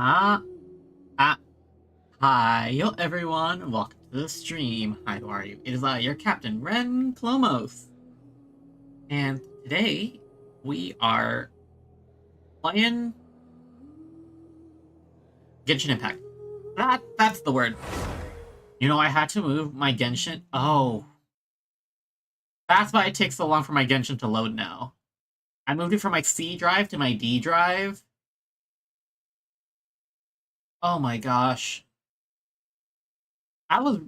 Ah, ah, hi, yo everyone, welcome to the stream. Hi, how are you? It is I, your captain, Ren Clomos. And today, we are playing Genshin Impact. That's the word. You know, I had to move my Genshin. Oh, that's why it takes so long for my Genshin to load now. I moved it from my C drive to my D drive. Oh my gosh. I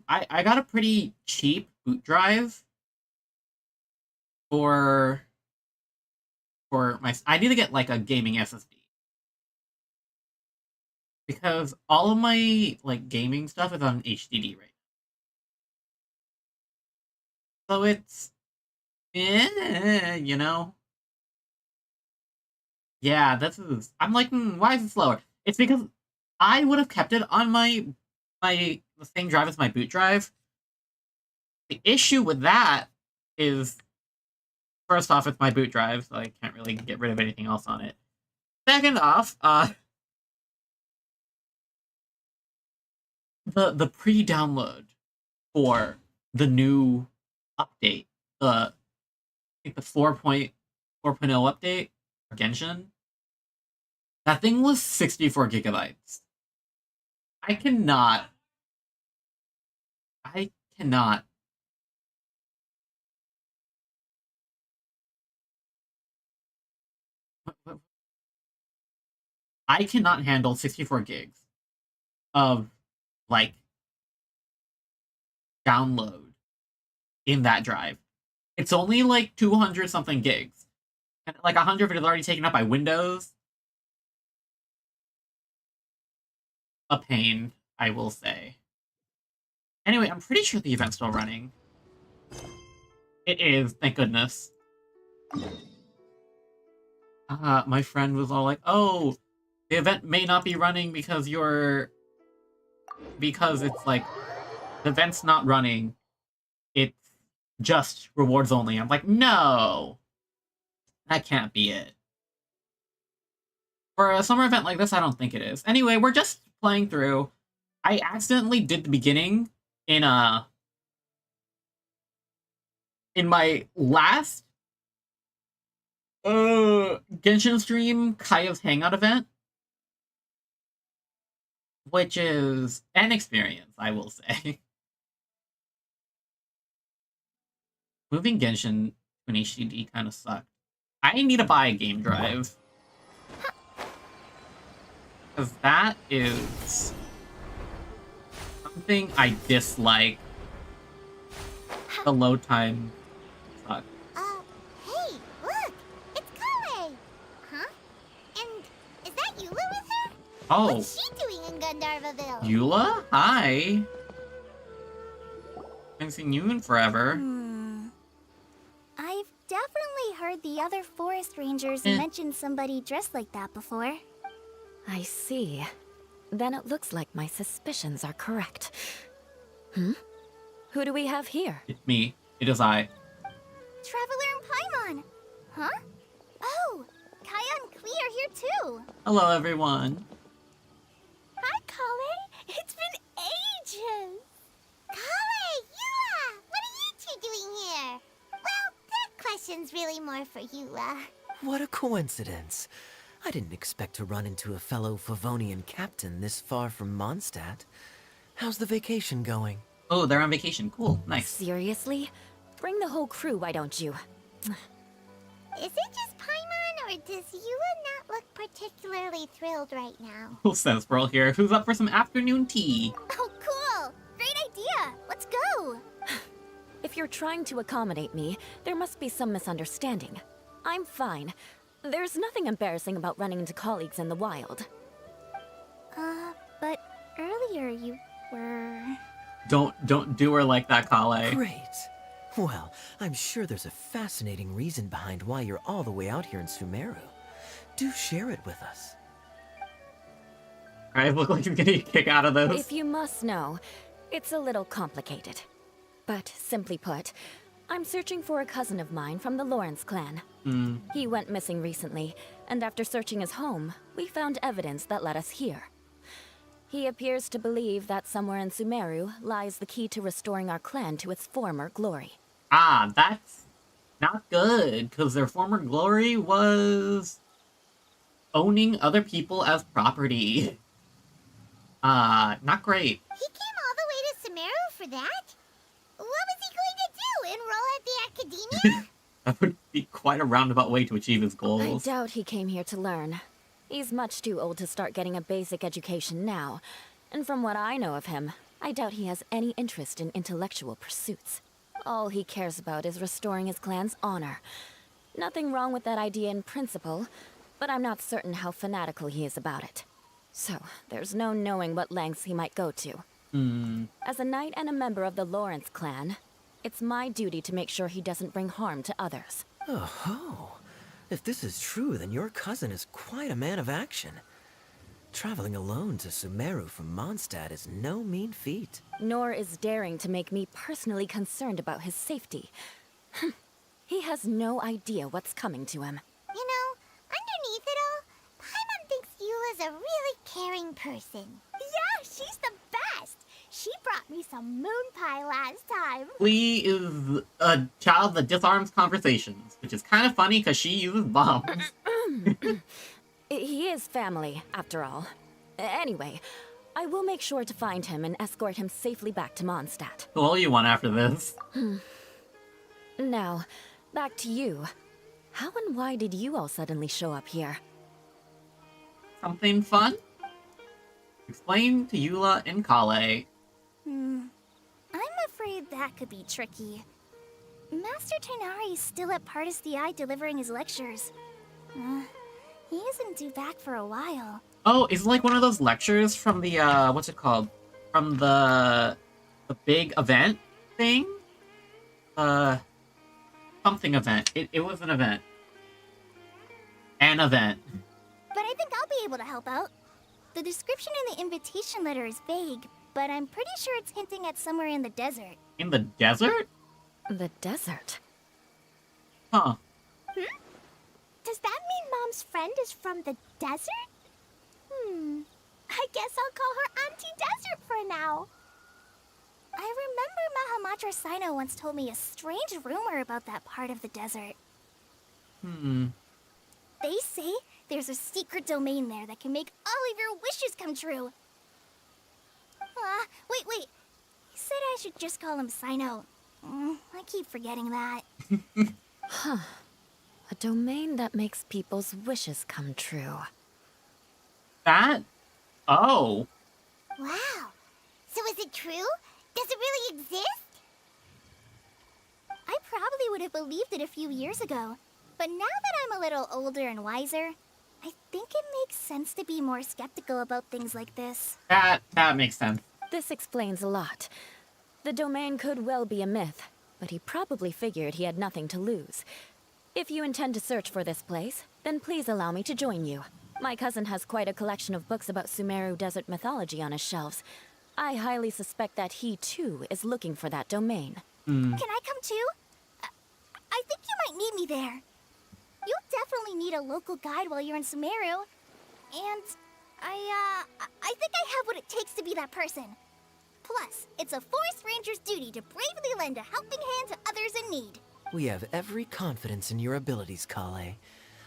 got a pretty cheap boot drive for my. I need to get like a gaming SSD because all of my like gaming stuff is on HDD right now. So it's you know. Yeah, this is. I'm like, why is it slower? It's because I would have kept it on the same drive as my boot drive. The issue with that is, first off, it's my boot drive, so I can't really get rid of anything else on it. Second off, the pre-download for the new update, I think the 4.4.0 update for Genshin, that thing was 64 gigabytes. I cannot. I cannot. I cannot handle 64 gigs of like download in that drive. It's only like 200 something gigs. And like 100 of it is already taken up by Windows. A pain, I will say. Anyway, I'm pretty sure the event's still running. It is, thank goodness. My friend was all like, oh, the event may not be running because it's like, the event's not running. It's just rewards only. I'm like, no! That can't be it. For a summer event like this, I don't think it is. Anyway, we're just playing through. I accidentally did the beginning in my last Genshin stream, Kaya's Hangout event, which is an experience, I will say. Moving Genshin to an HDD kind of sucked. I need to buy a game drive. Because that is something I dislike. The load time sucks. Hey, look! It's Kale! Huh? And is that Eula with her? Oh. What's she doing in Gandharvaville? Eula? Hi. Haven't seen you in forever. I've definitely heard the other forest rangers mention somebody dressed like that before. I see. Then it looks like my suspicions are correct. Who do we have here? It's me. It is I. Traveler and Paimon! Huh? Oh! Kaya and Klee are here too! Hello, everyone. Hi, Kale! It's been ages! Kale! Eula! What are you two doing here? Well, that question's really more for Eula. What a coincidence. I didn't expect to run into a fellow Favonian captain this far from Mondstadt. How's the vacation going? Oh, they're on vacation. Cool. Nice. Seriously? Bring the whole crew, why don't you? Is it just Paimon, or does Eula not look particularly thrilled right now? Cool Senspearl here. Who's up for some afternoon tea? Oh, cool! Great idea! Let's go! If you're trying to accommodate me, there must be some misunderstanding. I'm fine. There's nothing embarrassing about running into colleagues in the wild. But earlier you were... Don't do her like that, Kale. Great. Well, I'm sure there's a fascinating reason behind why you're all the way out here in Sumeru. Do share it with us. I look like he's getting a kick out of this. If you must know, it's a little complicated. But simply put, I'm searching for a cousin of mine from the Lawrence clan. Hmm. He went missing recently, and after searching his home, we found evidence that led us here. He appears to believe that somewhere in Sumeru lies the key to restoring our clan to its former glory. Ah, that's not good, because their former glory was owning other people as property. Not great. He came all the way to Sumeru for that? What was he going to do? Enroll at the academia? That would be quite a roundabout way to achieve his I goals. doubt he came here to learn. He's much too old to start getting a basic education now. And from what I know of him, I doubt he has any interest in intellectual pursuits. All he cares about is restoring his clan's honor. Nothing wrong with that idea in principle, but I'm not certain how fanatical he is about it. So, there's no knowing what lengths he might go to. As a knight and a member of the Lawrence clan, it's my duty to make sure he doesn't bring harm to others. Oh, if this is true, then your cousin is quite a man of action. Traveling alone to Sumeru from Mondstadt is no mean feat. Nor is daring to make me personally concerned about his safety. He has no idea what's coming to him. You know, underneath it all, Paimon thinks Eula's a really caring person. Yeah, she's the best. She brought me some moon pie last time. Klee is a child that disarms conversations, which is kind of funny because she uses bombs. He is family, after all. Anyway, I will make sure to find him and escort him safely back to Mondstadt. Who all you want after this? Now, back to you. How and why did you all suddenly show up here? Something fun? Explain to Eula and Kale. I'm afraid that could be tricky. Master Tighnari is still at Partis the Eye delivering his lectures. He isn't due back for a while. Oh, it's like one of those lectures from the, what's it called? From the big event thing? Something event. It was an event. An event. But I think I'll be able to help out. The description in the invitation letter is vague, but I'm pretty sure it's hinting at somewhere in the desert. In the desert? The desert? Huh. Does that mean Mom's friend is from the desert? I guess I'll call her Auntie Desert for now. I remember Mahamatra Sino once told me a strange rumor about that part of the desert. They say there's a secret domain there that can make all of your wishes come true. Wait. He said I should just call him Sino. I keep forgetting that. A domain that makes people's wishes come true. That? Oh. Wow. So is it true? Does it really exist? I probably would have believed it a few years ago. But now that I'm a little older and wiser, I think it makes sense to be more skeptical about things like this. That makes sense. This explains a lot. The domain could well be a myth, but he probably figured he had nothing to lose. If you intend to search for this place, then please allow me to join you. My cousin has quite a collection of books about Sumeru desert mythology on his shelves. I highly suspect that he, too, is looking for that domain. Can I come too? I think you might need me there. You'll definitely need a local guide while you're in Sumeru. And I think I have what it takes to be that person. Plus, it's a forest ranger's duty to bravely lend a helping hand to others in need. We have every confidence in your abilities, Kale.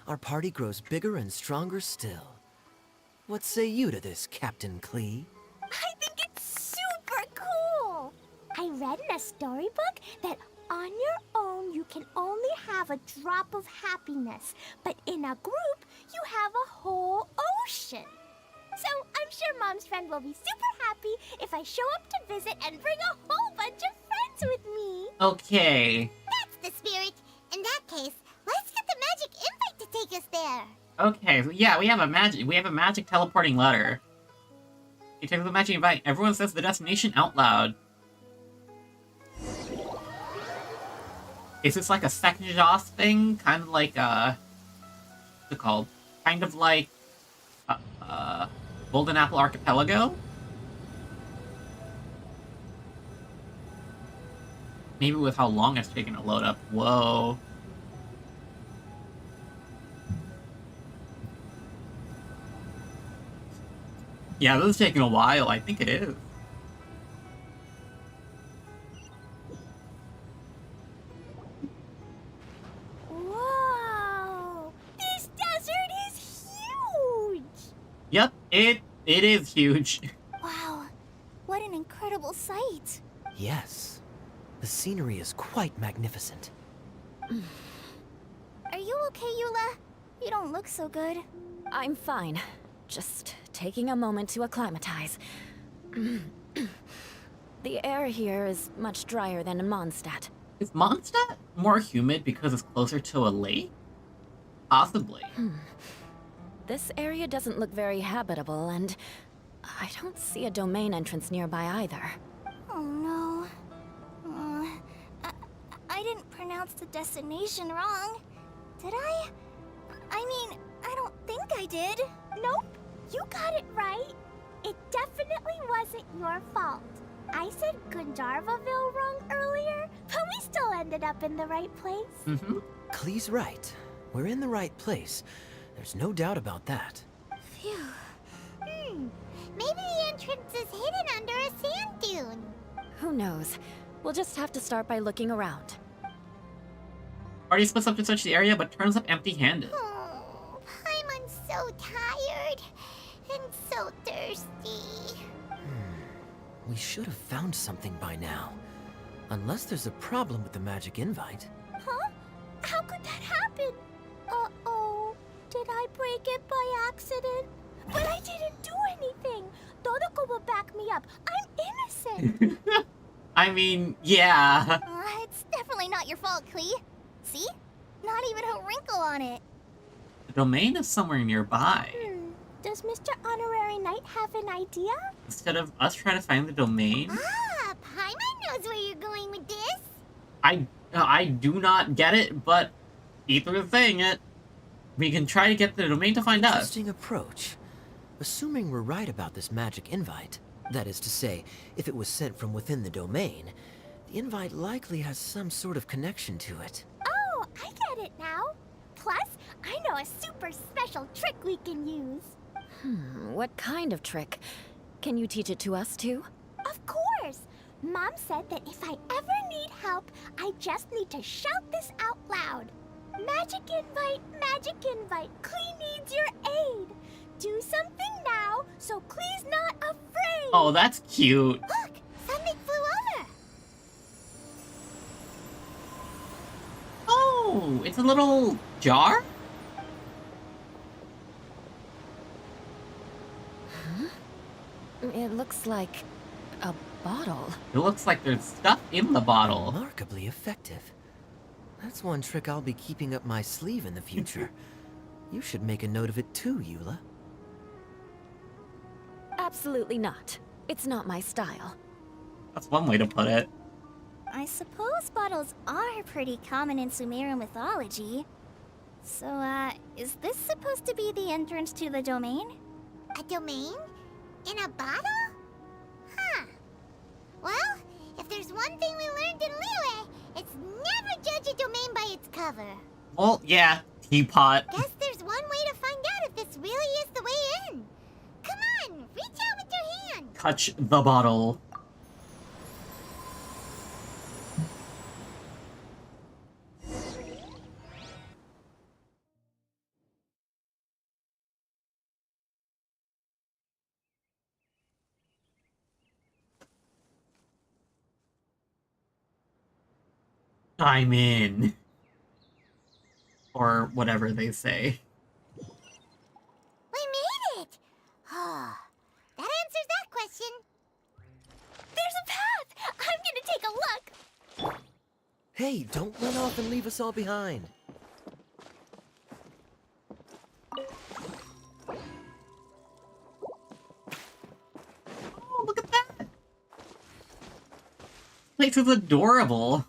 Our party grows bigger and stronger still. What say you to this, Captain Klee? I think it's super cool! I read in a storybook that on your own you can only have a drop of happiness, but in a group you have a whole ocean. So I'm sure Mom's friend will be super happy if I show up to visit and bring a whole bunch of friends with me. Okay. That's the spirit. In that case, let's get the magic invite to take us there. Okay, so yeah, we have a magic teleporting letter. You take the magic invite. Everyone says the destination out loud. Is this like a second Joss thing? Kind of like, what's it called? Kind of like, Golden Apple Archipelago? Maybe with how long it's taking to load up. Whoa. Yeah, this is taking a while. I think it is. Whoa! This desert is huge! Yep, it is huge. Wow, what an incredible sight. Yes. The scenery is quite magnificent. Are you okay, Eula? You don't look so good. I'm fine. Just taking a moment to acclimatize. The air here is much drier than in Mondstadt. Is Mondstadt more humid because it's closer to a lake? Possibly. This area doesn't look very habitable, and I don't see a domain entrance nearby either. Oh no. I didn't pronounce the destination wrong. Did I? I mean, I don't think I did. Nope, you got it right. It definitely wasn't your fault. I said Gundarvaville wrong earlier, but we still ended up in the right place. Mm-hmm. Klee's right. We're in the right place. There's no doubt about that. Phew. Maybe the entrance is hidden under a sand dune. Who knows? We'll just have to start by looking around. Party splits up to search the area, but turns up empty-handed. Oh, Paimon's so tired and so thirsty. We should have found something by now. Unless there's a problem with the magic invite. Huh? How could that happen? Uh-oh. Did I break it by accident? But I didn't do anything. Todoko will back me up. I'm innocent. I mean, yeah. It's definitely not your fault, Klee. See? Not even a wrinkle on it. The domain is somewhere nearby. Does Mr. Honorary Knight have an idea? Instead of us trying to find the domain, Paimon knows where you're going with this. I do not get it, but Ether is saying it. We can try to get the domain to find us. Interesting approach. Assuming we're right about this magic invite, that is to say, if it was sent from within the domain, the invite likely has some sort of connection to it. Oh, I get it now. Plus, I know a super special trick we can use. What kind of trick? Can you teach it to us too? Of course! Mom said that if I ever need help, I just need to shout this out loud. Magic invite, Klee needs your aid. Do something now, so Klee's not afraid. Oh, that's cute. Look, something flew over. Oh, it's a little jar? It looks like a bottle. It looks like there's stuff in the bottle. Remarkably effective. That's one trick I'll be keeping up my sleeve in the future. You should make a note of it too, Eula. Absolutely not. It's not my style. That's one way to put it. I suppose bottles are pretty common in Sumeru mythology. So, is this supposed to be the entrance to the domain? A domain? In a bottle? Huh. Well, if there's one thing we learned in Liyue, it's never judge a domain by its cover. Well, yeah, teapot. Guess there's one way to find out if this really is the way in. Come on, reach out with your hand. Touch the bottle. I'm in. Or whatever they say. We made it! That answers that question. There's a path! I'm gonna take a look. Hey, don't run off and leave us all behind. Oh, look at that! Place is adorable.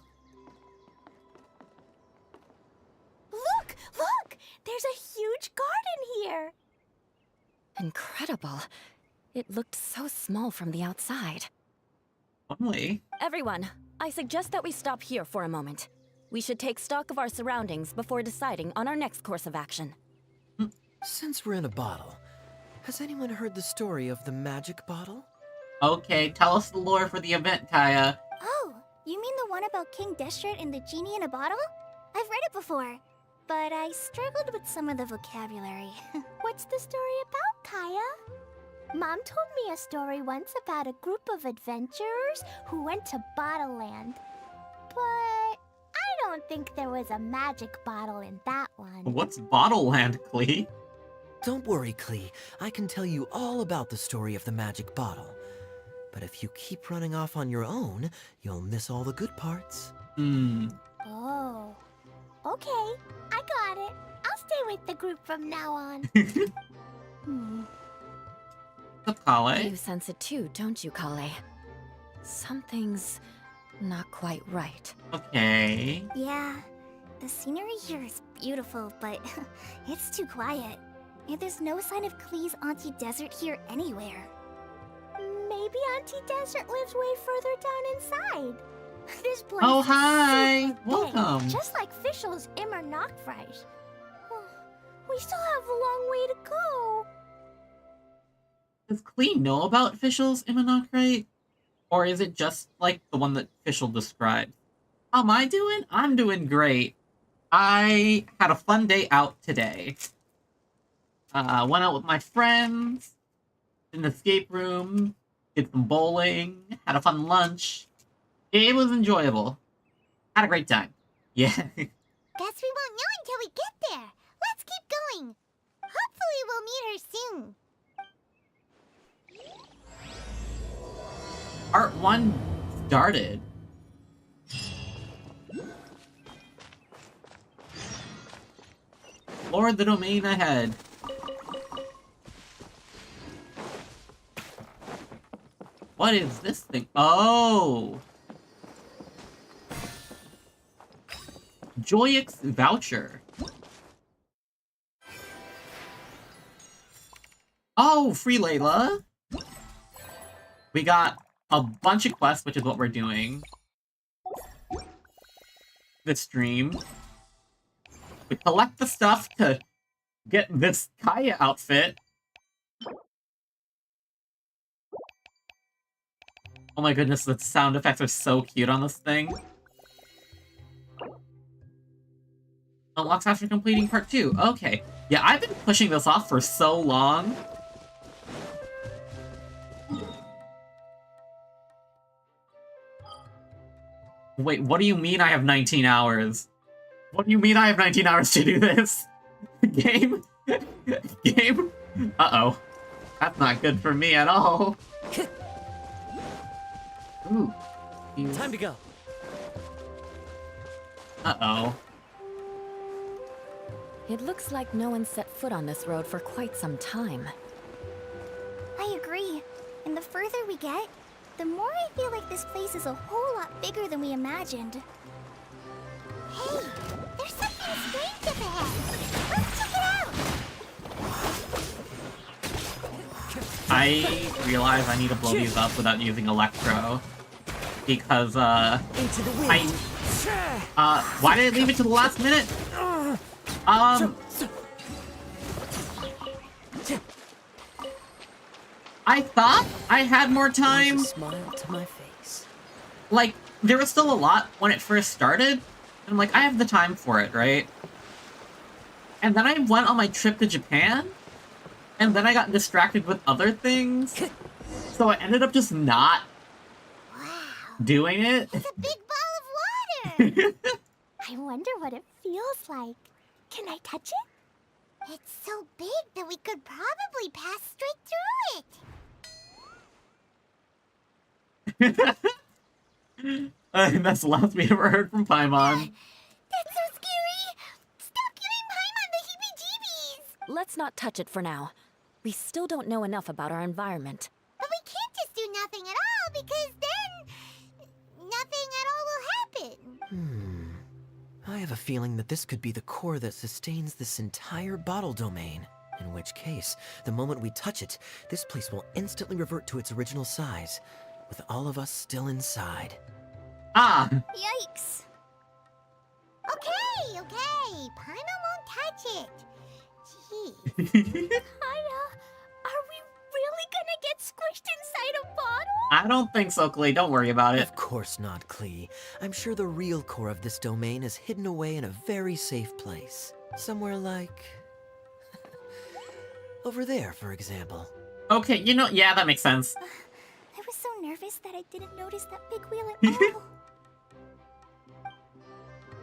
Look! There's a huge garden here. Incredible. It looked so small from the outside. Only. Everyone, I suggest that we stop here for a moment. We should take stock of our surroundings before deciding on our next course of action. Since we're in a bottle, Has anyone heard the story of the magic bottle? Okay, tell us the lore for the event, Kaya. Oh, you mean the one about King Deshret and the genie in a bottle? I've read it before, but I struggled with some of the vocabulary. What's the story about, Kaya? Mom told me a story once about a group of adventurers who went to Bottle Land. But I don't think there was a magic bottle in that one. What's Bottle Land, Klee? Don't worry, Klee. I can tell you all about the story of the magic bottle. But if you keep running off on your own, you'll miss all the good parts. Oh. Okay, I got it. I'll stay with the group from now on. What's up, Kale? You sense it too, don't you, Kale? Something's not quite right. Okay. Yeah, the scenery here is beautiful, but it's too quiet. And there's no sign of Klee's Auntie Desert here anywhere. Maybe Auntie Desert lives way further down inside. This place Oh, is hi! super big, Welcome! just like Fischl's Immer Nachtreich. We still have a long way to go. Does Klee know about Fischl's Immunocrate? Or is it just like the one that Fischl described? How am I doing? I'm doing great. I had a fun day out today. Went out with my friends, in the escape room, did some bowling, had a fun lunch. It was enjoyable. Had a great time. Yeah. Guess we won't know until we get there. Let's keep going. Hopefully we'll meet her soon. Part 1 started. Explore the domain ahead. What is this thing? Oh! Joyix voucher. Oh, free Layla. We got a bunch of quests, which is what we're doing this stream. We collect the stuff to get this Kaya outfit. Oh my goodness, the sound effects are so cute on this thing. Unlocks after completing part 2. Okay. Yeah, I've been pushing this off for so long. Wait, what do you mean I have 19 hours? What do you mean I have 19 hours to do this? Game? Game? Uh-oh. That's not good for me at all. Ooh. Time to go. Uh-oh. It looks like no one set foot on this road for quite some time. I agree. And the further we get, the more I feel like this place is a whole lot bigger than we imagined. Hey, there's something strange up ahead. Let's check it out. I realize I need to blow these up without using Electro. Because, Into the wind. why did I leave it to the last minute? I thought I had more time. A smile to my face. Like, there was still a lot when it first started. And I'm like, I have the time for it, right? And then I went on my trip to Japan. And then I got distracted with other things. So I ended up just not doing it. It's a big ball of water. I wonder what it feels like. Can I touch it? It's so big that we could probably pass straight through it. That's the last we ever heard from Paimon. That's so scary. Stop giving Paimon the heebie-jeebies. Let's not touch it for now. We still don't know enough about our environment. But we can't just do nothing at all, because then nothing at all will happen. I have a feeling that this could be the core that sustains this entire bottle domain. In which case, the moment we touch it, this place will instantly revert to its original size, with all of us still inside. Ah! Yikes. Okay. Paimon won't touch it. Gee. Kaya, are gonna get squished inside a bottle? I don't think so, Klee. Don't worry about it. Of course not, Klee. I'm sure the real core of this domain is hidden away in a very safe place. Somewhere like... over there, for example. Okay, yeah, that makes sense. I was so nervous that I didn't notice that big wheel at all.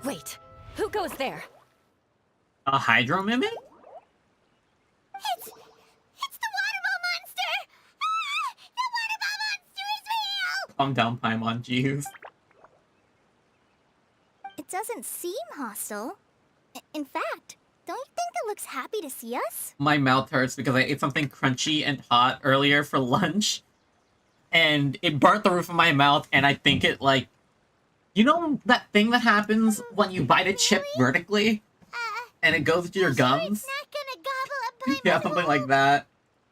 Wait, who goes there? A hydro mimic? It's the waterball monster! Ah! The waterball monster is real! Calm down, Paimon, jeez. It doesn't seem hostile. In fact, don't you think it looks happy to see us? My mouth hurts because I ate something crunchy and hot earlier for lunch. And it burnt the roof of my mouth, and I think it, like... You know that thing that happens when you bite a chip vertically? And it goes to your gums? It's not gonna gobble up my Yeah, something like that.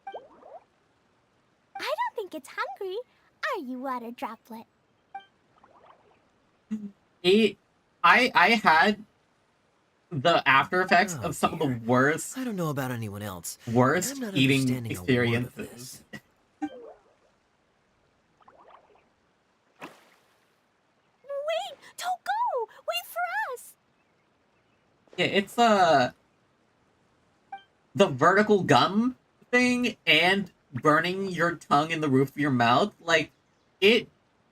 I don't think it's hungry. Are you, water droplet? I had the after effects of some of the dear. worst I don't know about anyone else. worst I'm not eating understanding a word of experiences. this. Wait! Don't go! Wait for us! Yeah, it's the vertical gum thing and burning your tongue in the roof of your mouth. Like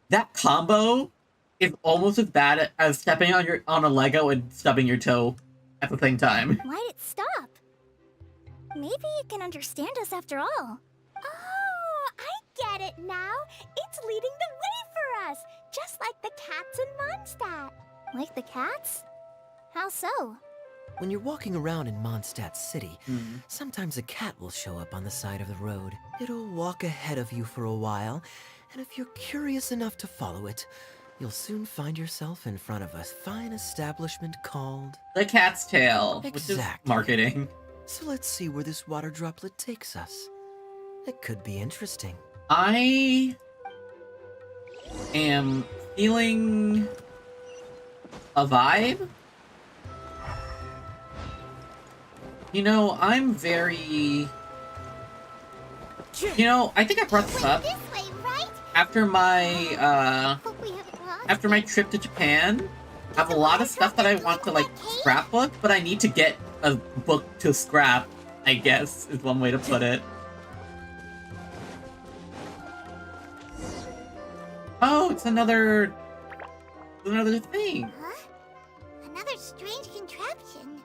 that combo is almost as bad as stepping on a Lego and stubbing your toe at the same time. Why'd it stop? Maybe it can understand us after all. Oh, I get it now. It's leading the way for us, just like the cats in Mondstadt. Like the cats? How so? When you're walking around in Mondstadt City, sometimes a cat will show up on the side of the road. It'll walk ahead of you for a while, and if you're curious enough to follow it, you'll soon find yourself in front of a fine establishment called... The cat's tail, which is Exactly. marketing. So let's see where this water droplet takes us. It could be interesting. I am feeling a vibe. I'm very... I think I brought this up This way, right? after my, Hope we haven't lost after my trip to Japan. I have a lot of stuff that I want to, like, scrapbook, but I need to get a book to scrap, I guess, is one way to put it. Oh, it's another thing. Huh? Another strange contraption.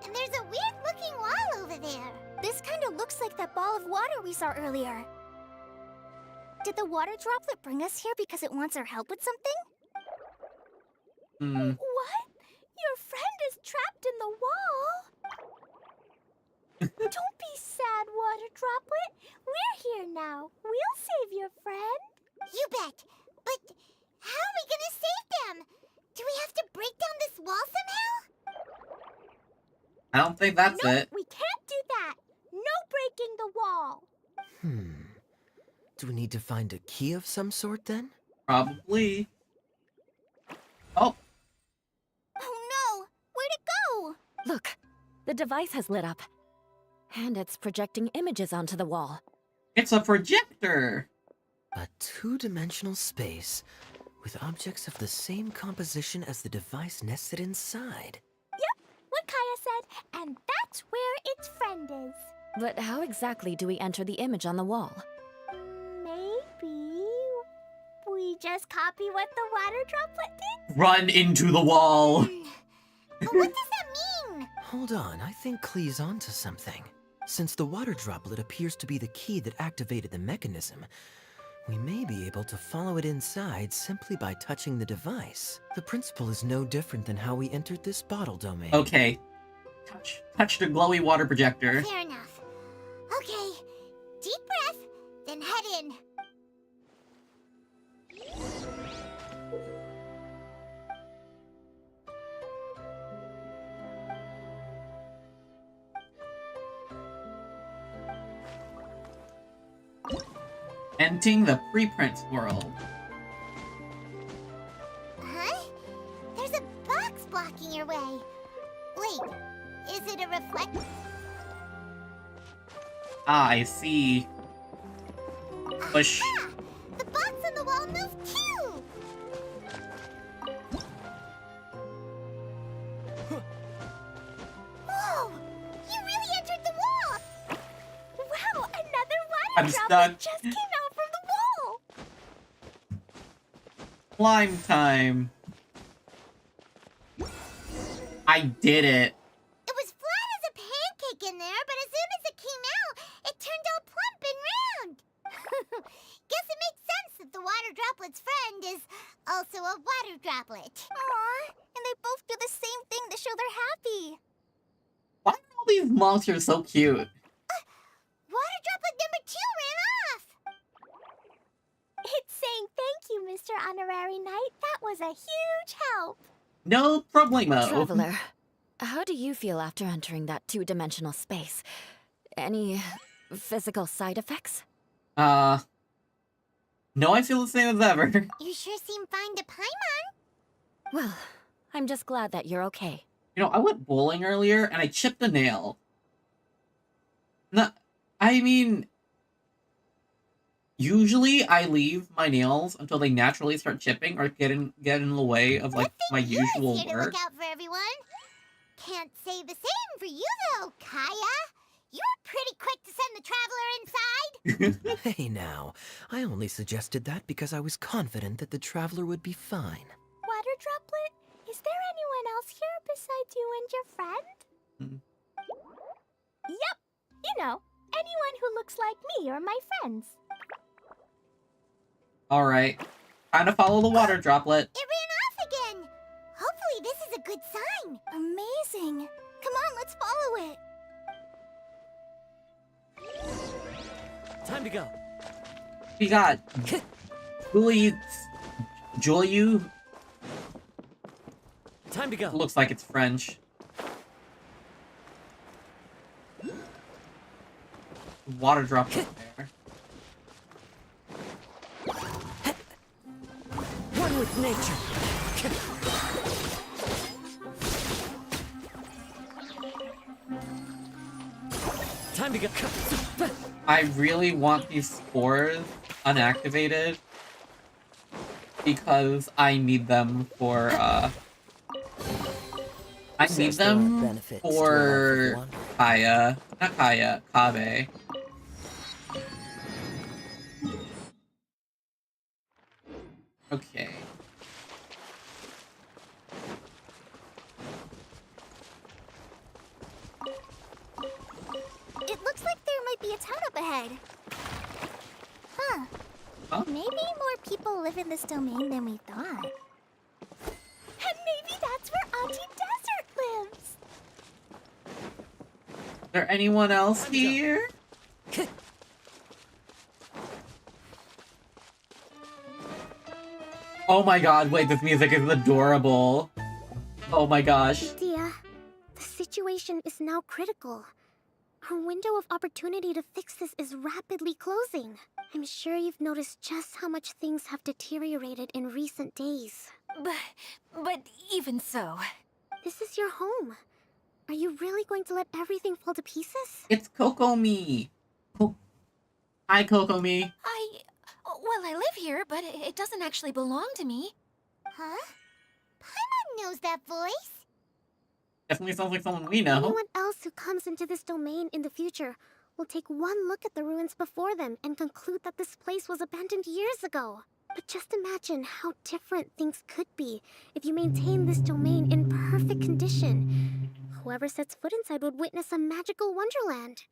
And there's a weird-looking wall over there. This kind of looks like that ball of water we saw earlier. Did the water droplet bring us here because it wants our help with something? What? Your friend is trapped in the wall? Don't be sad, water droplet. We're here now. We'll save your friend. You bet. But how are we gonna save them? Do we have to break down this wall somehow? I don't think that's No, it. we can't do that. No breaking the wall. Do we need to find a key of some sort then? Probably. Oh, Oh no! Where'd it go? Look, the device has lit up. And it's projecting images onto the wall. it's a projector. A two-dimensional space with objects of the same composition as the device nested inside. Yep, what Kaya said, and that's where its friend is. But how exactly do we enter the image on the wall? Maybe we just copy what the water droplet did? Run into the wall. But what does that mean? Hold on, I think Klee's onto something. Since the water droplet appears to be the key that activated the mechanism, we may be able to follow it inside simply by touching the device. The principle is no different than how we entered this bottle domain. Okay. Touch the glowy water projector. Fair enough. Okay, deep breath, then head in. Entering the preprint world. Huh? There's a box blocking your way. Wait, is it a reflect? Ah, I see. Push. Aha! The box on the wall moved too! Whoa! You really entered the wall! Wow, another I'm water stuck. droplet just came out from the wall! Climb time. I did it. It was flat as a pancake in there, but as soon as it came out, it turned all plump and round. Guess it makes sense that the water droplet's friend is also a water droplet. Aww, and they both do the same thing to show they're happy. Why are all these monsters so cute? Water droplet number 2 ran off. It's saying thank you, Mr. Honorary Knight. That was a huge help. No problemo. Traveler, how do you feel after entering that two-dimensional space? Any physical side effects? No, I feel the same as ever. You sure seem fine to Paimon. Well, I'm just glad that you're okay. You know, I went bowling earlier and I chipped a nail. No, I mean, usually I leave my nails until they naturally start chipping or get in the way of like my usual Here to work. look out for everyone. Can't say the same for you though, Kaya. You're pretty quick to send the traveler inside. Hey now, I only suggested that because I was confident that the traveler would be fine. Water droplet, is there anyone else here besides you and your friend? Yep, you know, anyone who looks like me or my friends. All right, time to follow the water droplet. It ran off again. Hopefully this is a good sign. Amazing. Come on, let's follow it. Time to go. We got Juliu. Time to go. Looks like it's French. Water droplet there. One with nature. Time to go. I really want these spores unactivated because I need them for I need Says there are them benefits to a life for of wonder. Kaya, not Kaya, Kabe. Okay. It looks like there might be a town up ahead. Huh. Huh? Maybe more people live in this domain than we thought. And maybe that's where Auntie Desert lives. Is there anyone else here? Oh my god, wait, this music is adorable. Oh my gosh. Dia, the situation is now critical. Our window of opportunity to fix this is rapidly closing. I'm sure you've noticed just how much things have deteriorated in recent days. But even so, This is your home. Are you really going to let everything fall to pieces? It's Kokomi. Hi, Kokomi. well, I live here, but it doesn't actually belong to me. Huh? Paimon knows that voice. Definitely sounds like someone we know. Anyone else who comes into this domain in the future will take one look at the ruins before them and conclude that this place was abandoned years ago. But just imagine how different things could be if you maintain this domain in perfect condition. Whoever sets foot inside would witness a magical wonderland.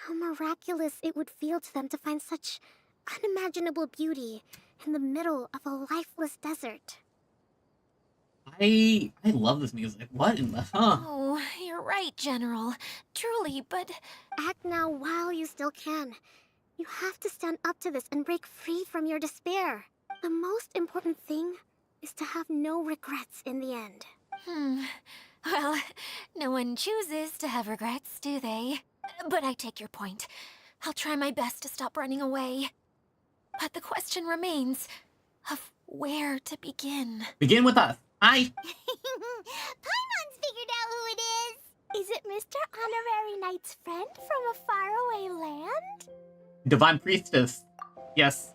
How miraculous it would feel to them to find such unimaginable beauty in the middle of a lifeless desert. I love this music. What in the Oh, you're right, General. Truly, but Act now while you still can. You have to stand up to this and break free from your despair. The most important thing is to have no regrets in the end. well, no one chooses to have regrets, do they? But I take your point. I'll try my best to stop running away. But the question remains of where to begin. Begin with us. Hi. Paimon's figured out who it is. Is it Mr. Honorary Knight's friend from a faraway land? Divine Priestess. Yes.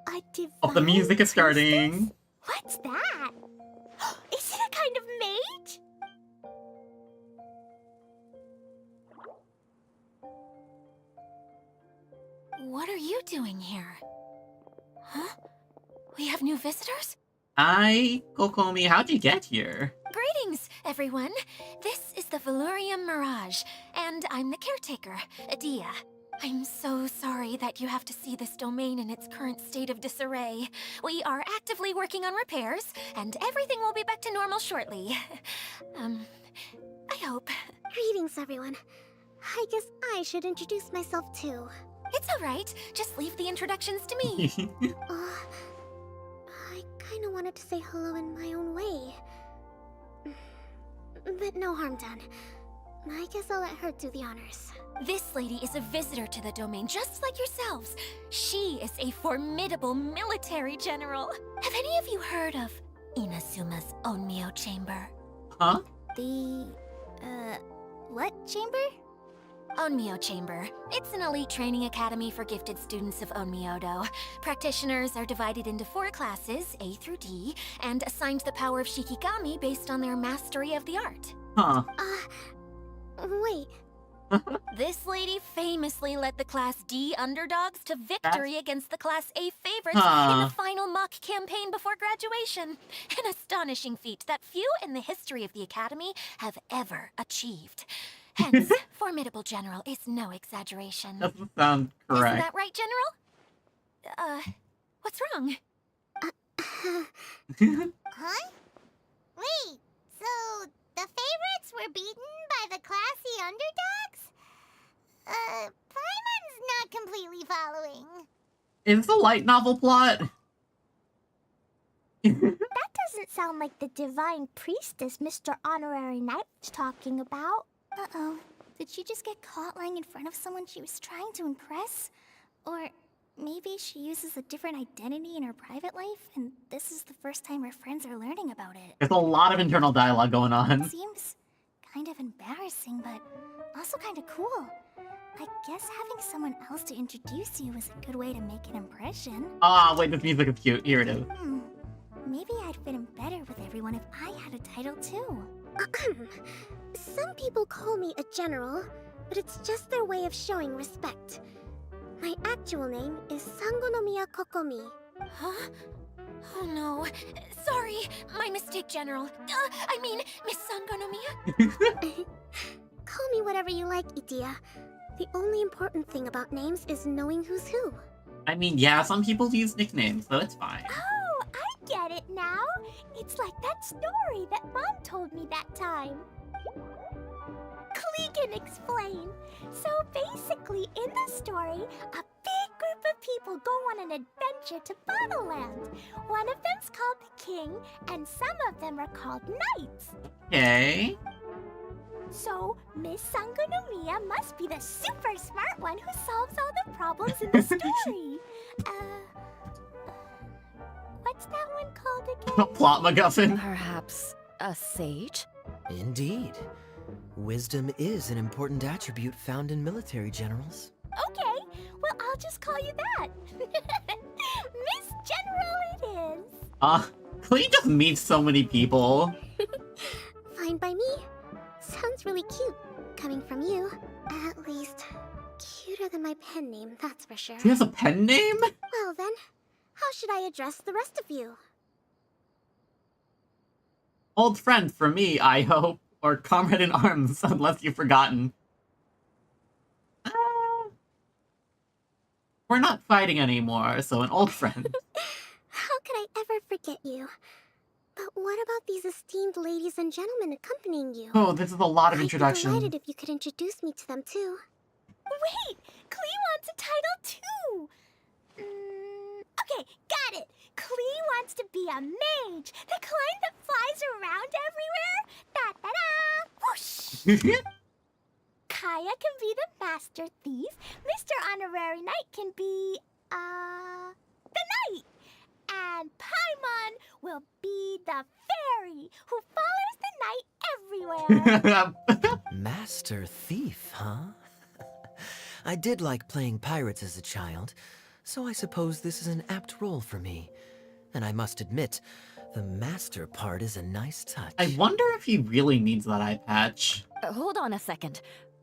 A divine Oh, the music is starting. priestess? What's that? Is it a kind of mage? What are you doing here? Huh? We have new visitors? Hi, Kokomi. How'd you get here? Greetings, everyone. This is the Valurium Mirage, and I'm the caretaker, Adia. I'm so sorry that you have to see this domain in its current state of disarray. We are actively working on repairs, and everything will be back to normal shortly. I hope. Greetings, everyone. I guess I should introduce myself too. It's alright. Just leave the introductions to me. I kinda wanted to say hello in my own way. But no harm done. I guess I'll let her do the honors. This lady is a visitor to the domain, just like yourselves. She is a formidable military general. Have any of you heard of Inazuma's Onmyo Chamber? Huh? The, what chamber? Onmyo Chamber. It's an elite training academy for gifted students of Onmyodo. Practitioners are divided into 4 classes, A through D, and assigned the power of Shikigami based on their mastery of the art. Huh. Wait. This lady famously led the Class D underdogs to victory against the Class A favorites in Huh. the final mock campaign before graduation. An astonishing feat that few in the history of the Academy have ever achieved. Hence, formidable general is no exaggeration. Doesn't sound Isn't correct. that right, General? What's wrong? Huh? Wait, so the favorites were beaten by the classy underdogs? Paimon's not completely following. Is this a light novel plot? That doesn't sound like the divine priestess Mr. Honorary Knight was talking about. Uh-oh. Did she just get caught lying in front of someone she was trying to impress? Or maybe she uses a different identity in her private life, and this is the first time her friends are learning about it. There's a lot of internal dialogue going on. Seems kind of embarrassing, but also kind of cool. I guess having someone else to introduce you is a good way to make an impression. Ah, wait, this music is cute. Here it is. Maybe I'd fit in better with everyone if I had a title too. Some people call me a general, but it's just their way of showing respect. My actual name is Sangonomiya Kokomi. Huh? Oh no. Sorry, my mistake, General. I mean, Miss Sangonomiya. Call me whatever you like, Itia. The only important thing about names is knowing who's who. I mean, yeah, some people use nicknames, so it's fine. Oh, I get it now. It's like that story that Mom told me that time. Klee can explain. So basically, in the story, a big group of people go on an adventure to Bottleland. One of them's called the King, and some of them are called Knights. Okay. So, Miss Sangonomiya must be the super smart one who solves all the problems in the story. What's that one called again? Plot MacGuffin. Perhaps a sage? Indeed. Wisdom is an important attribute found in military generals. Okay, well, I'll just call you that. Miss General it is. Klee just meets so many people. Fine by me. Sounds really cute, coming from you. At least, cuter than my pen name, that's for sure. She has a pen name? Well then, how should I address the rest of you? Old friend for me, I hope. Or comrade in arms, unless you've forgotten. We're not fighting anymore, so an old friend. How could I ever forget you? But what about these esteemed ladies and gentlemen accompanying you? Oh, this is a lot of I'd be introduction. delighted if you could introduce me to them too. Wait, Klee wants a title too. Okay, got it. Klee wants to be a mage, the kind that flies around everywhere. Da da da! Whoosh! Kaya can be the master thief. Mr. Honorary Knight can be, the knight. And Paimon will be the fairy who follows the knight everywhere. Master thief, huh? I did like playing pirates as a child, so I suppose this is an apt role for me. And I must admit, the master part is a nice touch. I wonder if he really needs that eye patch. Hold on a second.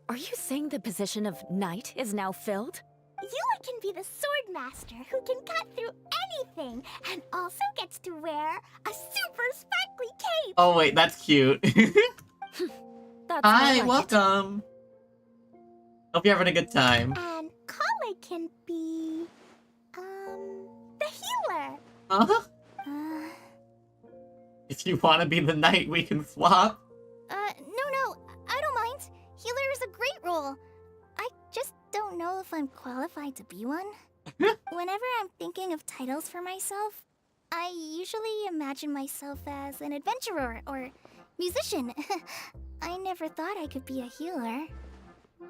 Are you saying the position of knight is now filled? Yula can be the sword master who can cut through anything and also gets to wear a super sparkly cape. Oh wait, that's cute. That's Hi, more like it. welcome. Hope you're having a good time. And Kale can be, the healer. Huh? Uh, If you want to be the knight, we can swap. no, I don't mind. Healer is a great role. I just don't know if I'm qualified to be one. Whenever I'm thinking of titles for myself, I usually imagine myself as an adventurer or musician. I never thought I could be a healer.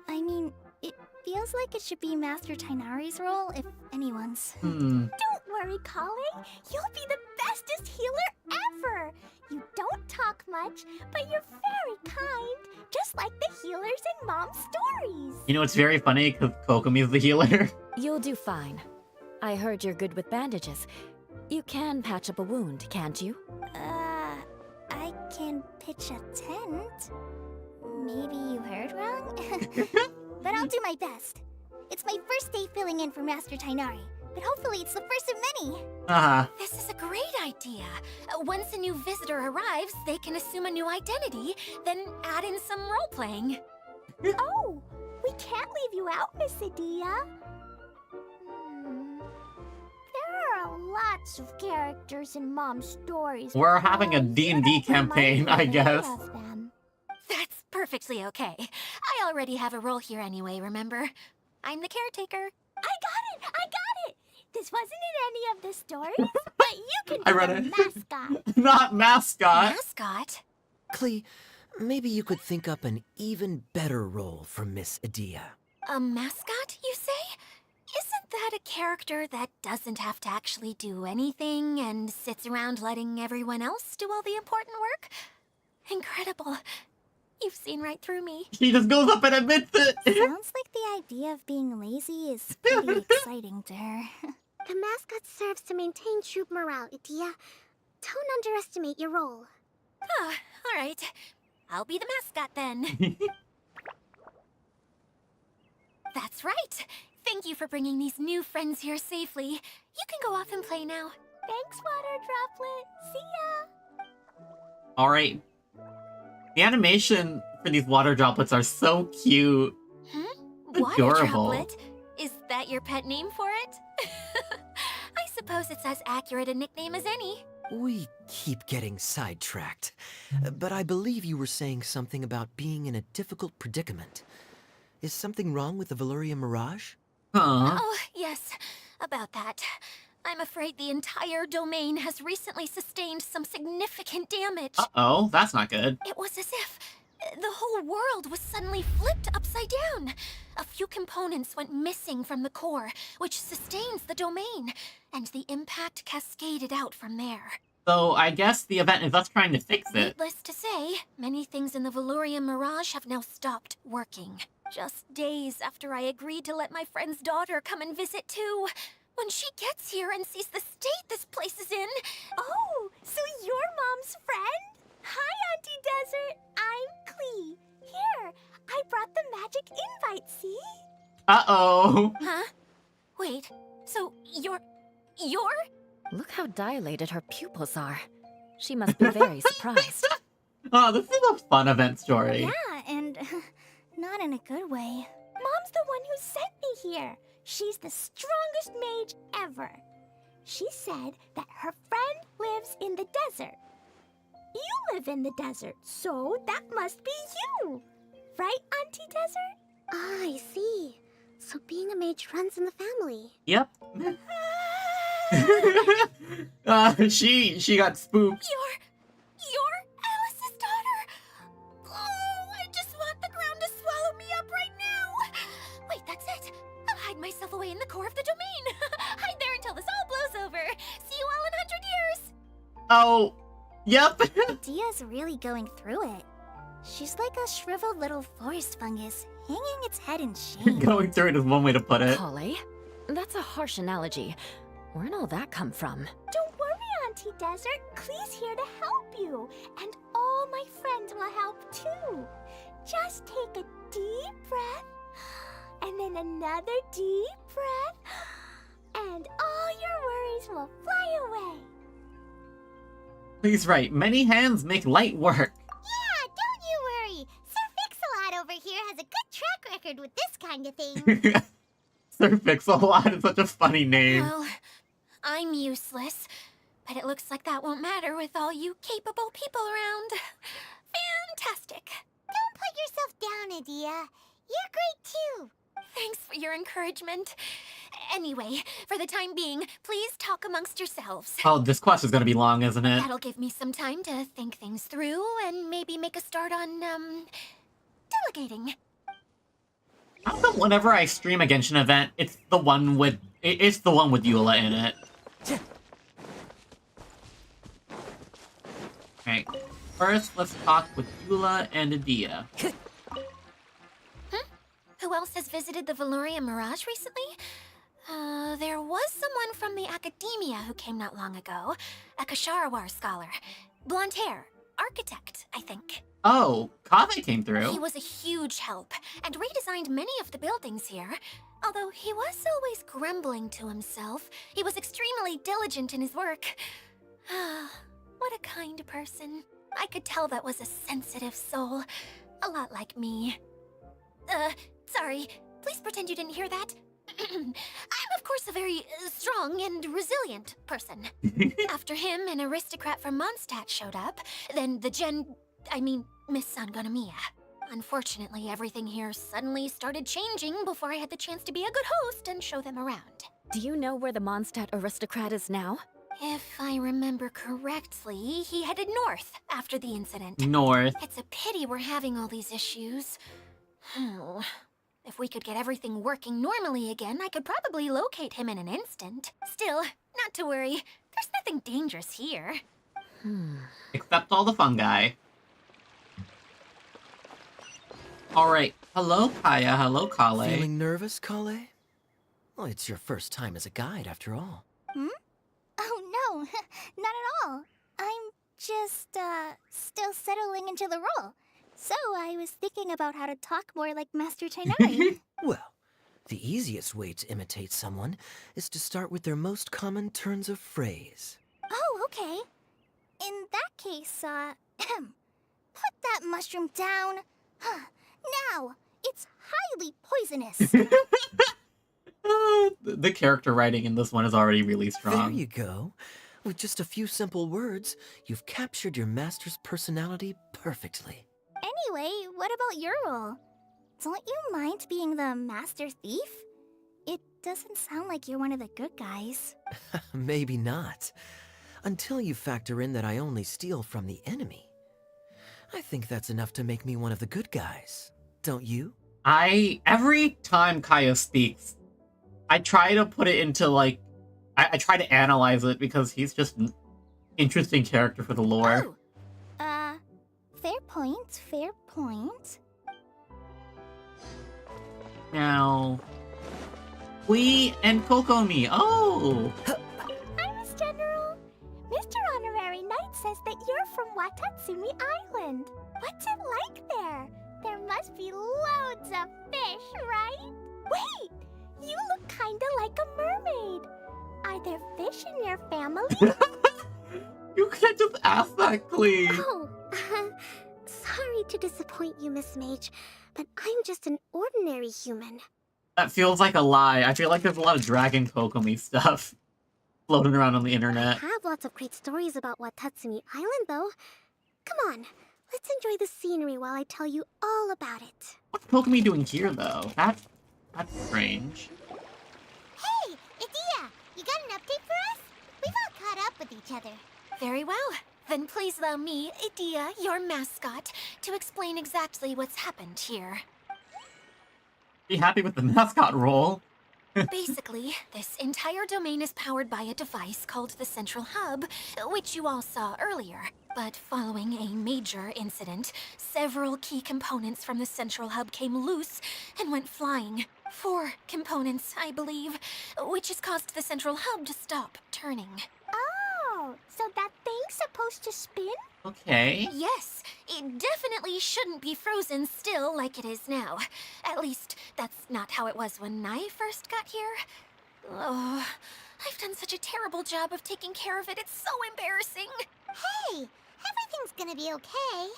I mean, it feels like it should be Master Tainari's role, if anyone's. Hmm. Don't worry, Kale. You'll be the bestest healer ever. You don't talk much, but you're very kind, just like the healers in Mom's stories. You know, it's very funny because Kokomi's the healer. You'll do fine. I heard you're good with bandages. You can patch up a wound, can't you? I can pitch a tent. Maybe you heard wrong? But I'll do my best. It's my first day filling in for Master Tainari, but hopefully it's the first of many. This is a great idea. Once a new visitor arrives, they can assume a new identity, then add in some role-playing. Oh, we can't leave you out, Miss Adia. There are lots of characters in Mom's stories. We're having a D&D campaign, I guess. That's perfectly okay. I already have a role here anyway, remember? I'm the caretaker. I got it! This wasn't in any of the stories, but you can I be read a it. mascot. Not mascot. Mascot? Klee, maybe you could think up an even better role for Miss Adia. A mascot, you say? Isn't that a character that doesn't have to actually do anything and sits around letting everyone else do all the important work? Incredible. You've seen right through me. She just goes up and admits it. Sounds like the idea of being lazy is pretty exciting to her. The mascot serves to maintain troop morale, Adia. Don't underestimate your role. Ah, all right. I'll be the mascot then. That's right. Thank you for bringing these new friends here safely. You can go off and play now. Thanks, Water Droplet. See ya! Alright. The animation for these water droplets are so cute. Water Adorable. droplet? Is that your pet name for it? I suppose it's as accurate a nickname as any. We keep getting sidetracked, but I believe you were saying something about being in a difficult predicament. Is something wrong with the Valyria Mirage? Huh. Oh, yes, about that. I'm afraid the entire domain has recently sustained some significant damage. Uh-oh, that's not good. It was as if the whole world was suddenly flipped upside down. A few components went missing from the core, which sustains the domain, and the impact cascaded out from there. So I guess the event is us trying to fix it. Needless to say, many things in the Valyria Mirage have now stopped working. Just days after I agreed to let my friend's daughter come and visit too. When she gets here and sees the state this place is in... Oh, so you're Mom's friend? Hi, Auntie Desert. I'm Klee. Here, I brought the magic invite, see? Uh-oh. Huh? Wait, so you're... Look how dilated her pupils are. She must be very surprised. Oh, this is a fun event story. Yeah, and not in a good way. Mom's the one who sent me here. She's the strongest mage ever. She said that her friend lives in the desert. You live in the desert, so that must be you. Right, Auntie Desert? Ah, I see. So being a mage runs in the family. Yep. She got spooked. You're Alice's daughter! Oh, I just want the ground to swallow me up right now! Wait, that's it! I'll hide myself away in the core of the domain! Hide there until this all blows over! See you all in 100 years! Oh, yep. Dia's really going through it. She's like a shriveled little forest fungus, hanging its head in shame. Going through it is one way to put it. Kale, That's a harsh analogy. Where'd all that come from? Don't worry, Auntie Desert. Klee's here to help you. And all my friends will help too. Just take a deep breath, and then another deep breath, and all your worries will fly away. Please write, many hands make light work. Yeah, don't you worry. Sir Fix-a-Lot over here has a good track record with this kind of thing. Sir Fix-a-Lot is such a funny name. Well, I'm useless, but it looks like that won't matter with all you capable people around. Fantastic. Don't put yourself down, Adia. You're great too. Thanks for your encouragement. Anyway, for the time being, please talk amongst yourselves. Oh, this quest is gonna be long, isn't it? That'll give me some time to think things through and maybe make a start on, delegating. How come whenever I stream a Genshin event, it's the one with Eula in it? Okay, first let's talk with Eula and Adia. Who else has visited the Valoria Mirage recently? There was someone from the academia who came not long ago. A Kasharawar scholar. Blonde hair. Architect, I think. Oh, Kave came through. He was a huge help, and redesigned many of the buildings here. Although he was always grumbling to himself, he was extremely diligent in his work. What a kind person. I could tell that was a sensitive soul. A lot like me. Sorry. Please pretend you didn't hear that. I'm, of course, a very strong and resilient person. After him, an aristocrat from Mondstadt showed up. Then Miss Sangonomiya. Unfortunately, everything here suddenly started changing before I had the chance to be a good host and show them around. Do you know where the Mondstadt aristocrat is now? If I remember correctly, he headed north after the incident. North. It's a pity we're having all these issues. If we could get everything working normally again, I could probably locate him in an instant. Still, not to worry. There's nothing dangerous here. Except all the fungi. Alright, hello Kaya, hello Kale. Feeling nervous, Kale? Well, it's your first time as a guide, after all. Oh no, not at all. I'm just, still settling into the role. So I was thinking about how to talk more like Master Tighnari. Well, the easiest way to imitate someone is to start with their most common turns of phrase. Oh, okay. In that case, put that mushroom down. Now, it's highly poisonous. The character writing in this one is already really strong. There you go. With just a few simple words, you've captured your master's personality perfectly. Anyway, what about your role? Don't you mind being the master thief? It doesn't sound like you're one of the good guys. Maybe not. Until you factor in that I only steal from the enemy. I think that's enough to make me one of the good guys. Don't you? Every time Kaya speaks, I try to put it into, like, I try to analyze it because he's just an interesting character for the lore. Oh, fair point, fair point. Now, we and Kokomi. Oh! Hi, Miss General. Mr. Honorary Knight says that you're from Watatsumi Island. What's it like there? There must be loads of fish, right? Wait! You look kinda like a mermaid. Are there fish in your family? You can't just ask that, Klee. Oh, sorry to disappoint you, Miss Mage, but I'm just an ordinary human. That feels like a lie. I feel like there's a lot of Dragon Kokomi stuff floating around on the internet. I have lots of great stories about Watatsumi Island, though. Come on, let's enjoy the scenery while I tell you all about it. What's Kokomi doing here, though? That's strange. Hey, Idia, you got an update for us? We've all caught up with each other. Very well. Then please allow me, Idia, your mascot, to explain exactly what's happened here. Be happy with the mascot role. Basically, this entire domain is powered by a device called the Central Hub, which you all saw earlier. But following a major incident, several key components from the Central Hub came loose and went flying. 4 components, I believe, which has caused the Central Hub to stop turning. Oh, so that thing's supposed to spin? Okay. Yes, it definitely shouldn't be frozen still like it is now. At least, that's not how it was when I first got here. Oh, I've done such a terrible job of taking care of it, it's so embarrassing. Hey, everything's gonna be okay.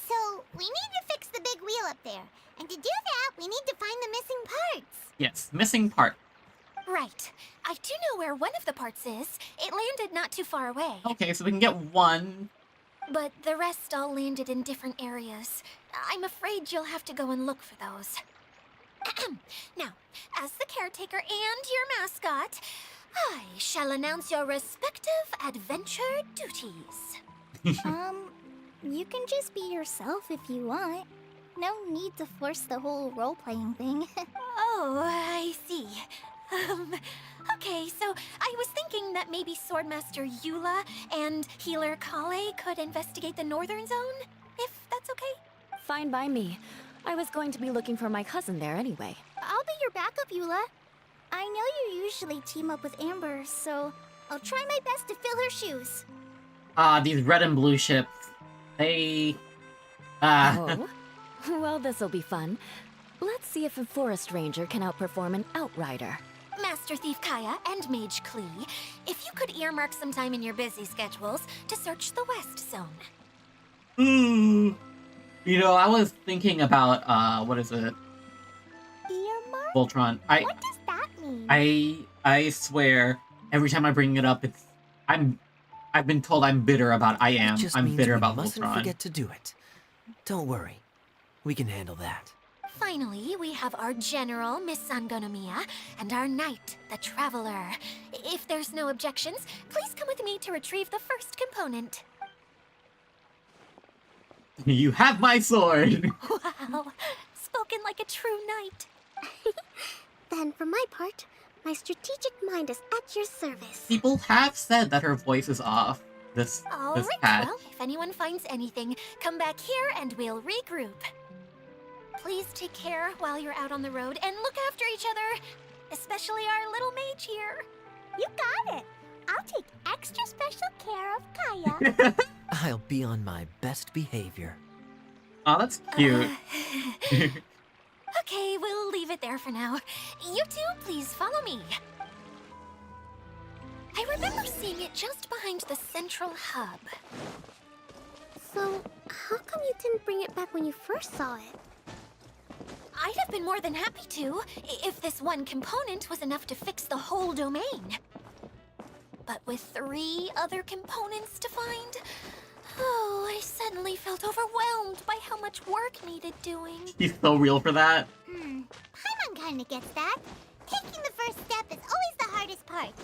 So, we need to fix the big wheel up there. And to do that, we need to find the missing parts. Yes, missing part. Right. I do know where one of the parts is. It landed not too far away. Okay, so we can get one. But the rest all landed in different areas. I'm afraid you'll have to go and look for those. Now, as the caretaker and your mascot, I shall announce your respective adventure duties. You can just be yourself if you want. No need to force the whole role-playing thing. Oh, I see. Okay, so I was thinking that maybe Swordmaster Eula and Healer Kale could investigate the northern zone, if that's okay? Fine by me. I was going to be looking for my cousin there anyway. I'll be your backup, Eula. I know you usually team up with Amber, so I'll try my best to fill her shoes. These red and blue ships. They... Oh? Well, this'll be fun. Let's see if a forest ranger can outperform an outrider. Master Thief Kaya and Mage Klee, if you could earmark some time in your busy schedules to search the West Zone. You know, I was thinking about, what is it? Earmark? Voltron. What does that mean? I swear, every time I bring it up, I've been told I'm bitter about It just I'm means bitter we about mustn't Voltron. forget to do it. Don't worry. We can handle that. Finally, we have our general, Miss Sangonomiya, and our knight, the Traveler. If there's no objections, please come with me to retrieve the first component. You have my sword! Wow, spoken like a true knight. Then, for my part, my strategic mind is at your service. People have said that her voice is off. This Alright, patch. well, if anyone finds anything, come back here and we'll regroup. Please take care while you're out on the road and look after each other, especially our little mage here. You got it. I'll take extra special care of Kaya. I'll be on my best behavior. Oh, that's cute. Okay, we'll leave it there for now. You two, please follow me. I remember seeing it just behind the central hub. So, how come you didn't bring it back when you first saw it? I'd have been more than happy to, if this one component was enough to fix the whole domain. But with 3 other components to find, oh, I suddenly felt overwhelmed by how much work needed doing. He's so real for that. Paimon kinda gets that. Taking the first step is always the hardest part.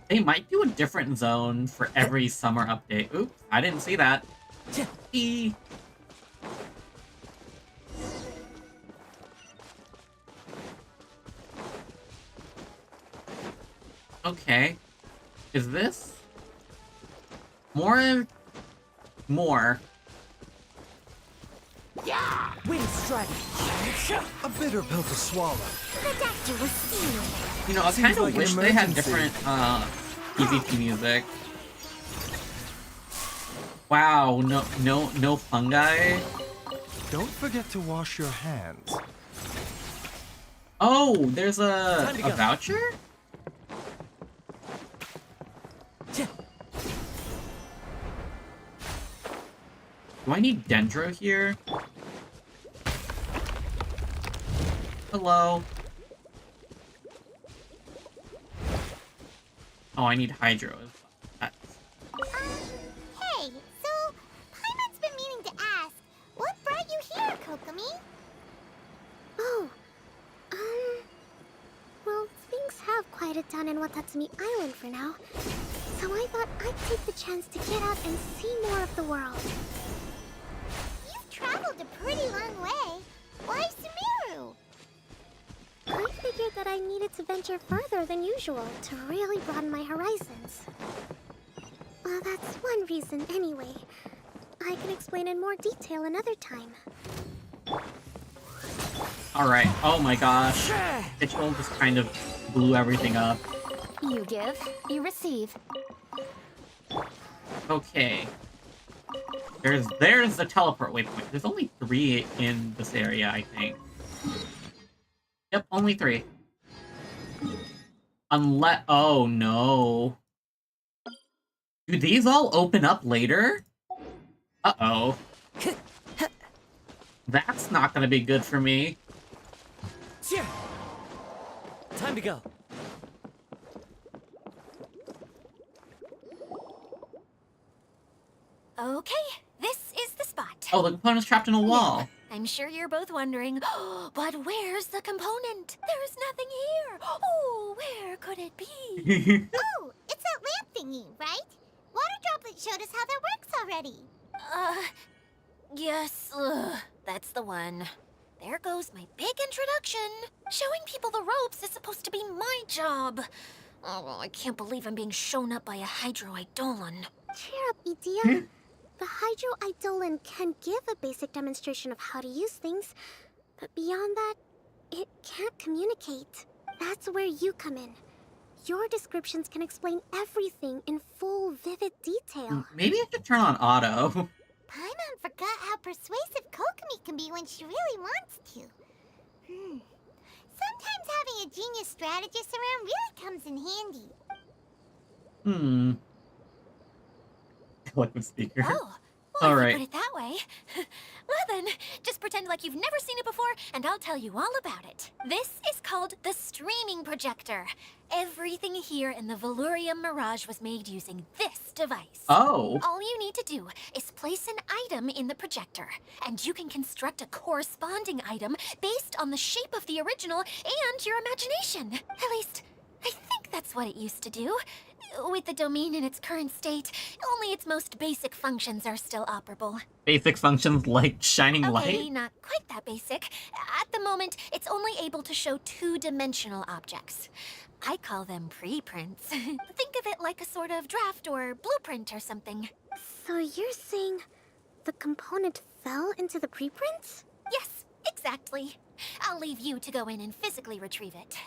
They might do a different zone for every summer update. Oops, I didn't see that. E. Okay. Is this more? Wind strike! A bitter pill to swallow. The doctor will see you. You know, I Seems kind of like an wish they had emergency. different PvP music. Wow, no fungi. Don't forget to wash your hands. Oh, there's a Time to go. voucher? Do I need Dendro here? Hello? Oh, I need Hydro. Hey, so Paimon's been meaning to ask, what brought you here, Kokomi? Oh, well, things have quieted down in Watatsumi Island for now. So I thought I'd take the chance to get out and see more of the world. You've traveled a pretty long way. Why Sumeru? I figured that I needed to venture further than usual to really broaden my horizons. Well, that's one reason anyway. I can explain in more detail another time. Alright, oh my gosh. Pitchbull just kind of blew everything up. You give, you receive. Okay. There's the teleport waypoint. There's only 3 in this area, I think. Yep, only 3. Unless... Oh, no. Do these all open up later? Uh-oh. That's not gonna be good for me. Time to go. Okay, this is the spot. Oh, the component's trapped in a wall. I'm sure you're both wondering, but where's the component? There's nothing here. Oh, where could it be? Oh, it's that lamp thingy, right? Water Droplet showed us how that works already. Yes, that's the one. There goes my big introduction. Showing people the ropes is supposed to be my job. Oh, I can't believe I'm being shown up by a Hydro-Eidolon. Cheer up, Edea. The Hydro-Eidolon can give a basic demonstration of how to use things, but beyond that, it can't communicate. That's where you come in. Your descriptions can explain everything in full, vivid detail. Maybe I should turn on auto. Paimon forgot how persuasive Kokomi can be when she really wants to. Sometimes having a genius strategist around really comes in handy. Like the speaker. Oh, well, All if right. you put it that way. Well then, just pretend like you've never seen it before, and I'll tell you all about it. This is called the streaming projector. Everything here in the Valurium Mirage was made using this device. Oh. All you need to do is place an item in the projector, and you can construct a corresponding item based on the shape of the original and your imagination. At least, I think that's what it used to do. With the domain in its current state, only its most basic functions are still operable. Basic functions like shining Okay, light? not quite that basic. At the moment, it's only able to show two-dimensional objects. I call them preprints. Think of it like a sort of draft or blueprint or something. So you're saying the component fell into the preprints? Yes, exactly. I'll leave you to go in and physically retrieve it.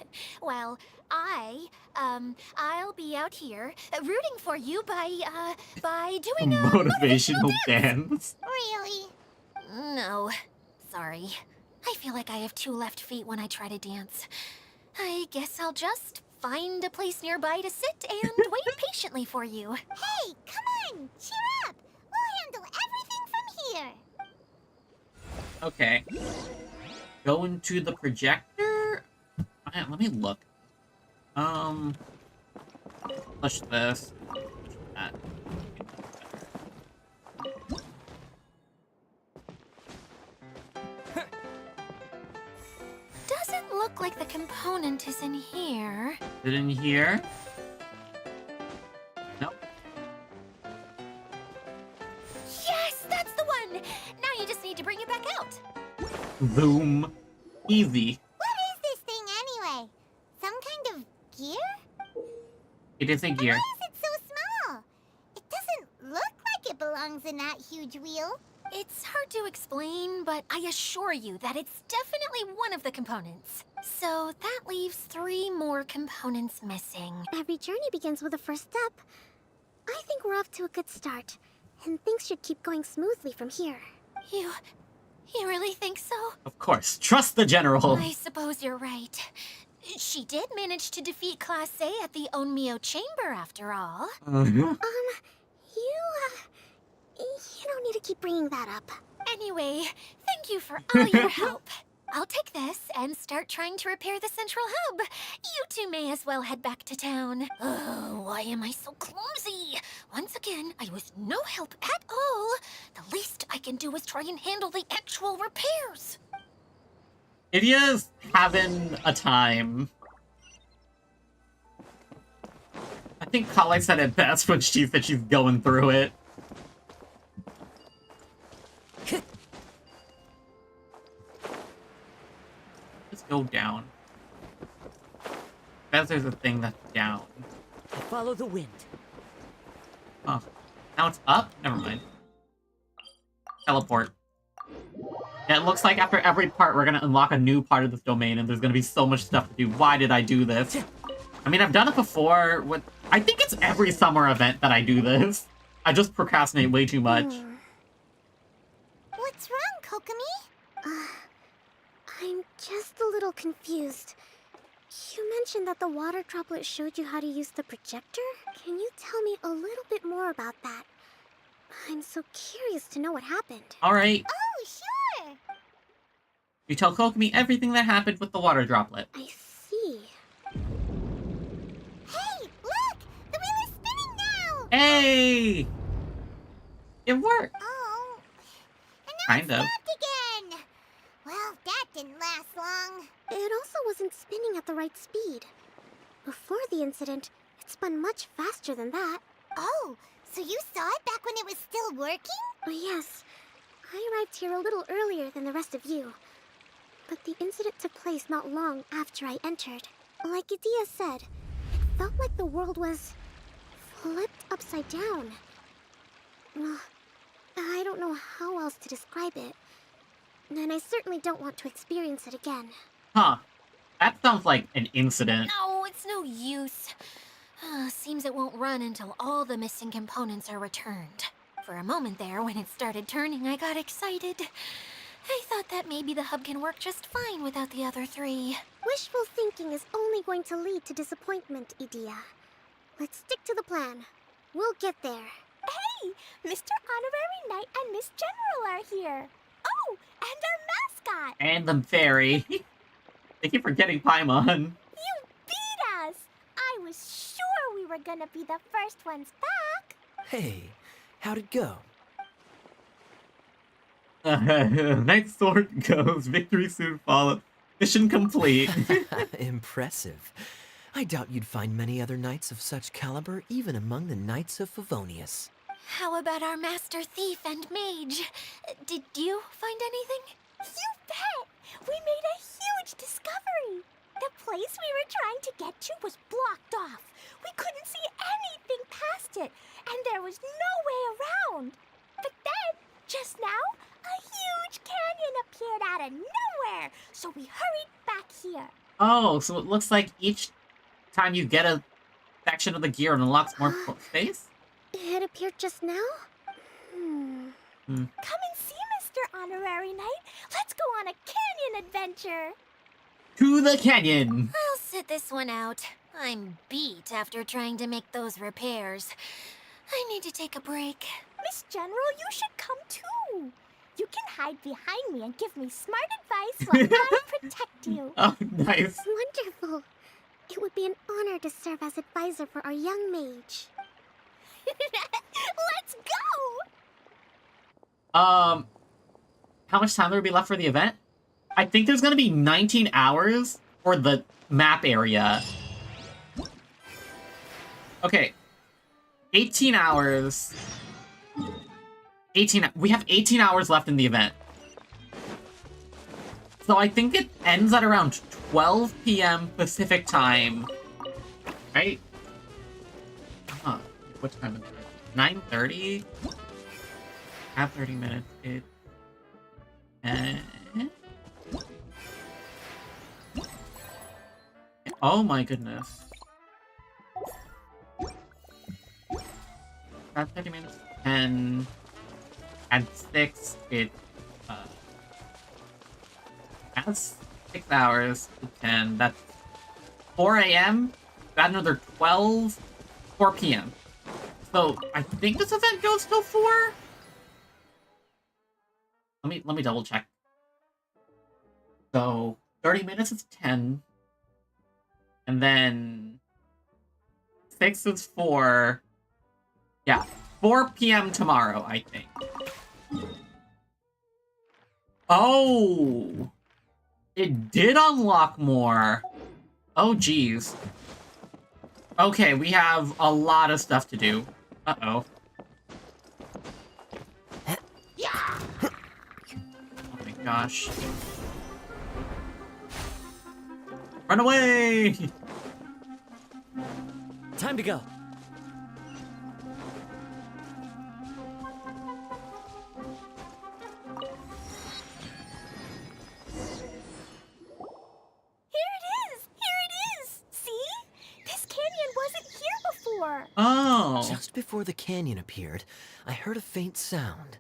While I'll be out here rooting for you by doing a Motivational dance. Really? No, sorry. I feel like I have 2 left feet when I try to dance. I guess I'll just find a place nearby to sit and wait patiently for you. Hey, come on! Cheer up! We'll handle everything from here! Okay. Go into the projector? Let me look. Push this. Push that. Doesn't look like the component is in here. Is it in here? Nope. Yes, that's the one! Now you just need to bring it back out. Zoom. Easy. What is this thing anyway? Some kind of gear? It is a gear. Why is it so small? It doesn't look like it belongs in that huge wheel. It's hard to explain, but I assure you that it's definitely one of the components. So that leaves 3 more components missing. Every journey begins with a first step. I think we're off to a good start, and things should keep going smoothly from here. You really think so? Of course. Trust the general. I suppose you're right. She did manage to defeat Class A at the Onmyo Chamber, after all. You don't need to keep bringing that up. Anyway, thank you for all your help. I'll take this and start trying to repair the central hub. You two may as well head back to town. Oh, why am I so clumsy? Once again, I was no help at all. The least I can do is try and handle the actual repairs. Idia's having a time. think Kale said it best when she said she's going through it. Just go down. Because there's a thing that's down. Follow the wind. Oh. Now it's up? Never mind. Teleport. Yeah, it looks like after every part we're gonna unlock a new part of this domain and there's gonna be so much stuff to do. Why did I do this? I mean, I've done it before with... I think it's every summer event that I do this. I just procrastinate way too much. What's wrong, Kokomi? I'm just a little confused. You mentioned that the water droplet showed you how to use the projector? Can you tell me a little bit more about that? I'm so curious to know what happened. Alright. Oh, sure. You tell Kokomi everything that happened with the water droplet. I see. Hey, look! The wheel is spinning now! Hey! It worked. Oh. And now Kind it of. stopped again. Well, that didn't last long. It also wasn't spinning at the right speed. Before the incident, it spun much faster than that. Oh, so you saw it back when it was still working? Oh, yes. I arrived here a little earlier than the rest of you. But the incident took place not long after I entered. Like Idia said, it felt like the world was flipped upside down. I don't know how else to describe it. And I certainly don't want to experience it again. Huh. That sounds like an incident. No, it's no use. Seems it won't run until all the missing components are returned. For a moment there, when it started turning, I got excited. I thought that maybe the hub can work just fine without the other three. Wishful thinking is only going to lead to disappointment, Idia. Let's stick to the plan. We'll get there. Hey, Mr. Honorary Knight and Miss General are here. Oh, and our mascot. And the fairy. They keep forgetting Paimon. You beat us. I was sure we were gonna be the first ones back. Hey, how'd it go? Knight's sword goes. Victory soon follows. Mission complete. Impressive. I doubt you'd find many other knights of such caliber even among the Knights of Favonius. How about our master thief and mage? Did you find anything? You bet. We made a huge discovery. The place we were trying to get to was blocked off. We couldn't see anything past it, and there was no way around. But then, just now, a huge canyon appeared out of nowhere, so we hurried back here. Oh, so it looks like each time you get a section of the gear, it unlocks more space? It appeared just now? Come and see, Mr. Honorary Knight. Let's go on a canyon adventure. To the canyon! I'll sit this one out. I'm beat after trying to make those repairs. I need to take a break. Miss General, you should come too. You can hide behind me and give me smart advice while I protect you. Oh, nice. Wonderful. It would be an honor to serve as advisor for our young mage. Let's go! How much time there would be left for the event? I think there's gonna be 19 hours for the map area. Okay. 18 hours. We have 18 hours left in the event. So I think it ends at around 12 p.m. Pacific time. Right? Huh. What time is it? 9:30? Have 30 minutes. Oh my goodness. Have 30 minutes. 10. At 6, it has 6 hours to 10. That's 4 a.m. Got another 12. 4 p.m. So I think this event goes till 4. Let me double check. So 30 minutes is 10. And then 6 is 4. Yeah, 4 p.m. tomorrow, I think. Oh! It did unlock more. Oh, geez. Okay, we have a lot of stuff to do. Uh-oh. Oh my gosh. Run away! Time to go. Oh. Just before the canyon appeared, I heard a faint sound,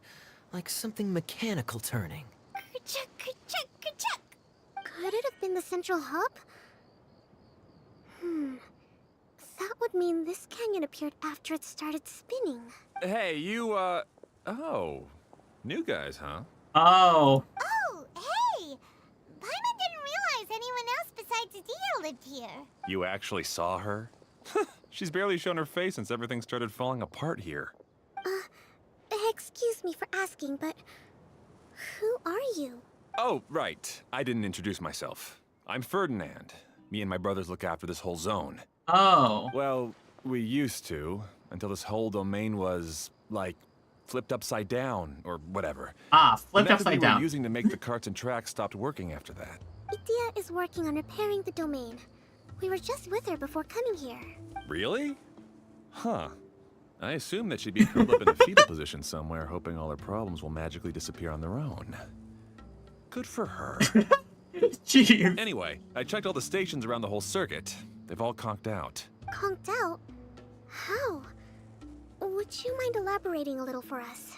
like something mechanical turning. Ka-chuck, ka-chuck, ka-chuck. Could it have been the central hub? That would mean this canyon appeared after it started spinning. Hey, you, oh. New guys, huh? Oh. Oh, hey! Paimon didn't realize anyone else besides Hiyo lived here. You actually saw her? She's barely shown her face since everything started falling apart here. Excuse me for asking, but who are you? Oh, right. I didn't introduce myself. I'm Ferdinand. Me and my brothers look after this whole zone. Oh. Well, we used to, until this whole domain was, like, flipped upside down, or whatever. Ah, flipped The method upside we were down. using to make the carts and tracks stopped working after that. Idia is working on repairing the domain. We were just with her before coming here. Really? Huh. I assume that she'd be curled up in a fetal position somewhere, hoping all her problems will magically disappear on their own. Good for her. Jeez. Anyway, I checked all the stations around the whole circuit. They've all conked out. Conked out? How? Would you mind elaborating a little for us?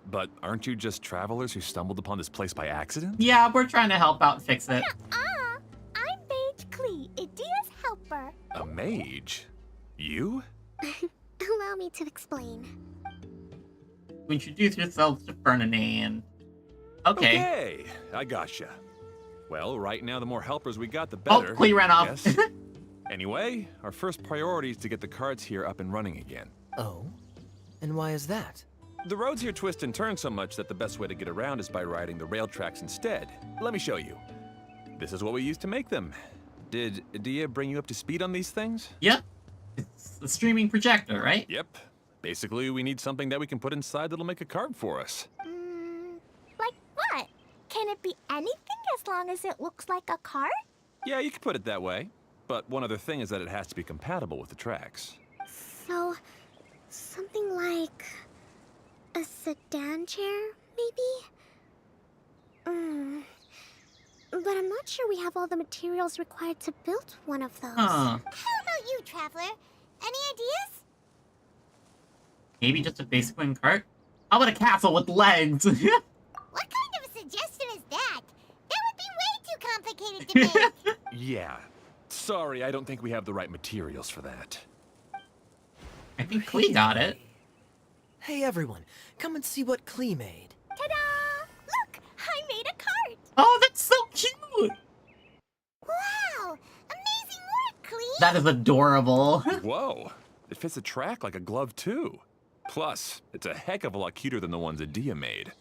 But aren't you just travelers who stumbled upon this place by accident? Yeah, we're trying to help out fix it. I'm Mage Klee, Idia's helper. A mage? You? Allow me to explain. Introduce yourselves to Ferdinand. Okay. Okay, I gotcha. Well, right now the more helpers we got, the Oh, better. Klee ran I off. guess. Anyway, our first priority is to get the carts here up and running again. Oh? And why is that? The roads here twist and turn so much that the best way to get around is by riding the rail tracks instead. Let me show you. This is what we used to make them. Did Idia bring you up to speed on these things? Yep. It's the streaming projector, right? Yep. Basically, we need something that we can put inside that'll make a cart for us. Like what? Can it be anything as long as it looks like a cart? Yeah, you could put it that way. But one other thing is that it has to be compatible with the tracks. So, something like a sedan chair, maybe? But I'm not sure we have all the materials required to build one of those. Huh. How about you, Traveler? Any ideas? Maybe just a basic wooden cart? How about a castle with legs? What kind of a suggestion is that? That would be way too complicated to make. Yeah. Sorry, I don't think we have the right materials for that. I think Klee got it. Hey everyone, come and see what Klee made. Ta-da! Look, I made a cart. Oh, that's so cute! Wow! Amazing work, Klee. That is adorable. Whoa. It fits a track like a glove, too. Plus, it's a heck of a lot cuter than the ones Idia made.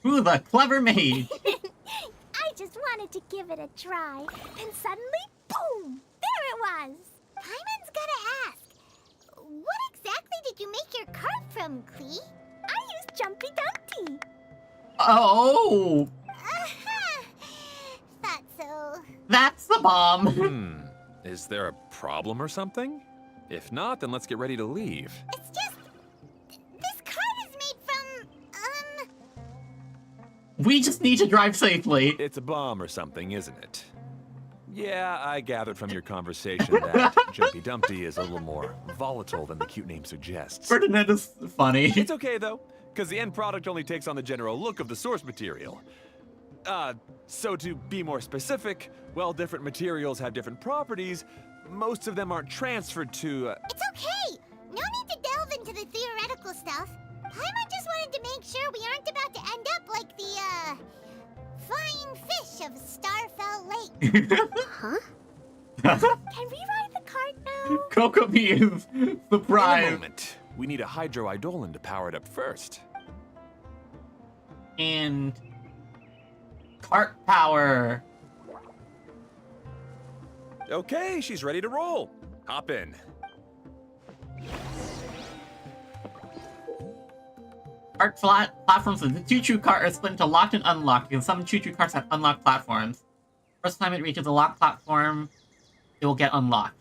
Ooh, the clever maid. I just wanted to give it a try, and suddenly, boom! There it was! Paimon's gotta ask, what exactly did you make your cart from, Klee? I used Jumpy Dumpty. Oh, Aha! Thought so. that's the bomb. Is there a problem or something? If not, then let's get ready to leave. It's just, this cart is made from, We just need to drive safely. It's a bomb or something, isn't it? Yeah, I gathered from your conversation that Jumpy Dumpty is a little more volatile than the cute name suggests. Ferdinand is funny. It's okay, though, because the end product only takes on the general look of the source material. So to be more specific, while different materials have different properties, most of them aren't transferred to, It's okay. No need to delve into the theoretical stuff. Paimon just wanted to make sure we aren't about to end up like the, flying fish of Starfell Lake. Huh? Can we ride the cart now? Kokomi is In a surprised. moment. We need a hydro eidolon to power it up first. And cart power. Okay, she's ready to roll. Hop in. Cart platforms with the choo-choo cart are split into locked and unlocked. You can summon choo-choo carts at unlocked platforms. First time it reaches a locked platform, it will get unlocked.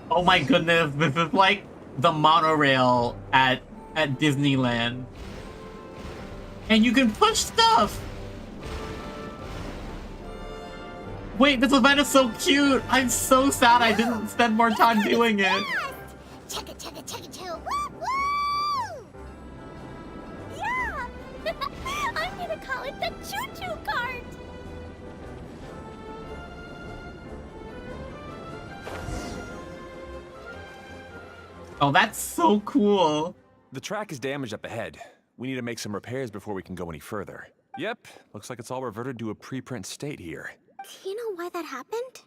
Oh my goodness, this is like the monorail at Disneyland. And you can push stuff! Wait, this event is so cute! I'm so sad I didn't spend more time doing it. Chugga chugga chugga choo! Woo woo! Yeah! I'm gonna call it the choo-choo cart! Oh, that's so cool. The track is damaged up ahead. We need to make some repairs before we can go any further. Yep, looks like it's all reverted to a preprint state here. Do you know why that happened?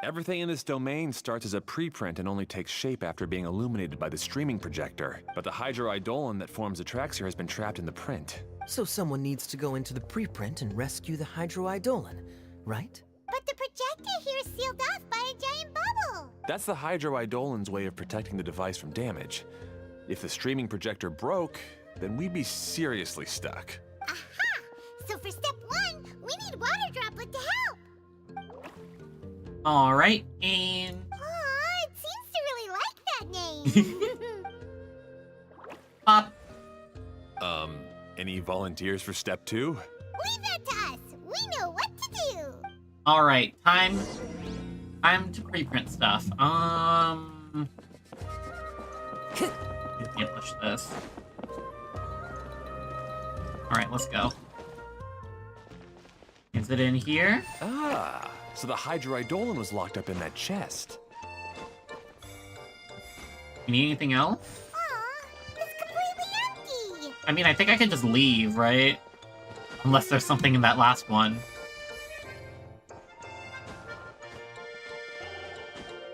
Everything in this domain starts as a preprint and only takes shape after being illuminated by the streaming projector. But the hydroidolon that forms the tracks here has been trapped in the print. So someone needs to go into the preprint and rescue the hydroidolon, right? But the projector here is sealed off by a giant bubble. That's the hydroidolon's way of protecting the device from damage. If the streaming projector broke, then we'd be seriously stuck. Aha! So for step 1, we need water droplet to help. Alright, and... Aw, it seems to really like that name. Pop. Any volunteers for step 2? Leave that to us. We know what to do. Alright, time to preprint stuff. You can't push this. Alright, let's go. Is it in here? Ah, so the hydroidolon was locked up in that chest. You need anything else? Aw, it's completely empty. I mean, I think I can just leave, right? Unless there's something in that last one.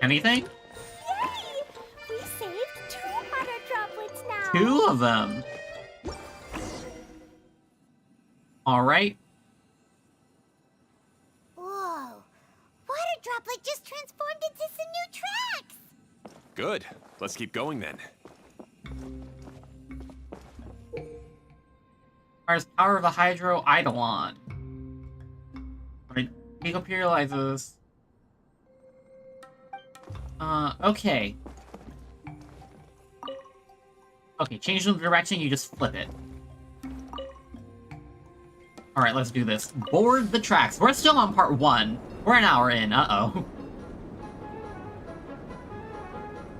Anything? Yay! We saved 2 water droplets now! 2 of them! Alright. Whoa. Water droplet just transformed into some new tracks. Good. Let's keep going then. Requires power of a hydro eidolon. Right. Decoperializes. Okay. Okay, change the direction, you just flip it. Alright, let's do this. Board the tracks. We're still on part 1. We're an hour in, uh-oh.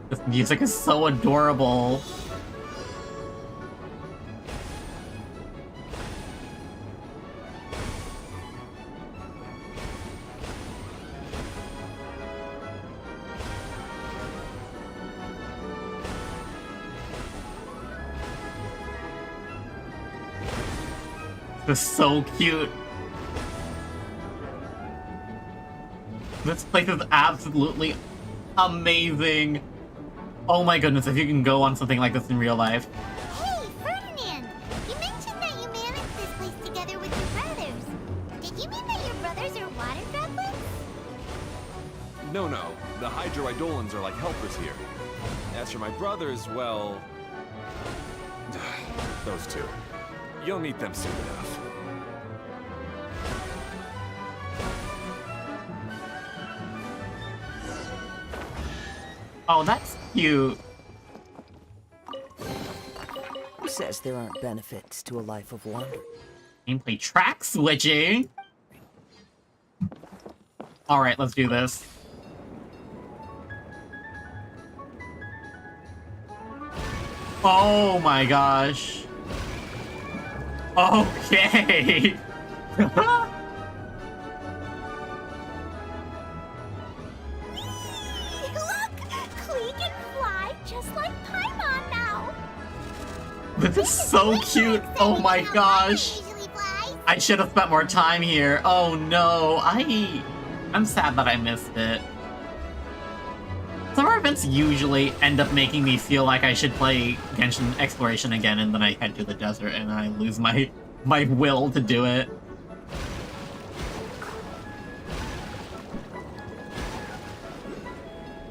This music is so adorable. This is so cute. This place is absolutely amazing. Oh my goodness, if you can go on something like this in real life. Hey, Ferdinand. You mentioned that you managed this place together with your brothers. Did you mean that your brothers are water droplets? No, the hydroidolons are like helpers here. As for my brothers, well... those two. You'll meet them soon enough. Oh, that's cute. Who says there aren't benefits to a life of wonder? Gameplay track switching. Alright, let's do this. Oh my gosh. Okay. Look! Klee can fly just like Paimon now! This is so cute. Oh my gosh. Usually flies. I should have spent more time here. Oh no. I'm sad that I missed it. Summer events usually end up making me feel like I should play Genshin Exploration again, and then I head to the desert and I lose my will to do it.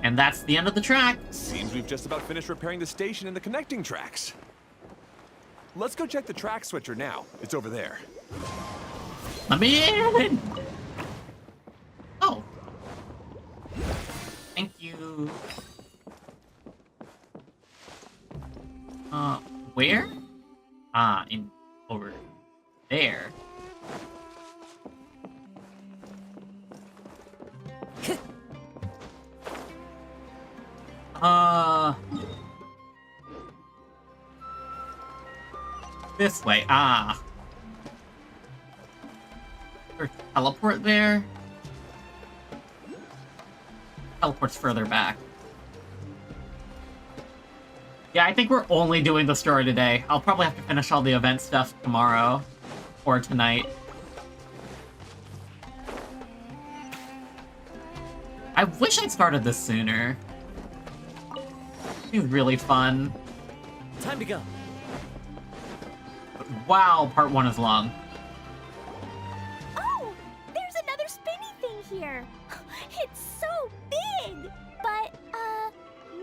And that's the end of the track. Seems we've just about finished repairing the station and the connecting tracks. Let's go check the track switcher now. It's over there. Let me in! Oh. Thank you. Where? Over there. This way. There's a teleport there. Teleport's further back. Yeah, I think we're only doing the story today. I'll probably have to finish all the event stuff tomorrow. Or tonight. I wish I'd started this sooner. It's really fun. Time to go. But wow, part 1 is long. Oh, there's another spinny thing here. It's so big, but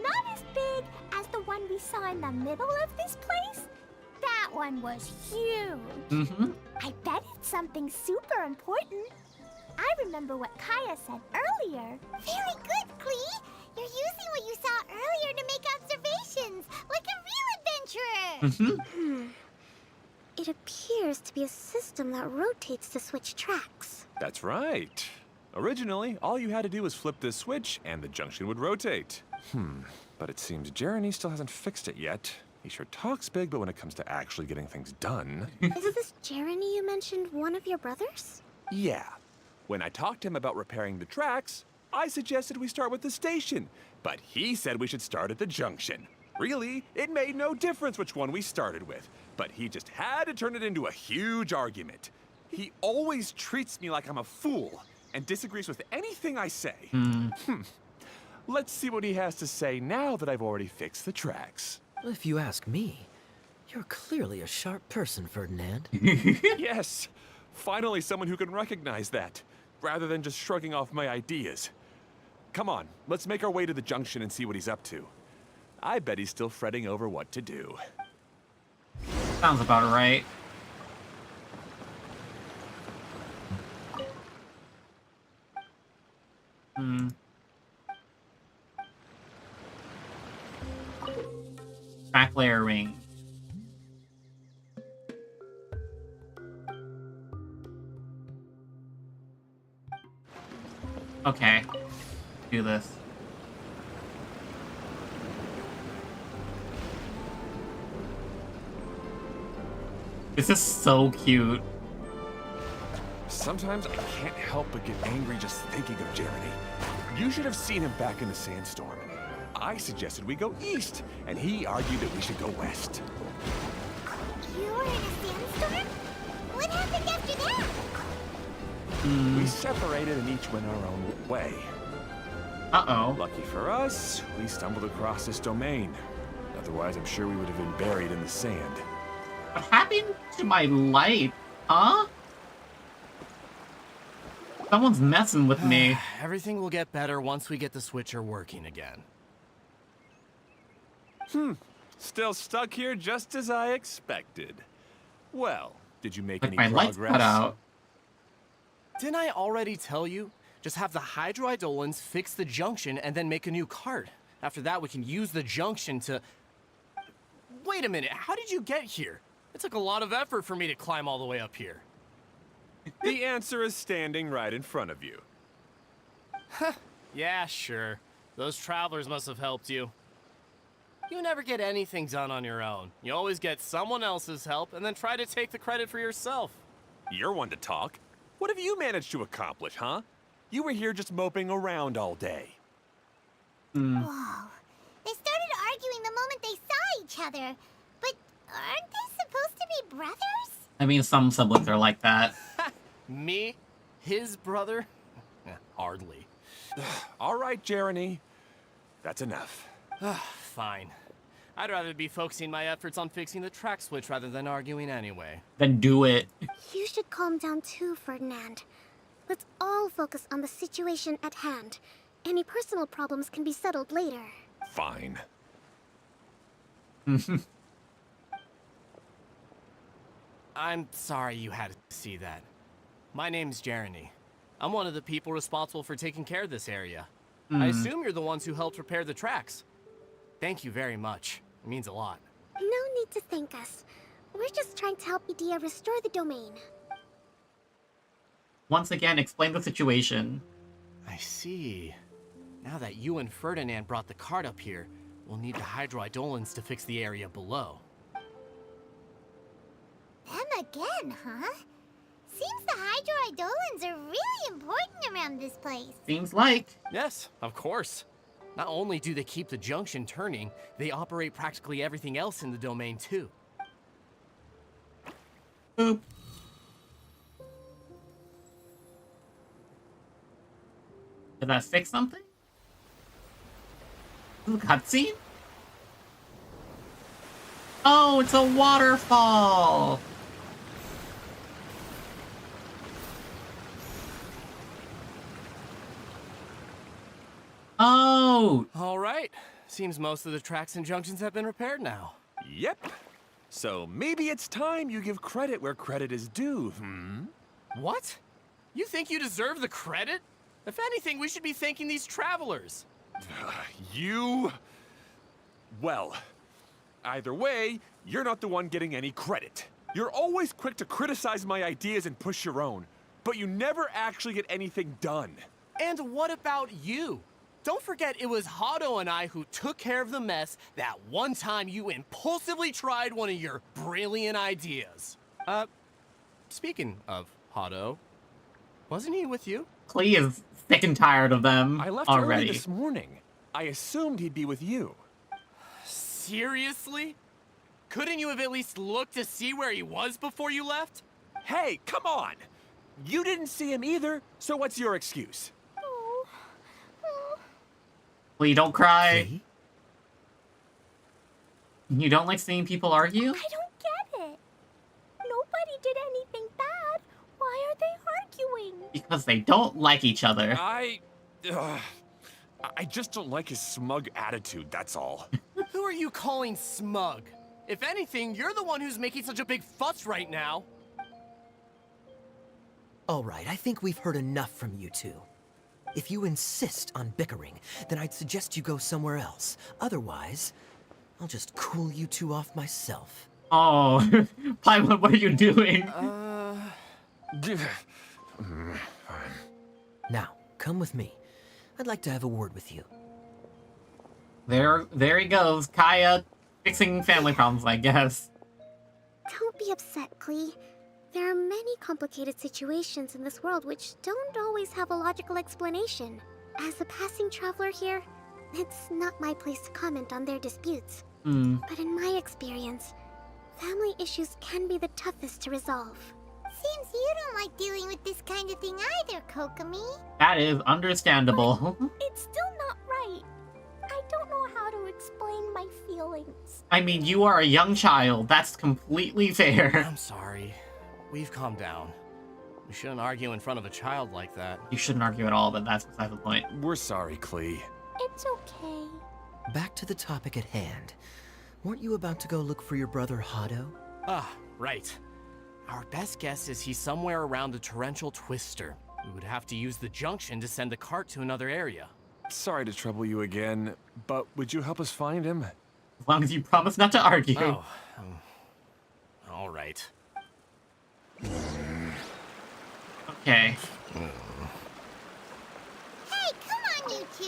not as big as the one we saw in the middle of this place. That one was huge. Mm-hmm. I bet it's something super important. I remember what Kaya said earlier. Very good, Klee. You're using what you saw earlier to make observations, like a real adventurer. Mm-hmm. It appears to be a system that rotates to switch tracks. That's right. Originally, all you had to do was flip this switch and the junction would rotate. But it seems Jeremy still hasn't fixed it yet. He sure talks big, but when it comes to actually getting things done... Is this Jeremy you mentioned one of your brothers? Yeah. When I talked to him about repairing the tracks, I suggested we start with the station, but he said we should start at the junction. Really, it made no difference which one we started with, but he just had to turn it into a huge argument. He always treats me like I'm a fool and disagrees with anything I say. Let's see what he has to say now that I've already fixed the tracks. If you ask me, you're clearly a sharp person, Ferdinand. Yes, finally someone who can recognize that, rather than just shrugging off my ideas. Come on, let's make our way to the junction and see what he's up to. I bet he's still fretting over what to do. Sounds about right. Track layer ring. Okay. Do this. This is so cute. Sometimes I can't help but get angry just thinking of Jeremy. You should have seen him back in the sandstorm. I suggested we go east, and he argued that we should go west. You were in a sandstorm? What happened after that? We separated and each went our own way. Uh-oh. Lucky for us, we stumbled across this domain. Otherwise, I'm sure we would have been buried in the sand. What happened to my light? Huh? Someone's messing with me. Everything will get better once we get the switcher working again. Still stuck here just as I expected. Well, did you make Like any my progress? lights cut out. Didn't I already tell you? Just have the hydroidolins fix the junction and then make a new cart. After that, we can use the junction to... Wait a minute, how did you get here? It took a lot of effort for me to climb all the way up here. The answer is standing right in front of you. Yeah, sure. Those travelers must have helped you. You never get anything done on your own. You always get someone else's help and then try to take the credit for yourself. You're one to talk. What have you managed to accomplish, huh? You were here just moping around all day. Whoa. They started arguing the moment they saw each other. But aren't they supposed to be brothers? I mean, some siblings are like that. Me? His brother? Hardly. All right, Jeremy. That's enough. Fine. I'd rather be focusing my efforts on fixing the track switch rather than arguing anyway. Then do it. You should calm down too, Ferdinand. Let's all focus on the situation at hand. Any personal problems can be settled later. Fine. I'm sorry you had to see that. My name's Jeremy. I'm one of the people responsible for taking care of this area. I assume you're the ones who helped repair the tracks. Thank you very much. It means a lot. No need to thank us. We're just trying to help Edea restore the domain. Once again, explain the situation. I see. Now that you and Ferdinand brought the cart up here, we'll need the Hydroidolins to fix the area below. Them again, huh? Seems the Hydroidolins are really important around this place. Seems like. Yes, of course. Not only do they keep the junction turning, they operate practically everything else in the domain too. Boop. Did that fix something? Is it a cutscene? Oh, it's a waterfall! Oh! All right. Seems most of the tracks and junctions have been repaired now. Yep. So maybe it's time you give credit where credit is due, What? You think you deserve the credit? If anything, we should be thanking these travelers. You... Well, either way, you're not the one getting any credit. You're always quick to criticize my ideas and push your own, but you never actually get anything done. And what about you? Don't forget it was Hado and I who took care of the mess that one time you impulsively tried one of your brilliant ideas. Speaking of Hado, wasn't he with you? Klee is sick and tired of them I left already. early this morning. I assumed he'd be with you. Seriously? Couldn't you have at least looked to see where he was before you left? Hey, come on! You didn't see him either, so what's your excuse? Klee, don't cry. You don't like seeing people argue? I don't get it. Nobody did anything bad. Why are they arguing? Because they don't like each other. I just don't like his smug attitude, that's all. Who are you calling smug? If anything, you're the one who's making such a big fuss right now. All right, I think we've heard enough from you two. If you insist on bickering, then I'd suggest you go somewhere else. Otherwise, I'll just cool you two off myself. Oh, Paimon, what are you doing? Now, come with me. I'd like to have a word with you. There he goes. Kaya fixing family problems, I guess. Don't be upset, Klee. There are many complicated situations in this world which don't always have a logical explanation. As a passing traveler here, it's not my place to comment on their disputes. But in my experience, family issues can be the toughest to resolve. Seems you don't like dealing with this kind of thing either, Kokomi. That is understandable. It's still not right. I don't know how to explain my feelings. I mean, you are a young child. That's completely fair. I'm sorry. We've calmed down. We shouldn't argue in front of a child like that. You shouldn't argue at all, but that's beside the point. We're sorry, Klee. It's okay. Back to the topic at hand. Weren't you about to go look for your brother Hado? Ah, right. Our best guess is he's somewhere around the torrential twister. We would have to use the junction to send the cart to another area. Sorry to trouble you again, but would you help us find him? As long as you promise not to argue. Oh, all right. Okay. Hey, come on, you two.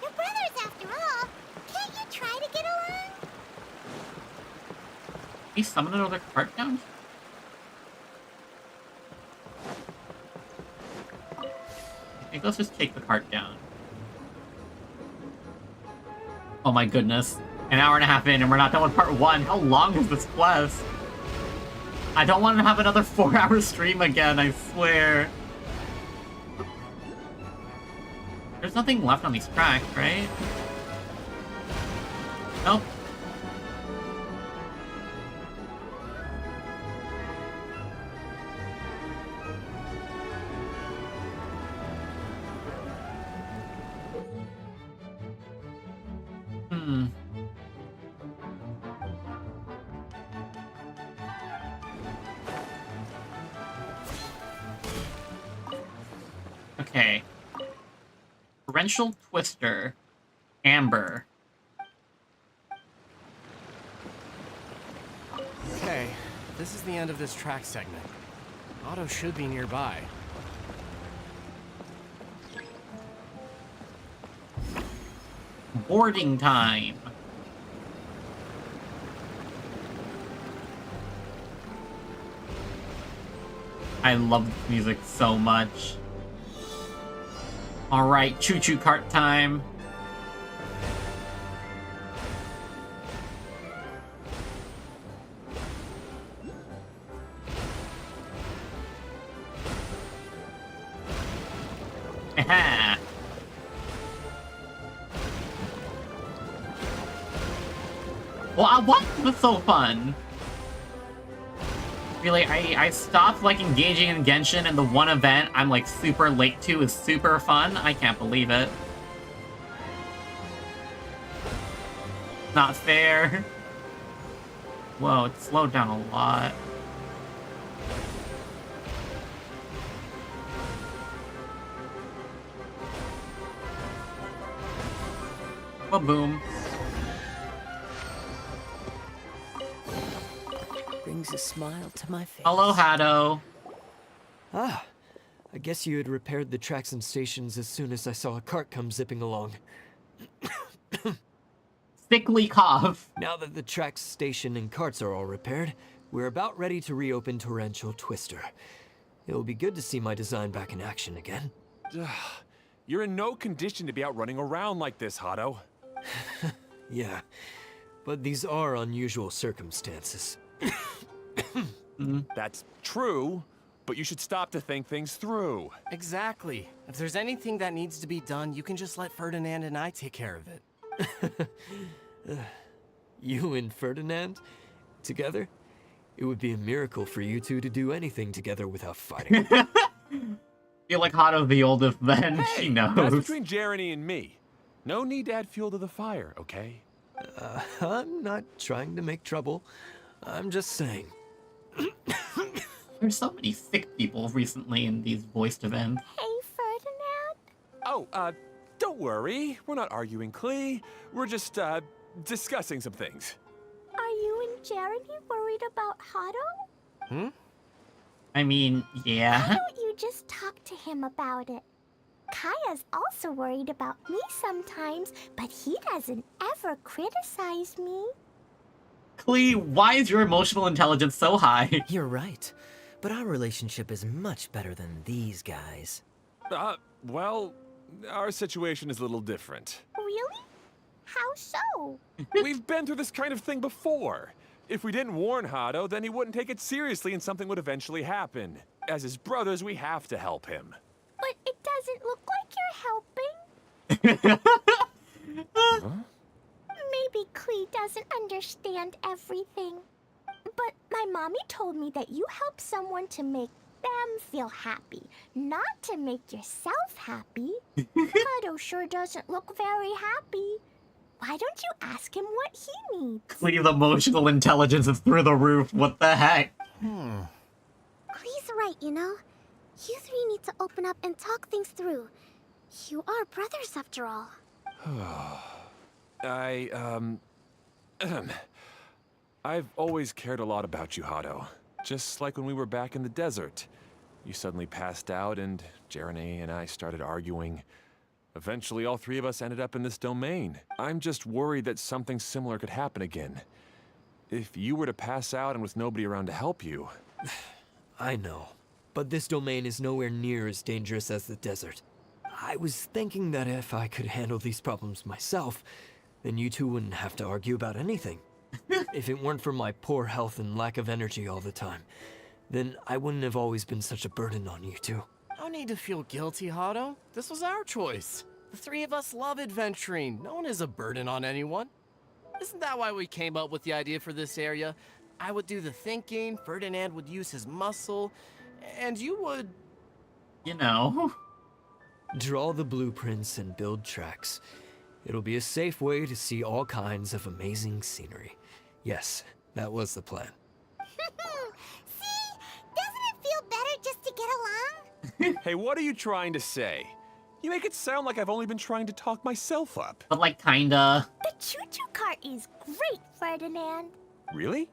You're brothers after all. Can't you try to get along? He summoned another cart down? I think let's just take the cart down. Oh my goodness. An hour and a half in and we're not done with part 1. How long is this quest? I don't want to have another 4-hour stream again, I swear. There's nothing left on these tracks, right? Nope. Okay. Torrential Twister. Amber. Okay, this is the end of this track segment. Otto should be nearby. Boarding time. I love this music so much. Alright, choo-choo cart time. Aha! Well, what was so fun? Really, I stopped like engaging in Genshin, and the one event I'm like super late to is super fun. I can't believe it. Not fair. Whoa, it slowed down a lot. Ba-boom. Brings a smile to my face. Hello, Hado. Ah, I guess you had repaired the tracks and stations as soon as I saw a cart come zipping along. Sickly cough. Now that the tracks, station, and carts are all repaired, we're about ready to reopen Torrential Twister. It will be good to see my design back in action again. You're in no condition to be out running around like this, Hado. Yeah, but these are unusual circumstances. That's true, but you should stop to think things through. Exactly. If there's anything that needs to be done, you can just let Ferdinand and I take care of it. You and Ferdinand? Together? It would be a miracle for you two to do anything together without fighting. Feel like Hado's the oldest then. She knows. That's between Jeremy and me. No need to add fuel to the fire, okay? I'm not trying to make trouble. I'm just saying. There's so many sick people recently in these voiced events. Hey, Ferdinand. Oh, don't worry. We're not arguing, Klee. We're just, discussing some things. Are you and Jeremy worried about Hado? I mean, yeah. Why don't you just talk to him about it? Kaya's also worried about me sometimes, but he doesn't ever criticize me. Klee, why is your emotional intelligence so high? You're right. But our relationship is much better than these guys. Well, our situation is a little different. Really? How so? We've been through this kind of thing before. If we didn't warn Hado, then he wouldn't take it seriously and something would eventually happen. As his brothers, we have to help him. But it doesn't look like you're helping. Huh? Maybe Klee doesn't understand everything. But my mommy told me that you help someone to make them feel happy, not to make yourself happy. Hado sure doesn't look very happy. Why don't you ask him what he needs? Klee's emotional intelligence is through the roof. What the heck? Klee's right, you know? You three need to open up and talk things through. You are brothers after all. I've always cared a lot about you, Hado. Just like when we were back in the desert. You suddenly passed out and Jeremy and I started arguing. Eventually, all three of us ended up in this domain. I'm just worried that something similar could happen again. If you were to pass out and with nobody around to help you... I know, but this domain is nowhere near as dangerous as the desert. I was thinking that if I could handle these problems myself, then you two wouldn't have to argue about anything. If it weren't for my poor health and lack of energy all the time, then I wouldn't have always been such a burden on you two. No need to feel guilty, Hado. This was our choice. The three of us love adventuring. No one is a burden on anyone. Isn't that why we came up with the idea for this area? I would do the thinking, Ferdinand would use his muscle, and you would... You know. Draw the blueprints and build tracks. It'll be a safe way to see all kinds of amazing scenery. Yes, that was the plan. See? Doesn't it feel better just to get along? Hey, what are you trying to say? You make it sound like I've only been trying to talk myself up. But like, kinda. The choo-choo cart is great, Ferdinand. Really?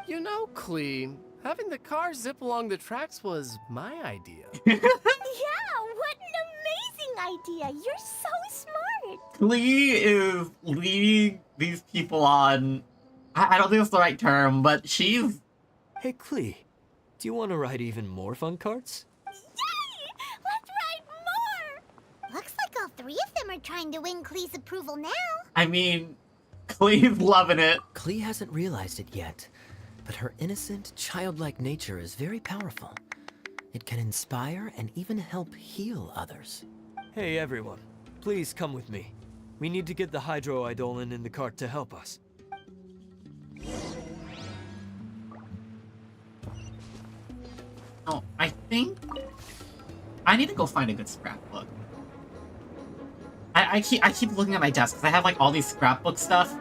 You know, Clee, having the car zip along the tracks was my idea. Yeah, what an amazing idea. You're so smart. Klee is leading these people on. I don't think that's the right term, but she's. Hey, Klee, do you want to ride even more fun carts? Yay! Let's ride more! Looks like all three of them are trying to win Klee's approval now. I mean, Klee's loving it. Klee hasn't realized it yet, but her innocent, childlike nature is very powerful. It can inspire and even help heal others. Hey, everyone. Please come with me. We need to get the Hydro Eidolon in the cart to help us. Oh, I think I need to go find a good scrapbook. I keep looking at my desk because I have like all these scrapbook stuff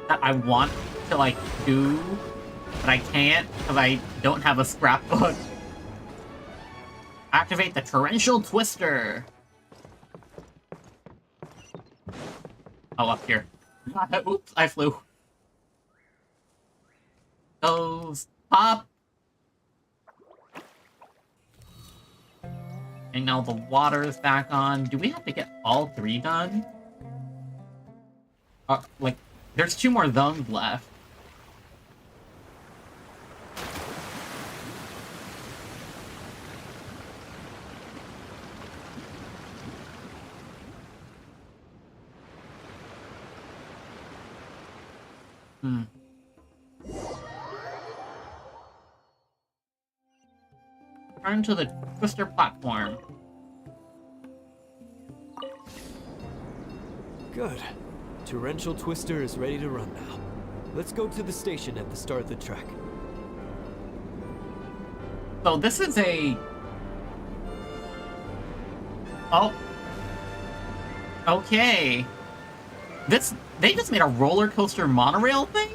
that I want to like do, but I can't because I don't have a scrapbook. Activate the torrential twister. Oh, up here. Oops, I flew. Those pop. And now the water is back on. Do we have to get all three done? Like, there's 2 more zones left. Turn to the twister platform. Good. Torrential Twister is ready to run now. Let's go to the station at the start of the track. So this is a... Oh. Okay. They just made a roller coaster monorail thing?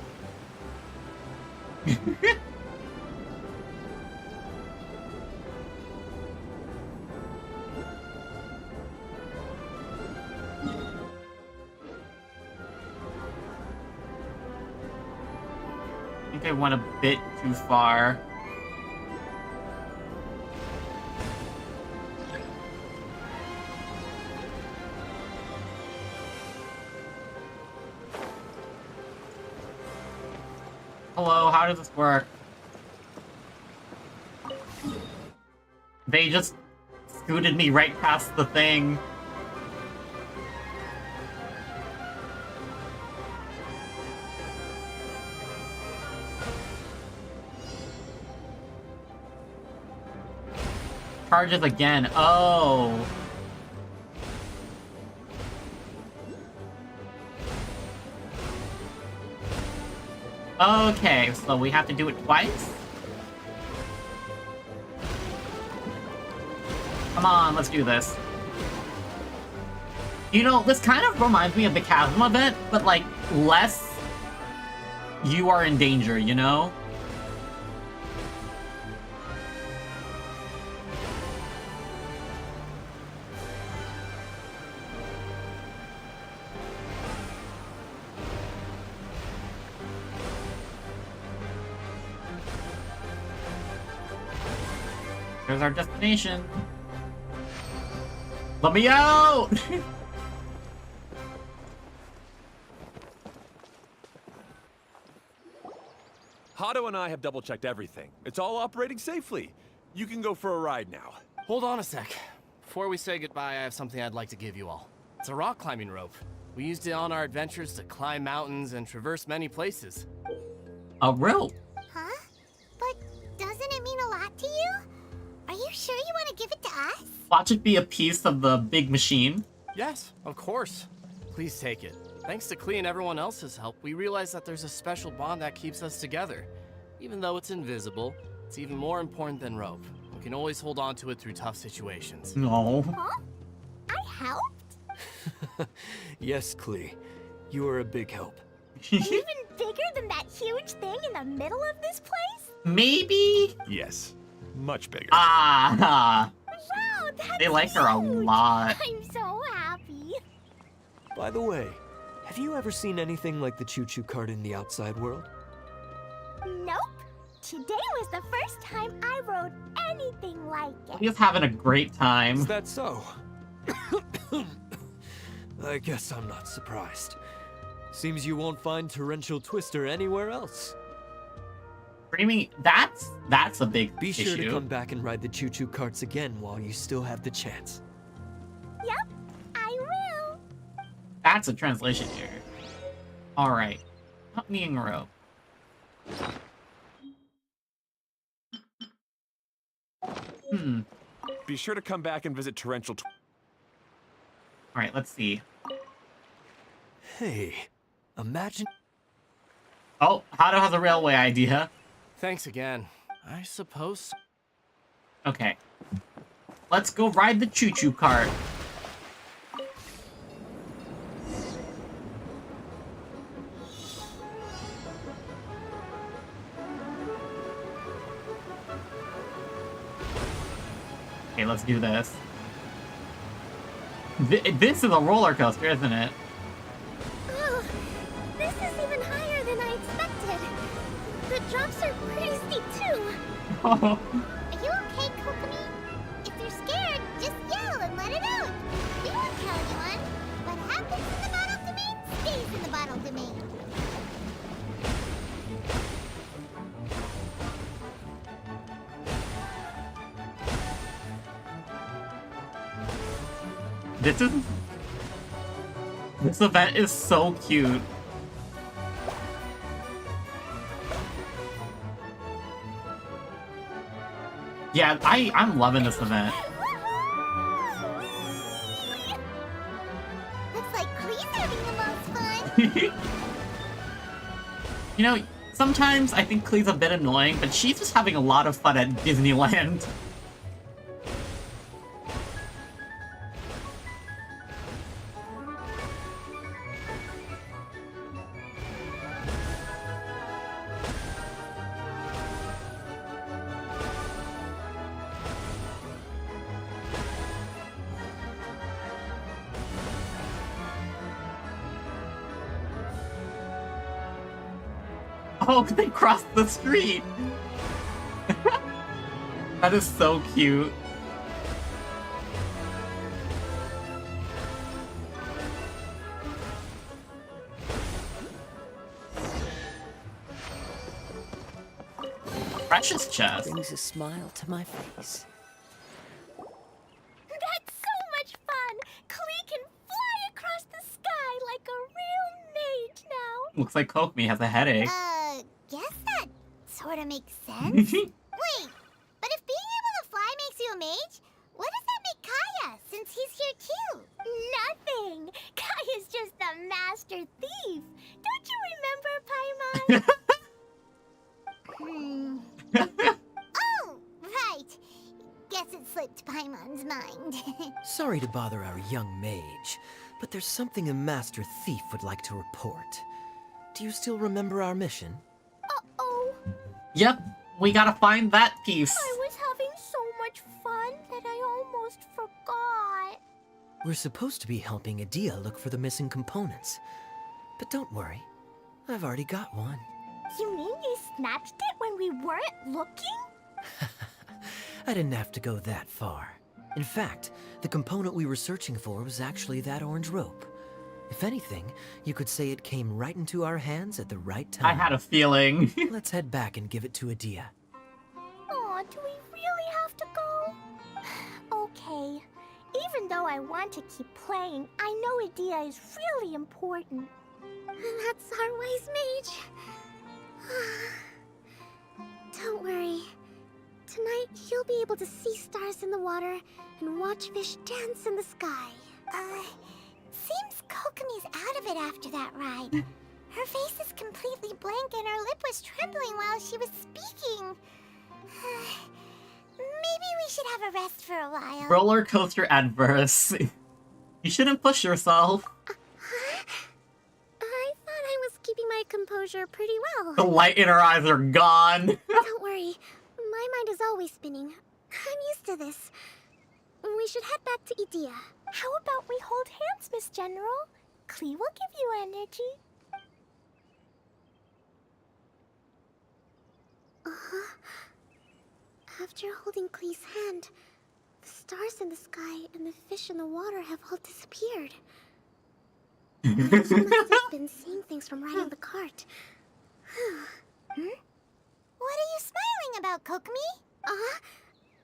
I think I went a bit too far. Hello, how does this work? They just scooted me right past the thing. Charges again. Oh. Okay, so we have to do it twice? Come on, let's do this. You know, this kind of reminds me of the Chasm event, but like, less you are in danger, you know? There's our destination. Let me out! Hado and I have double-checked everything. It's all operating safely. You can go for a ride now. Hold on a sec. Before we say goodbye, I have something I'd like to give you all. It's a rock climbing rope. We used it on our adventures to climb mountains and traverse many places. A rope? Huh? But doesn't it mean a lot to you? Are you sure you want to give it to us? Watch it be a piece of the big machine. Yes, of course. Please take it. Thanks to Klee and everyone else's help, we realized that there's a special bond that keeps us together. Even though it's invisible, it's even more important than rope. We can always hold on to it through tough situations. No. Huh? I helped? Yes, Klee. You are a big help. Even bigger than that huge thing in the middle of this place? Maybe? Yes, much bigger. Ah. Wow, They like her a lot. I'm so happy. By the way, have you ever seen anything like the choo-choo cart in the outside world? Nope. Today was the first time I rode anything like it. He's having a great time. Is that so? I guess I'm not surprised. Seems you won't find Torrential Twister anywhere else. Screaming, that's a big Be issue. sure to come back and ride the choo-choo carts again while you still have the chance. Yep, I will. That's a translation error. Alright. Accompanying rope. Be sure to come back and visit Torrential. Alright, let's see. Hey, imagine... Oh, Hado has a railway idea. Thanks again. I suppose. Okay. Let's go ride the choo-choo cart. Okay, let's do this. This is a roller coaster, isn't it? Oh, this is even higher than I expected. The drops are pretty steep too. Are you okay, Kokomi? If you're scared, just yell and let it out. We won't tell anyone. What happens in the bottle domain stays in the bottle domain. This event is so cute. Yeah, I'm loving this event. Looks like Klee's having the most fun. You know, sometimes I think Klee's a bit annoying, but she's just having a lot of fun at Disneyland. Oh, they crossed the street! That is so cute. Precious chest. Brings a smile to my face. That's so much fun! Klee can fly across the sky like a real mage now. Looks like Kokomi has a headache. Guess that sort of makes sense. Wait, but if being able to fly makes you a mage, what does that make Kaya, since he's here too? Nothing! Kaya's just a master thief! Don't you remember, Paimon? Oh, right! Guess it slipped Paimon's mind. Sorry to bother our young mage, but there's something a master thief would like to report. Do you still remember our mission? Uh-oh. Yep, we gotta find that piece. I was having so much fun that I almost forgot. We're supposed to be helping Adia look for the missing components. But don't worry, I've already got one. You mean you snatched it when we weren't looking? I didn't have to go that far. In fact, the component we were searching for was actually that orange rope. If anything, you could say it came right into our hands at the right time. I had a feeling. Let's head back and give it to Adia. Aw, do we really have to go? Okay. Even though I want to keep playing, I know Adia is really important. That's our wise mage. Don't worry. Tonight, you'll be able to see stars in the water and watch fish dance in the sky. Seems Kokomi's out of it after that ride. Her face is completely blank and her lip was trembling while she was speaking. Maybe we should have a rest for a while. Roller coaster adverse. You shouldn't push yourself. I thought I was keeping my composure pretty well. The light in her eyes are gone. Don't worry. My mind is always spinning. I'm used to this. we should head back to Idea. How about we hold hands, Miss General? Klee will give you energy. After holding Klee's hand, the stars in the sky and the fish in the water have all disappeared. She must have been seeing things from riding the cart. What are you smiling about, Kokumi?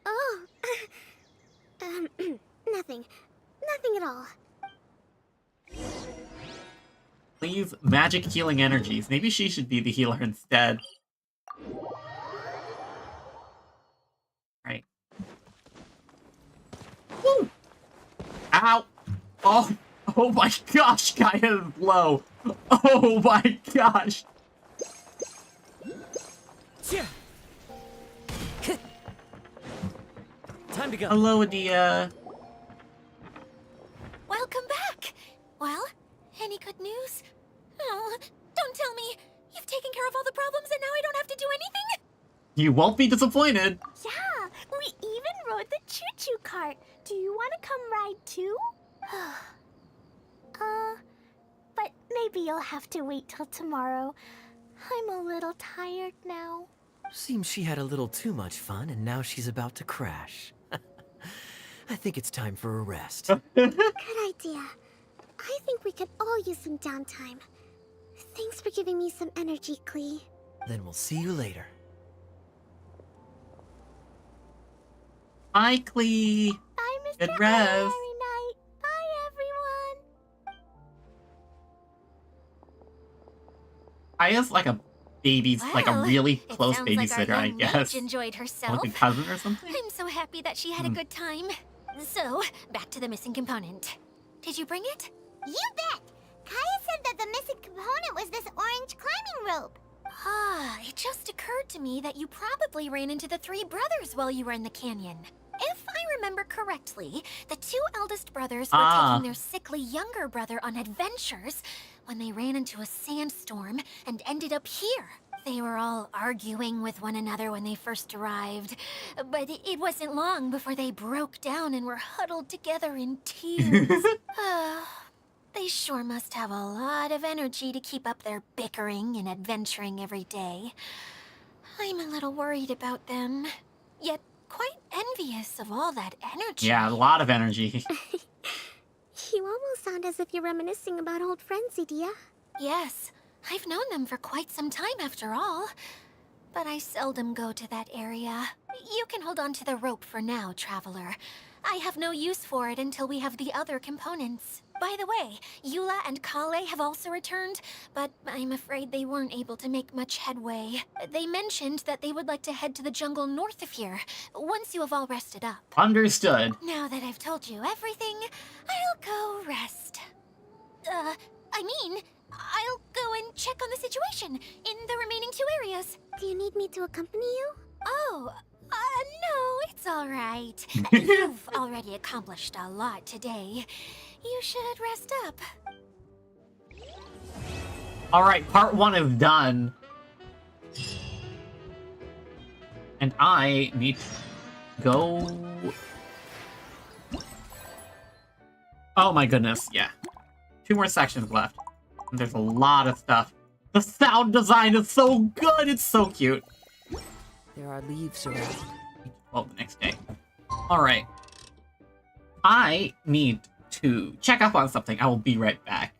Oh. Nothing. Nothing at all. Please, magic healing energies. Maybe she should be the healer instead. Right. Woo! Ow! Oh my gosh, Gaia is low. Oh my gosh. Time to go. Hello, Adia. Welcome back! Well, any good news? Oh, don't tell me! You've taken care of all the problems and now I don't have to do anything? You won't be disappointed. Yeah, we even rode the choo-choo cart. Do you want to come ride too? But maybe you'll have to wait till tomorrow. I'm a little tired now. Seems she had a little too much fun and now she's about to crash. I think it's time for a rest. Good idea. I think we could all use some downtime. Thanks for giving me some energy, Klee. Then we'll see you later. Bye, Klee. Bye, Mr. Good rest. Honorary Knight. Bye, everyone. Aya's like a baby, like a Well, really it close sounds like our babysitter, I young guess. mage enjoyed herself. Like a cousin or something? I'm so happy that she had a good time. So, back to the missing component. Did you bring it? You bet. Kaya said that the missing component was this orange climbing rope. Ah, it just occurred to me that you probably ran into the three brothers while you were in the canyon. If I remember correctly, the two eldest brothers were taking their sickly younger brother on adventures when they ran into a sandstorm and ended up here. They were all arguing with one another when they first arrived, but it wasn't long before they broke down and were huddled together in tears. They sure must have a lot of energy to keep up their bickering and adventuring every day. I'm a little worried about them, yet quite envious of all that energy. Yeah, a lot of energy. You almost sound as if you're reminiscing about old friends, Idea. Yes, I've known them for quite some time after all. But I seldom go to that area. You can hold on to the rope for now, Traveler. I have no use for it until we have the other components. By the way, Eula and Kale have also returned, but I'm afraid they weren't able to make much headway. They mentioned that they would like to head to the jungle north of here, once you have all rested up. Understood. Now that I've told you everything, I'll go rest. I'll go and check on the situation in the remaining two areas. Do you need me to accompany you? Oh, no, it's all right. You've already accomplished a lot today. You should rest up. Alright, part 1 is done. And I need to go... Oh my goodness, yeah. 2 more sections left. And there's a lot of stuff. The sound design is so good! It's so cute. There are leaves around. Well, the next day. Alright. I need to check up on something. I will be right back.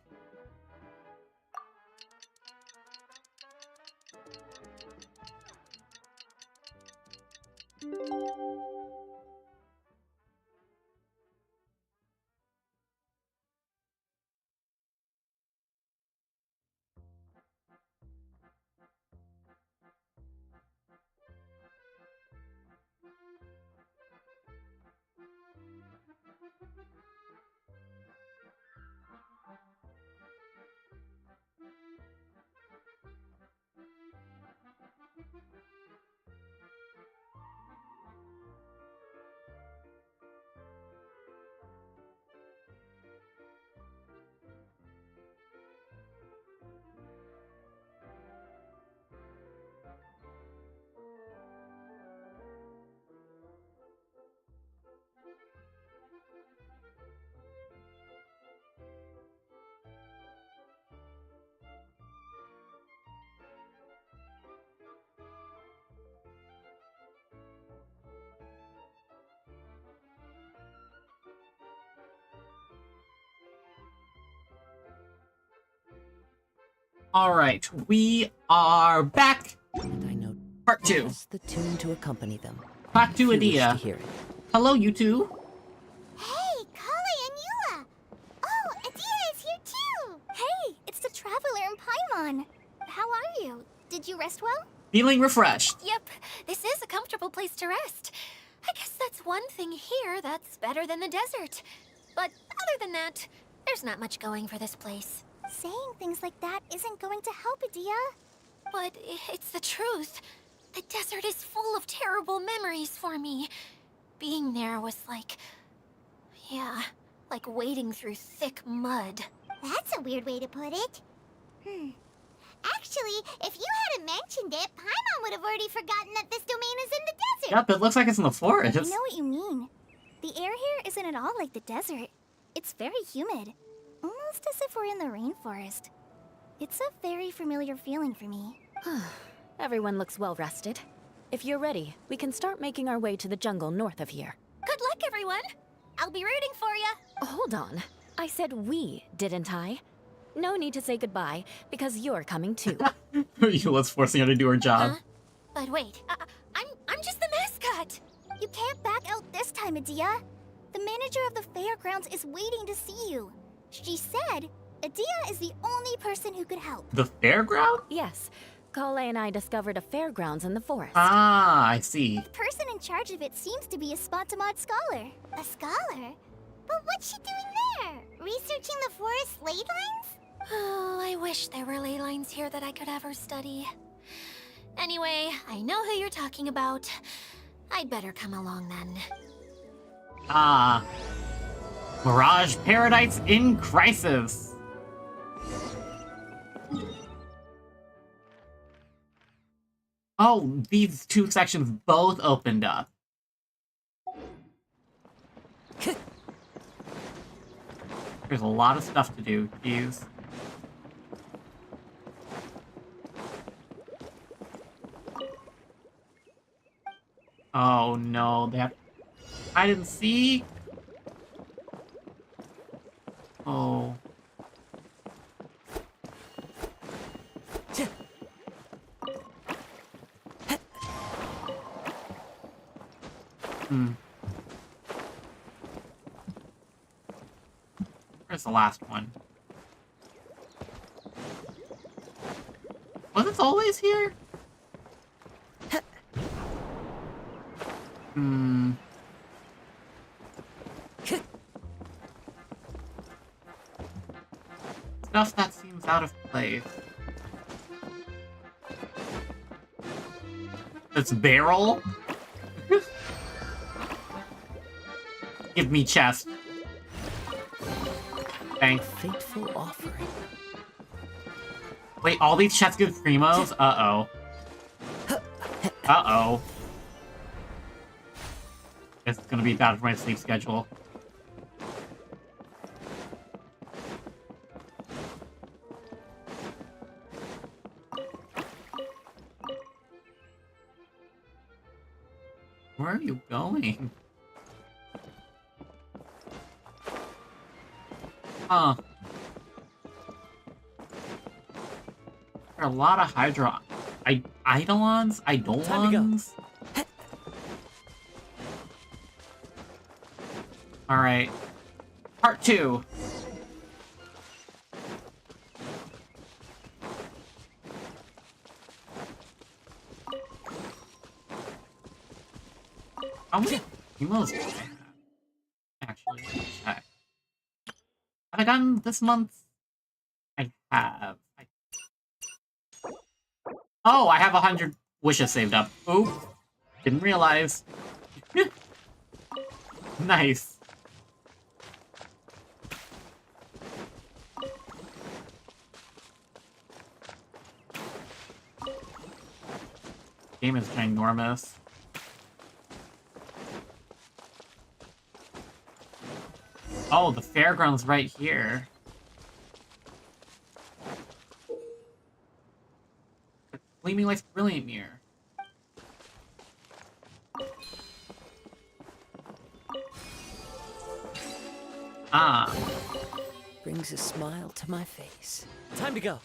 Alright, we are back! And I know Part 2. just the tune to accompany them. Back to If you wish to Adia. hear it. Hello, you two. Hey, Kale and Eula! Oh, Adia is here too! Hey, it's the Traveler and Paimon. How are you? Did you rest well? Feeling refreshed. Yep, this is a comfortable place to rest. I guess that's one thing here that's better than the desert. But other than that, there's not much going for this place. Saying things like that isn't going to help, Adia. But it's the truth. The desert is full of terrible memories for me. Being there was like... yeah, like wading through thick mud. That's a weird way to put it. Actually, if you hadn't mentioned it, Paimon would have already forgotten that this domain is in the desert. Yep, it looks like it's in the forest. I know what you mean. The air here isn't at all like the desert. It's very humid. Almost as if we're in the rainforest. It's a very familiar feeling for me. Everyone looks well rested. If you're ready, we can start making our way to the jungle north of here. Good luck, everyone! I'll be rooting for you. Hold on. I said we, didn't I? No need to say goodbye, because you're coming too. Eula's forcing her to do her job. But wait, I'm just the mascot. You can't back out this time, Adia. The manager of the fairgrounds is waiting to see you. She said Adia is the only person who could help. The fairground? Yes, Kale and I discovered a fairgrounds in the forest. Ah, I see. The person in charge of it seems to be a Spontamod scholar. A scholar? But what's she doing there? Researching the forest ley lines? Oh, I wish there were ley lines here that I could ever study. Anyway, I know who you're talking about. I'd better come along then. Ah. Mirage Paradise in Crisis. Oh, these two sections both opened up. There's a lot of stuff to do, geez. Oh no, they have hide and seek. Oh. Where's the last one? Was it always here? Stuff that seems out of place. This barrel? Give me chest. Thanks. Fateful offering. Wait, all these chests give primos? Uh-oh. Uh-oh. It's gonna be bad for my sleep schedule. Where are you going? Huh. There are a lot of Hydra... Eidolons? Eidolons? Alright. Part 2. How many emails do I have? Actually, let me check. Have I gotten this month? I have. Oh, I have 100 wishes saved up. Oop. Didn't realize. Nice. Game is ginormous. Oh, the fairground's right here. Gleaming Light's brilliant mirror. Ah. Brings a smile to my face. Time to go.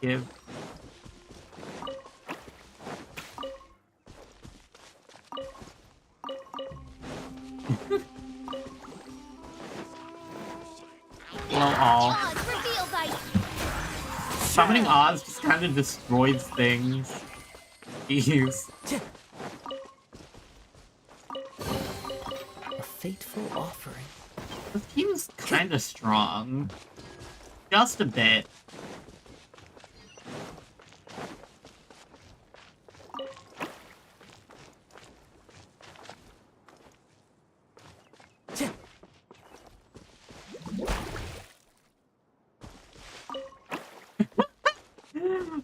give. Hello, all. Summoning Oz just kind of destroys things. Jeez. A fateful offering. This team's kind of strong. Just a bit.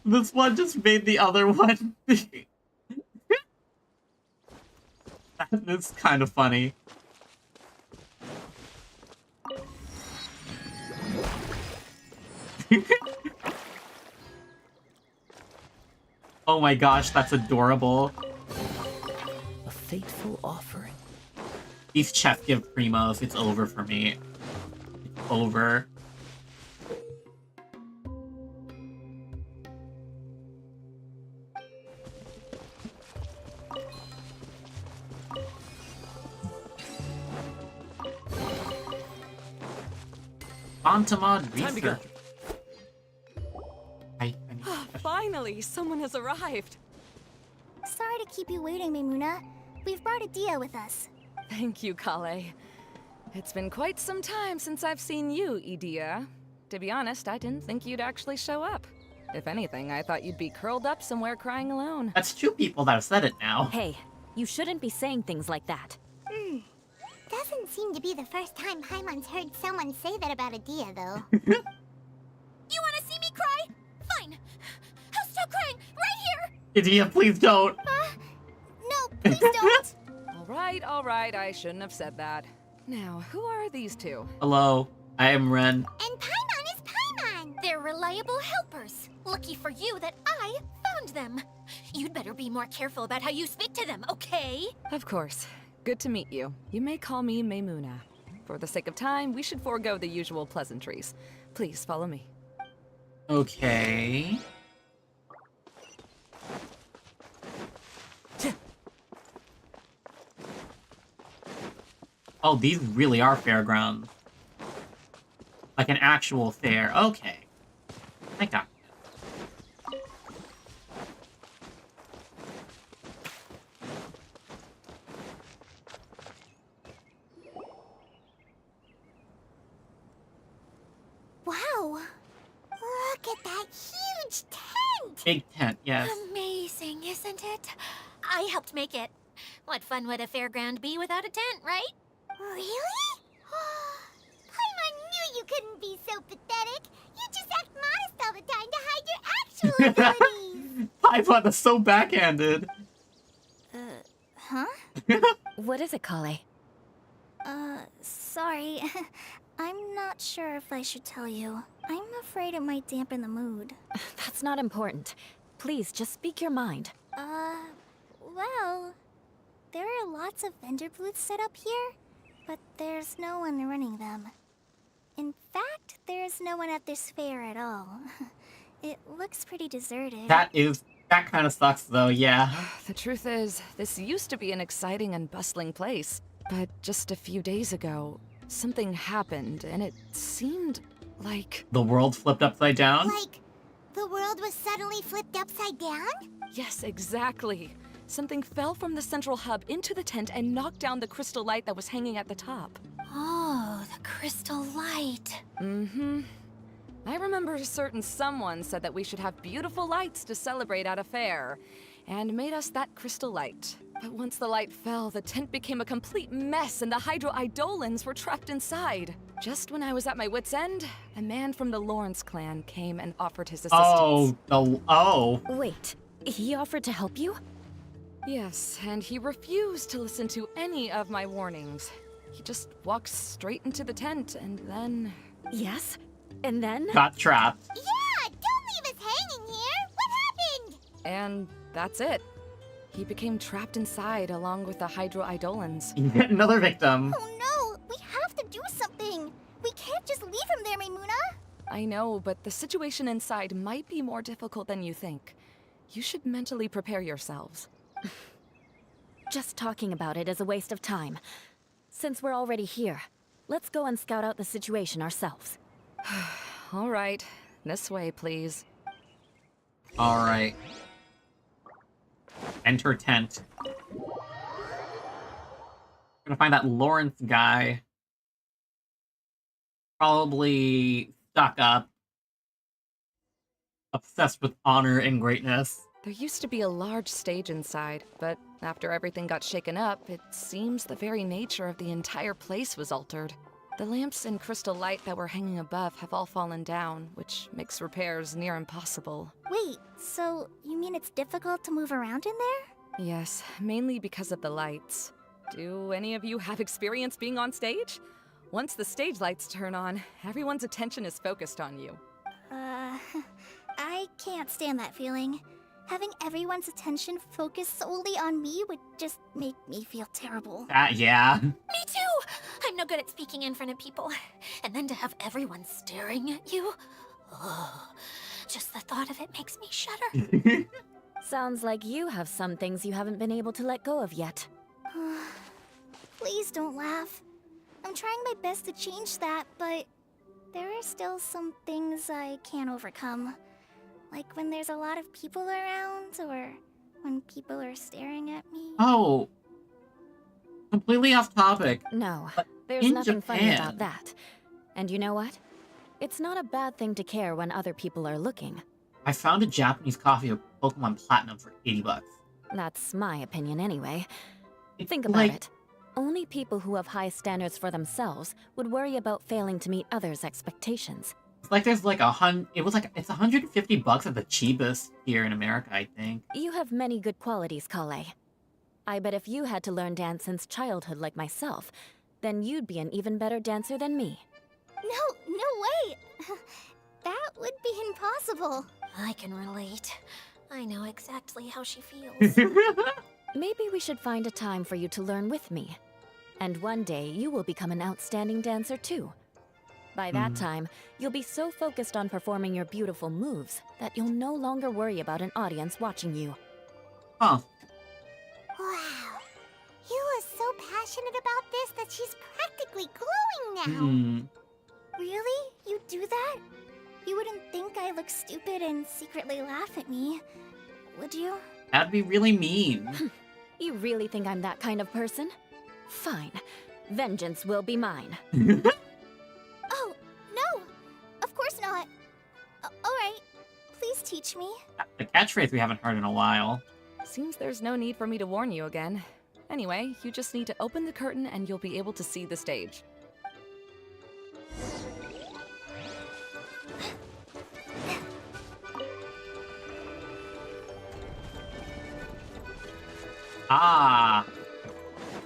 This one just made the other one. That is kind of funny. Oh my gosh, that's adorable. A fateful offering. These chests give primos. It's over for me. It's over. Quantumod Time to go. research. I need Finally, someone has arrived. Sorry to keep you waiting, Maimuna. We've brought Adia with us. Thank you, Kale. It's been quite some time since I've seen you, Idia. To be honest, I didn't think you'd actually show up. If anything, I thought you'd be curled up somewhere crying alone. That's 2 people that have said it now. Hey, you shouldn't be saying things like that. Doesn't seem to be the first time Paimon's heard someone say that about Adia, though. You wanna see me cry? Fine. I'll stop crying right here. Idia, please don't. No, please don't. All right, I shouldn't have said that. Now, who are these two? Hello, I am Ren. And Paimon is Paimon. They're reliable helpers. Lucky for you that I found them. You'd better be more careful about how you speak to them, okay? Of course. Good to meet you. You may call me Maimuna. For the sake of time, we should forego the usual pleasantries. Please follow me. Okay. Oh, these really are fairgrounds. Like an actual fair. Okay. I got it. Wow. Look at that huge tent. Big tent, yes. Amazing, isn't it? I helped make it. What fun would a fairground be without a tent, right? Really? Paimon knew you couldn't be so pathetic. You just act modest all the time to hide your actual abilities. Paimon, that's so backhanded. Huh? What is it, Kale? Sorry. I'm not sure if I should tell you. I'm afraid it might dampen the mood. That's not important. Please, just speak your mind. Well, there are lots of vendor booths set up here, but there's no one running them. In fact, there's no one at this fair at all. It looks pretty deserted. That kind of sucks though, yeah. The truth is, this used to be an exciting and bustling place. But just a few days ago, something happened, and it seemed like... The world flipped upside down? Like, the world was suddenly flipped upside down? Yes, exactly. Something fell from the central hub into the tent and knocked down the crystal light that was hanging at the top. Oh, the crystal light. Mm-hmm. I remember a certain someone said that we should have beautiful lights to celebrate at a fair, and made us that crystal light. But once the light fell, the tent became a complete mess and the Hydro-Eidolons were trapped inside. Just when I was at my wit's end, a man from the Lawrence clan came and offered his assistance. Oh. Wait, he offered to help you? Yes, and he refused to listen to any of my warnings. He just walked straight into the tent and then... Yes? And then? Got trapped. Yeah, don't leave us hanging here. What happened? And that's it. He became trapped inside along with the Hydro-Eidolons. Yet another victim. Oh no, we have to do something. We can't just leave him there, Maimuna. I know, but the situation inside might be more difficult than you think. You should mentally prepare yourselves. Just talking about it is a waste of time. Since we're already here, let's go and scout out the situation ourselves. All right, this way, please. Alright. Enter tent. Gonna find that Lawrence guy. Probably stuck up. Obsessed with honor and greatness. There used to be a large stage inside, but after everything got shaken up, it seems the very nature of the entire place was altered. The lamps and crystal light that were hanging above have all fallen down, which makes repairs near impossible. Wait, so you mean it's difficult to move around in there? Yes, mainly because of the lights. Do any of you have experience being on stage? Once the stage lights turn on, everyone's attention is focused on you. I can't stand that feeling. Having everyone's attention focused solely on me would just make me feel terrible. Yeah. Me too! I'm no good at speaking in front of people. And then to have everyone staring at you? Oh, just the thought of it makes me shudder. Sounds like you have some things you haven't been able to let go of yet. Please don't laugh. I'm trying my best to change that, but there are still some things I can't overcome. Like when there's a lot of people around, or when people are staring at me. Oh. Completely off topic. No, But there's in nothing funny Japan- about that. And you know what? It's not a bad thing to care when other people are looking. I found a Japanese copy of Pokemon Platinum for $80. That's my opinion anyway. It's Think about like- it. Only people who have high standards for themselves would worry about failing to meet others' expectations. It's like there's like it's $150 at the cheapest here in America, I think. You have many good qualities, Kale. I bet if you had to learn dance since childhood like myself, then you'd be an even better dancer than me. No way! That would be impossible. I can relate. I know exactly how she feels. Maybe we should find a time for you to learn with me. And one day, you will become an outstanding dancer too. By that time, you'll be so focused on performing your beautiful moves that you'll no longer worry about an audience watching you. Huh. Wow. Hiyo's so passionate about this that she's practically glowing now. Really? You do that? You wouldn't think I look stupid and secretly laugh at me, would you? That'd be really mean. You really think I'm that kind of person? Fine. Vengeance will be mine. Oh, no! Of course not. Alright, please teach me. The catchphrase we haven't heard in a while. Seems there's no need for me to warn you again. Anyway, you just need to open the curtain and you'll be able to see the stage. Ah.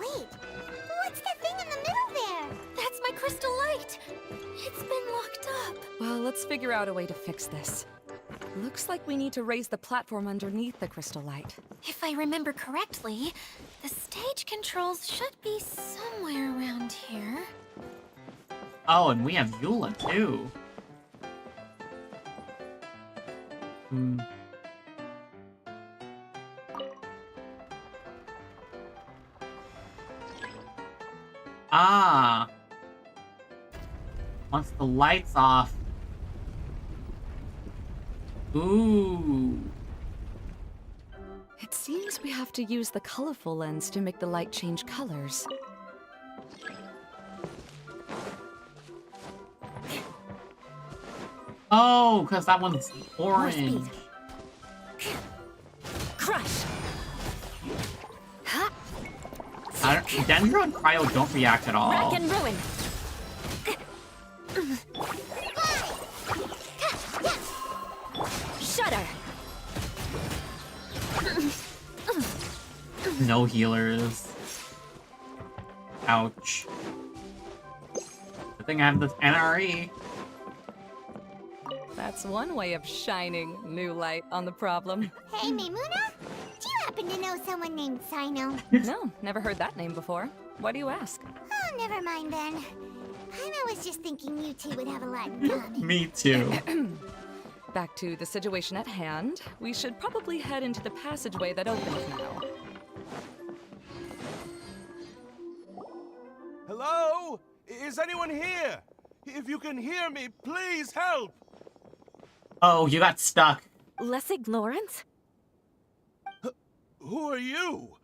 Wait, what's that thing in the middle there? That's my crystal light! It's been locked up. Well, let's figure out a way to fix this. Looks like we need to raise the platform underneath the crystal light. If I remember correctly, the stage controls should be somewhere around here. Oh, and we have Eula too. Ah. Once the light's off. Ooh. It seems we have to use the colorful lens to make the light change colors. Oh, because that one's orange. Crush! Dendro and Cryo don't react at all. Rack and ruin! Shudder! No healers. Ouch. Good thing I have this NRE. That's one way of shining new light on the problem. Hey, Maimuna? Do you happen to know someone named Sino? No, never heard that name before. Why do you ask? Oh, never mind then. Hana was just thinking you two would have a lot in common. Me too. Back to the situation at hand. We should probably head into the passageway that opens now. Hello? Is anyone here? If you can hear me, please help! Oh, you got stuck. Lessig Lawrence? Who are you?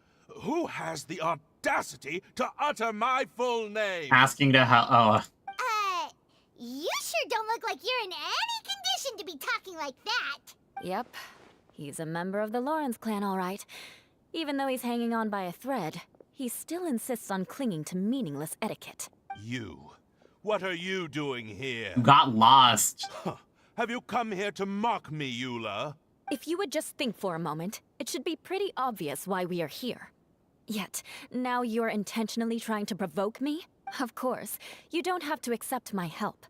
Who has the audacity to utter my full name? Asking to help. Oh, You sure don't look like you're in any condition to be talking like that. Yep. He's a member of the Lawrence clan, all right. Even though he's hanging on by a thread, he still insists on clinging to meaningless etiquette. You. What are you doing here? you got lost. Have you come here to mock me, Eula? If you would just think for a moment, it should be pretty obvious why we are here. Yet, now you're intentionally trying to provoke me? Of course, you don't have to accept my help.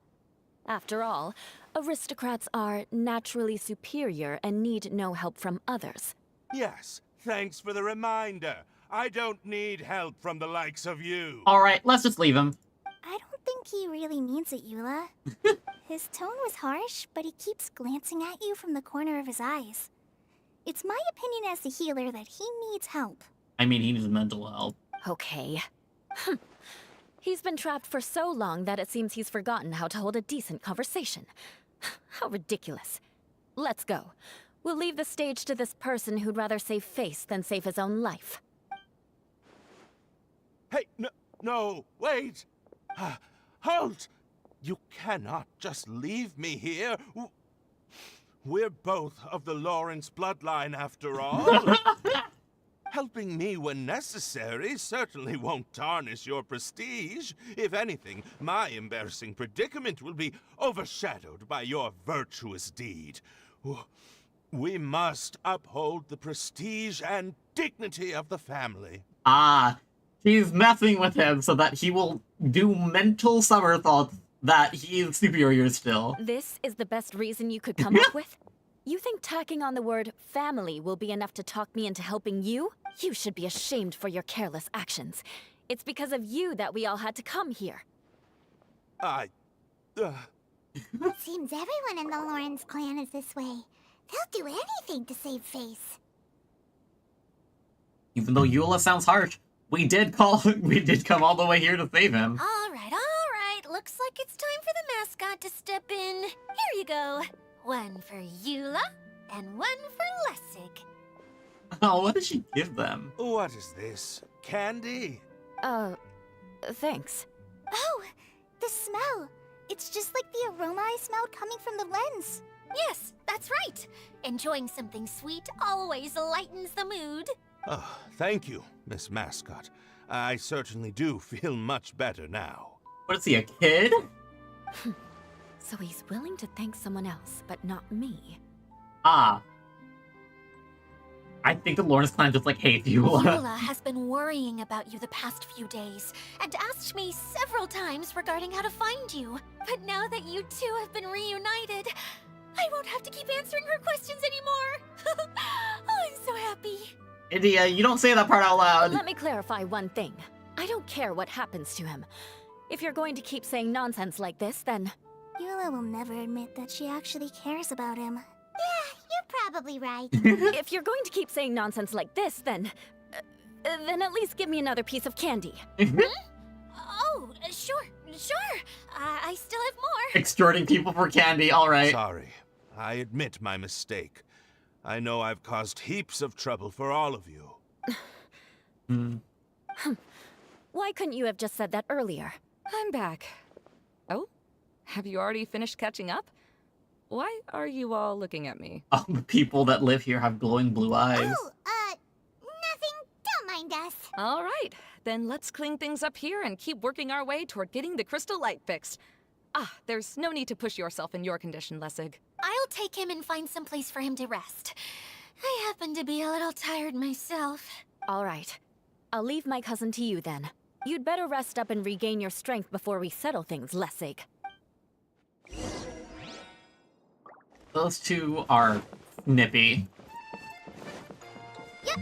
After all, aristocrats are naturally superior and need no help from others. Yes, thanks for the reminder. I don't need help from the likes of you. Alright, let's just leave him. I don't think he really means it, Eula. His tone was harsh, but he keeps glancing at you from the corner of his eyes. It's my opinion as the healer that he needs help. I mean, he needs mental help. Okay. He's been trapped for so long that it seems he's forgotten how to hold a decent conversation. How ridiculous. Let's go. We'll leave the stage to this person who'd rather save face than save his own life. Hey, no, wait! Halt! You cannot just leave me here. We're both of the Lawrence bloodline, after all. Helping me when necessary certainly won't tarnish your prestige. If anything, my embarrassing predicament will be overshadowed by your virtuous deed. We must uphold the prestige and dignity of the family. Ah, she's messing with him so that he will do mental somersaults that he is superior still. This is the best reason you could come up with? You think tacking on the word family will be enough to talk me into helping you? You should be ashamed for your careless actions. It's because of you that we all had to come here. Seems everyone in the Lawrence clan is this way. They'll do anything to save face. Even though Eula sounds harsh, we did come all the way here to save him. All right. Looks like it's time for the mascot to step in. Here you go. One for Eula, and one for Lessig. Oh, what did she give them? What is this? Candy? Thanks. Oh, the smell. It's just like the aroma I smelled coming from the lens. Yes, that's right. Enjoying something sweet always lightens the mood. Oh, thank you, Miss Mascot. I certainly do feel much better now. What is he, a kid? So he's willing to thank someone else, but not me. Ah. I think the Lawrence clan just like hates Eula. Eula has been worrying about you the past few days, and asked me several times regarding how to find you. But now that you two have been reunited, I won't have to keep answering her questions anymore. Oh, I'm so happy. India, you don't say that part out loud. Let me clarify one thing. I don't care what happens to him. If you're going to keep saying nonsense like this, then... Eula will never admit that she actually cares about him. Yeah, you're probably right. If you're going to keep saying nonsense like this, then at least give me another piece of candy. Oh, sure. I still have more. Extorting people for candy, alright. Sorry. I admit my mistake. I know I've caused heaps of trouble for all of you. Why couldn't you have just said that earlier? I'm back. Oh? Have you already finished catching up? Why are you all looking at me? All the people that live here have glowing blue eyes. Nothing. Don't mind us. All right, then let's clean things up here and keep working our way toward getting the crystal light fixed. There's no need to push yourself in your condition, Lessig. I'll take him and find some place for him to rest. I happen to be a little tired myself. All right. I'll leave my cousin to you then. You'd better rest up and regain your strength before we settle things, Lessig. Those two are nippy. Yep.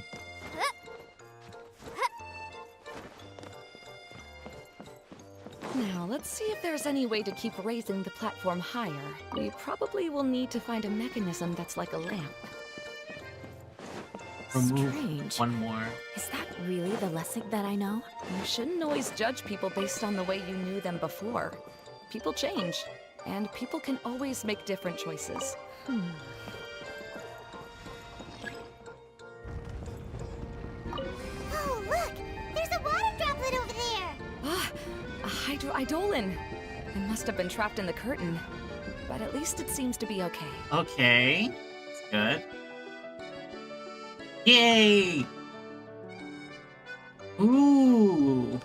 Now, let's Let's see if there's any way to keep raising the platform higher. We probably will need to find a mechanism that's like a lamp. Remove Strange. one more. Is that really the Lessig that I know? You shouldn't always judge people based on the way you knew them before. People change, and people can always make different choices. Oh, look! There's a water droplet over there! Ah, a hydroidolin. It must have been trapped in the curtain. But at least it seems to be okay. Okay. That's good. Yay! Ooh!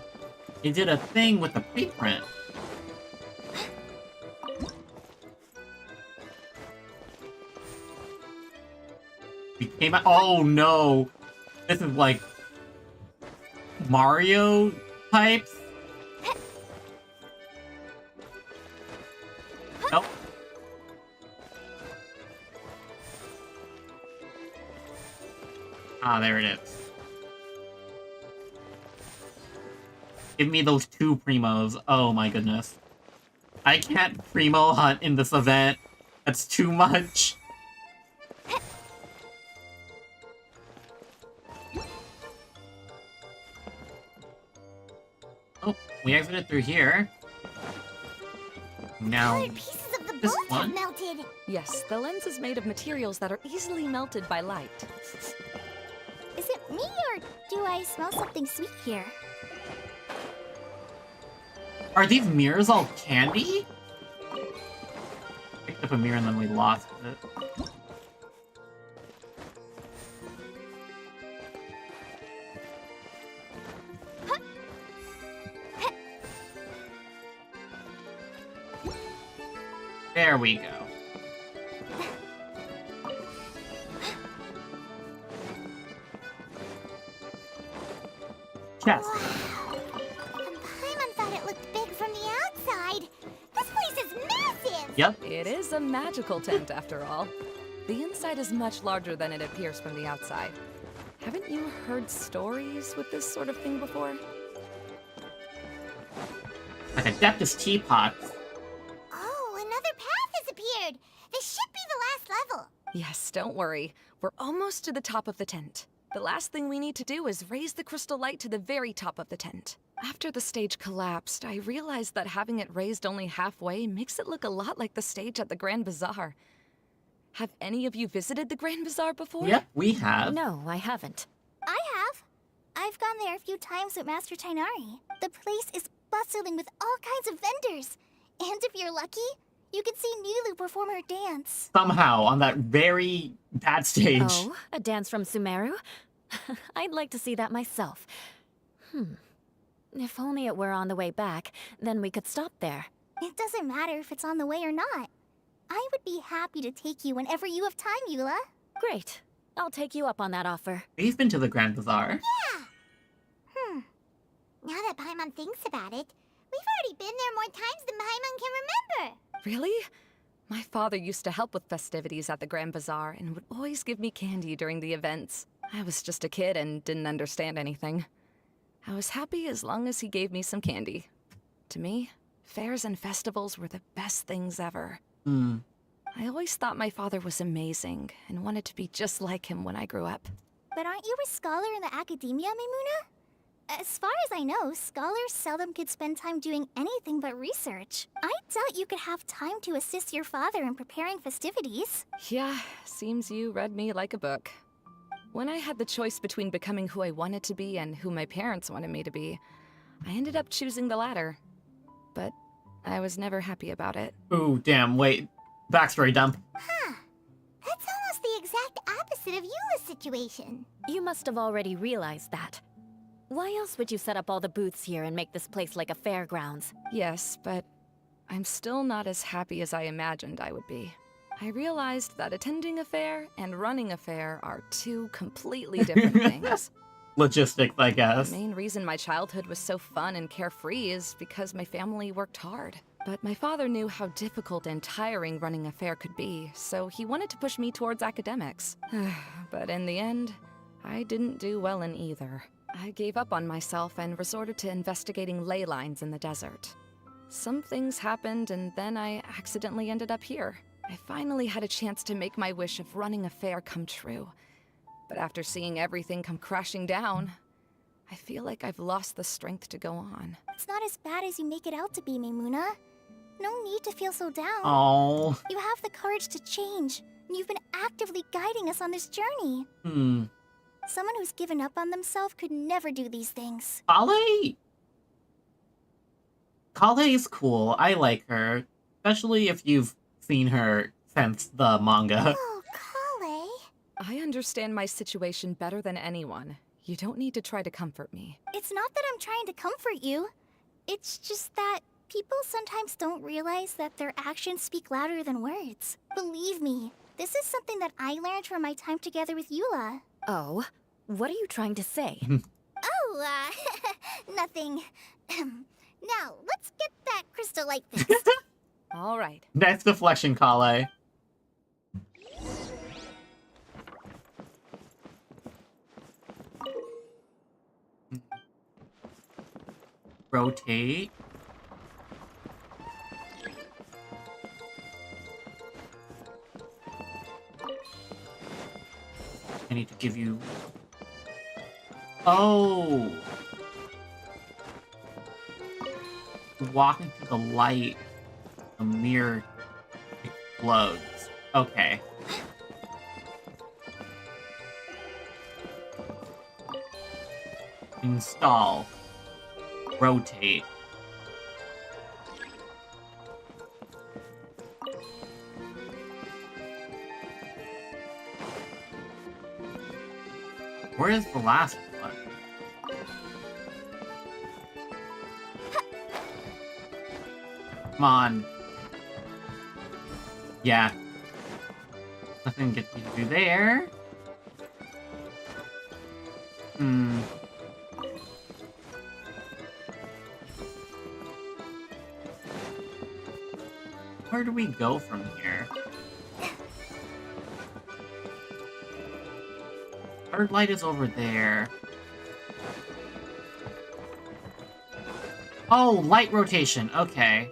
It did a thing with the preprint. We came out. Oh no! This is like Mario types. Nope. Ah, there it is. Give me those 2 primos. Oh my goodness. I can't primo hunt in this event. That's too much. Oh, we exited through here. Now, Colored pieces of the this bolt have one? melted! Yes, the lens is made of materials that are easily melted by light. Is it me, or do I smell something sweet here? Are these mirrors all candy? Picked up a mirror and then we lost it. There we go. Chest. Wow! And Paimon thought it looked big from the outside! This place is massive! Yep. It is a magical tent, after all. The inside is much larger than it appears from the outside. Haven't you heard stories with this sort of thing before? Like Adeptus teapots. Oh, another path has appeared! This should be the last level! Yes, don't worry. We're almost to the top of the tent. The last thing we need to do is raise the crystal light to the very top of the tent. After the stage collapsed, I realized that having it raised only halfway makes it look a lot like the stage at the Grand Bazaar. Have any of you visited the Grand Bazaar before? Yep, we have. No, I haven't. I have. I've gone there a few times with Master Tainari. The place is bustling with all kinds of vendors. And if you're lucky, you can see Nulu perform her dance. Somehow, on that very bad stage. Oh, a dance from Sumeru? I'd like to see that myself. If only it were on the way back, then we could stop there. It doesn't matter if it's on the way or not. I would be happy to take you whenever you have time, Eula. Great. I'll take you up on that offer. We've been to the Grand Bazaar. Yeah. Now that Paimon thinks about it, we've already been there more times than Paimon can remember. Really? My father used to help with festivities at the Grand Bazaar and would always give me candy during the events. I was just a kid and didn't understand anything. I was happy as long as he gave me some candy. To me, fairs and festivals were the best things ever. I always thought my father was amazing and wanted to be just like him when I grew up. But aren't you a scholar in the academia, Maimuna? As far as I know, scholars seldom could spend time doing anything but research. I doubt you could have time to assist your father in preparing festivities. Yeah, seems you read me like a book. When I had the choice between becoming who I wanted to be and who my parents wanted me to be, I ended up choosing the latter. But I was never happy about it. Ooh, damn, wait. Backstory dump. Huh. That's almost the exact opposite of Eula's situation. You must have already realized that. Why else would you set up all the booths here and make this place like a fairgrounds? Yes, but I'm still not as happy as I imagined I would be. I realized that attending a fair and running a fair are two completely different things. Logistics, I guess. The main reason my childhood was so fun and carefree is because my family worked hard. But my father knew how difficult and tiring running a fair could be, so he wanted to push me towards academics. But in the end, I didn't do well in either. I gave up on myself and resorted to investigating ley lines in the desert. Some things happened, and then I accidentally ended up here. I finally had a chance to make my wish of running a fair come true. But after seeing everything come crashing down, I feel like I've lost the strength to go on. It's not as bad as you make it out to be, Maimuna. No need to feel so down. Oh. You have the courage to change, and you've been actively guiding us on this journey. Someone who's given up on themselves could never do these things. Kale is cool. I like her. Especially if you've seen her since the manga. Oh, Kale. I understand my situation better than anyone. You don't need to try to comfort me. It's not that I'm trying to comfort you. It's just that people sometimes don't realize that their actions speak louder than words. Believe me, this is something that I learned from my time together with Eula. Oh? What are you trying to say? Oh, nothing. Now, let's get that crystal light fixed. All right. Nice deflection, Kale. Rotate. I need to give you... Oh! Walk into the light, the mirror explodes. Okay. Install. Rotate. Where is the last one? Come on. Yeah. Nothing gets you to do there. Where do we go from here? Third light is over there. Oh, light rotation. Okay.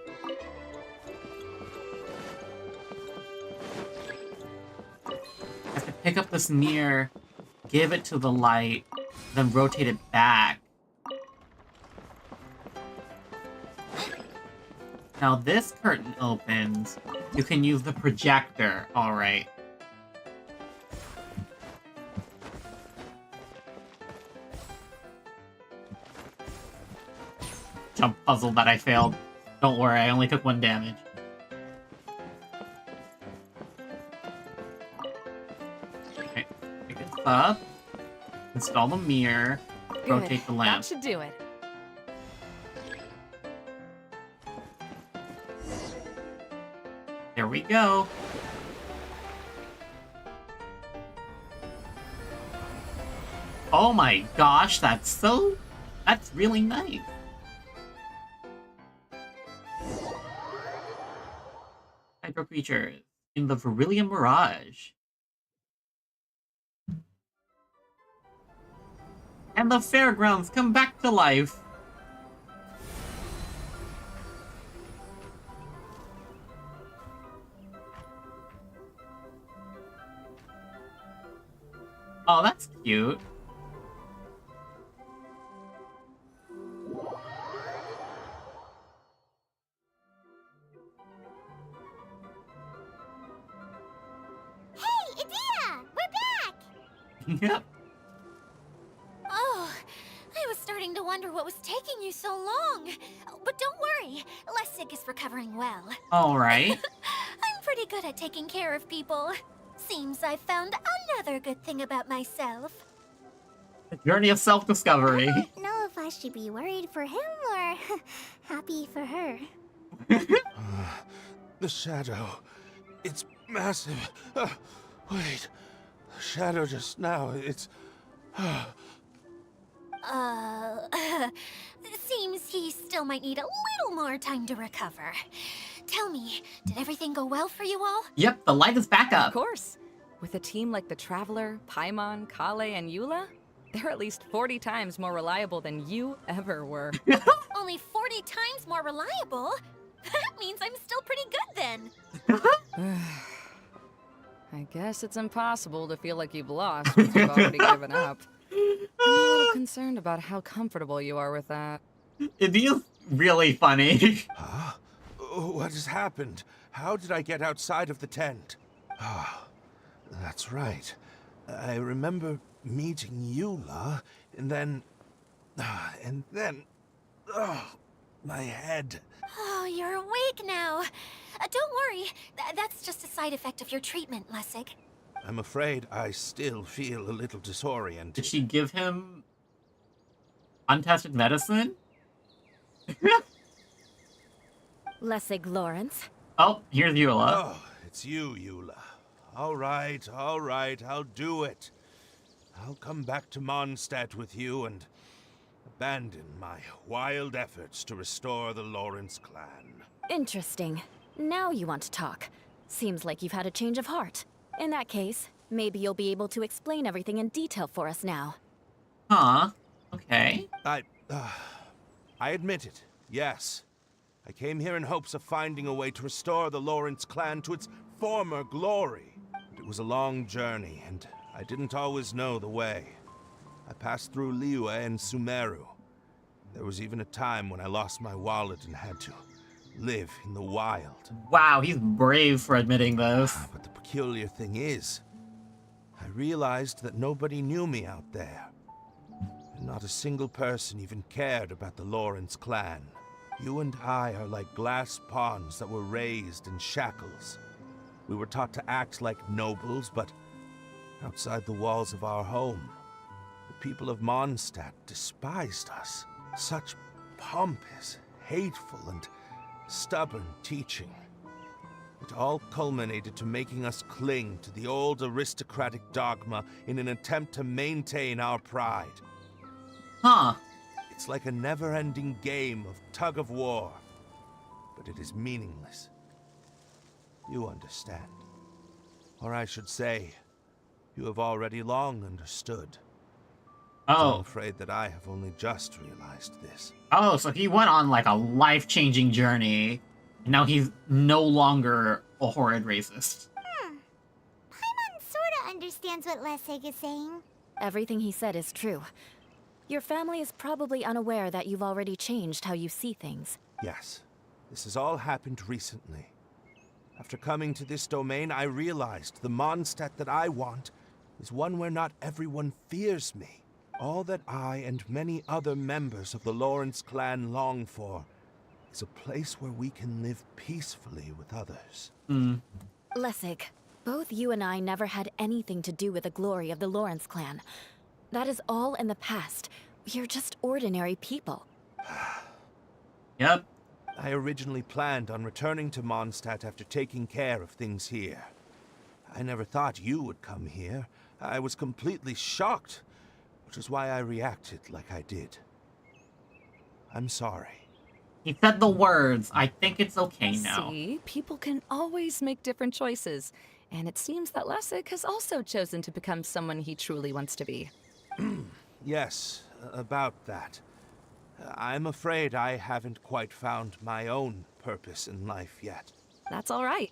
I have to pick up this mirror, give it to the light, then rotate it back. Now this curtain opens. You can use the projector. Alright. Jump puzzle that I failed. Don't worry, I only took 1 damage. Okay, pick this up. Install the mirror. Good. Rotate the lamp. That should do it. There we go. Oh my gosh, that's really nice. Hydro creatures in the Verilium Mirage. And the fairgrounds come back to life. Oh, that's cute. Hey, Idea! We're back! Yep. Oh, I was starting to wonder what was taking you so long. But don't worry, Lessig is recovering well. Alright. I'm pretty good at taking care of people. Seems I've found another good thing about myself. The journey of self-discovery. I don't know if I should be worried for him or happy for her. The shadow. It's massive. Wait. The shadow just now, it's... Seems he still might need a little more time to recover. Tell me, did everything go well for you all? Yep, the light is back Of up. course. With a team like the Traveler, Paimon, Kale, and Eula, They're at least 40 times more reliable than you ever were. Only 40 times more reliable? That means I'm still pretty good then. I guess it's impossible to feel like you've lost once you've already given up. I'm a little concerned about how comfortable you are with that. It is really funny. Huh? What has happened? How did I get outside of the tent? Ah, that's right. I remember meeting Eula, and then... my head. Oh, you're awake now. Don't worry. That's just a side effect of your treatment, Lessig. I'm afraid I still feel a little disoriented. Did she give him untested medicine? Lessig Lawrence. Oh, here's Eula. Oh, it's you, Eula. All right, I'll do it. I'll come back to Mondstadt with you and abandon my wild efforts to restore the Lawrence clan. Interesting. Now you want to talk. Seems like you've had a change of heart. In that case, maybe you'll be able to explain everything in detail for us now. Huh. Okay. I admit it, yes. I came here in hopes of finding a way to restore the Lawrence clan to its former glory. But it was a long journey, and I didn't always know the way. I passed through Liyue and Sumeru. There was even a time when I lost my wallet and had to live in the wild. Wow, he's brave for admitting this. But the peculiar thing is, I realized that nobody knew me out there. And not a single person even cared about the Lawrence clan. You and I are like glass pawns that were raised in shackles. We were taught to act like nobles, but outside the walls of our home, the people of Mondstadt despised us. Such pompous, hateful, and stubborn teaching. It all culminated to making us cling to the old aristocratic dogma in an attempt to maintain our pride. Huh. It's like a never-ending game of tug-of-war, but it is meaningless. You understand. Or I should say, you have already long understood. I'm Oh. afraid that I have only just realized this. Oh, so he went on like a life-changing journey, and now he's no longer a horrid racist. Paimon sorta understands what Lessig is saying. Everything he said is true. Your family is probably unaware that you've already changed how you see things. Yes, this has all happened recently. After coming to this domain, I realized the Mondstadt that I want is one where not everyone fears me. All that I and many other members of the Lawrence clan long for is a place where we can live peacefully with others. Lessig, both you and I never had anything to do with the glory of the Lawrence clan. That is all in the past. We are just ordinary people. Yep. I originally planned on returning to Mondstadt after taking care of things here. I never thought you would come here. I was completely shocked, which is why I reacted like I did. I'm sorry. He said the words. I think it's okay now. See, people can always make different choices. And it seems that Lessig has also chosen to become someone he truly wants to be. Yes, about that. I'm afraid I haven't quite found my own purpose in life yet. That's all right.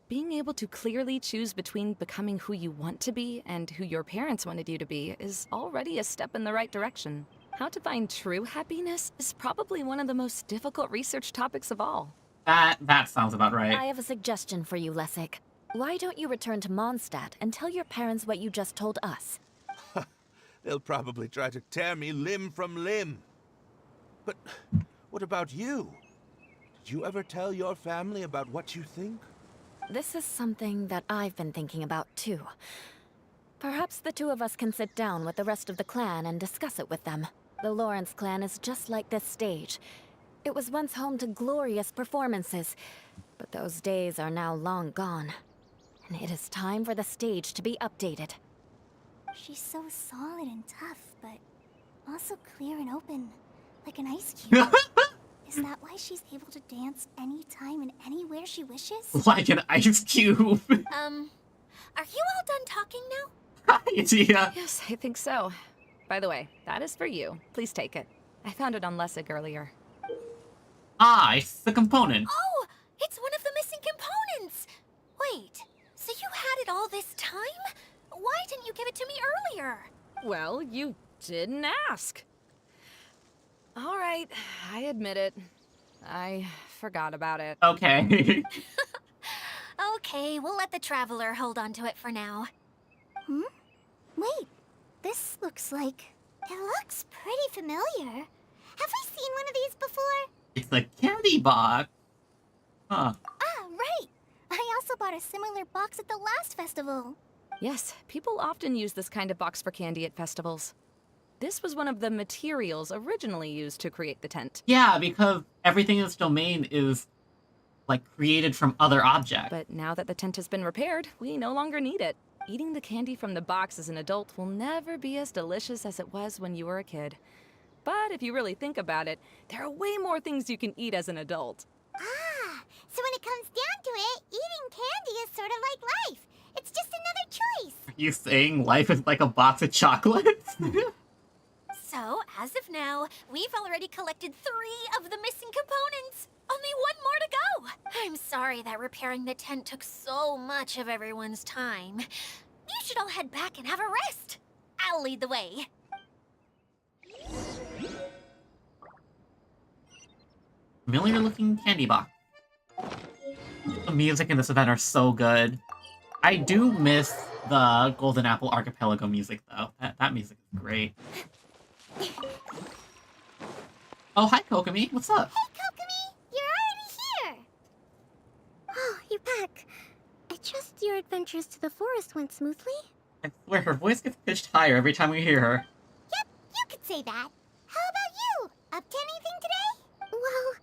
Being able to clearly choose between becoming who you want to be and who your parents wanted you to be is already a step in the right direction. How to find true happiness is probably one of the most difficult research topics of all. That sounds about right. I have a suggestion for you, Lessig. Why don't you return to Mondstadt and tell your parents what you just told us? They'll probably try to tear me limb from limb. But what about you? Did you ever tell your family about what you think? This is something that I've been thinking about, too. Perhaps the two of us can sit down with the rest of the clan and discuss it with them. The Lawrence clan is just like this stage. It was once home to glorious performances, but those days are now long gone. And it is time for the stage to be updated. She's so solid and tough, but also clear and open, like an ice cube. Is that why she's able to dance anytime and anywhere she wishes? Like an ice cube. Are you all done talking now? Yeah. Yes, I think so. By the way, that is for you. Please take it. I found it on Lessig earlier. Ah, it's the component. Oh, it's one of the missing components! Wait, so you had it all this time? Why didn't you give it to me earlier? Well, you didn't ask. All right, I admit it. I forgot about it. Okay. Okay, we'll let the Traveler hold on to it for now. Hmm? Wait, this looks like... It looks pretty familiar. Have I seen one of these before? It's the candy box. Huh. Ah, right! I also bought a similar box at the last festival. Yes, people often use this kind of box for candy at festivals. This was one of the materials originally used to create the tent. Yeah, because everything in this domain is, like, created from other objects. But now that the tent has been repaired, we no longer need it. Eating the candy from the box as an adult will never be as delicious as it was when you were a kid. But if you really think about it, there are way more things you can eat as an adult. Ah, so when it comes down to it, eating candy is sort of like life. It's just another choice. Are you saying life is like a box of chocolates? So, as of now, we've already collected 3 of the missing components. Only 1 more to go. I'm sorry that repairing the tent took so much of everyone's time. You should all head back and have a rest. I'll lead the way. Familiar looking candy box. The music in this event are so good. I do miss the Golden Apple Archipelago music though. That music is great. Oh, hi Kokomi, what's up? Hey, Kokomi! You're already here! Oh, you're back. I trust your adventures to the forest went smoothly? I swear her voice gets pitched higher every time we hear her. Yep, you could say that. How about you? Up to anything today? Well,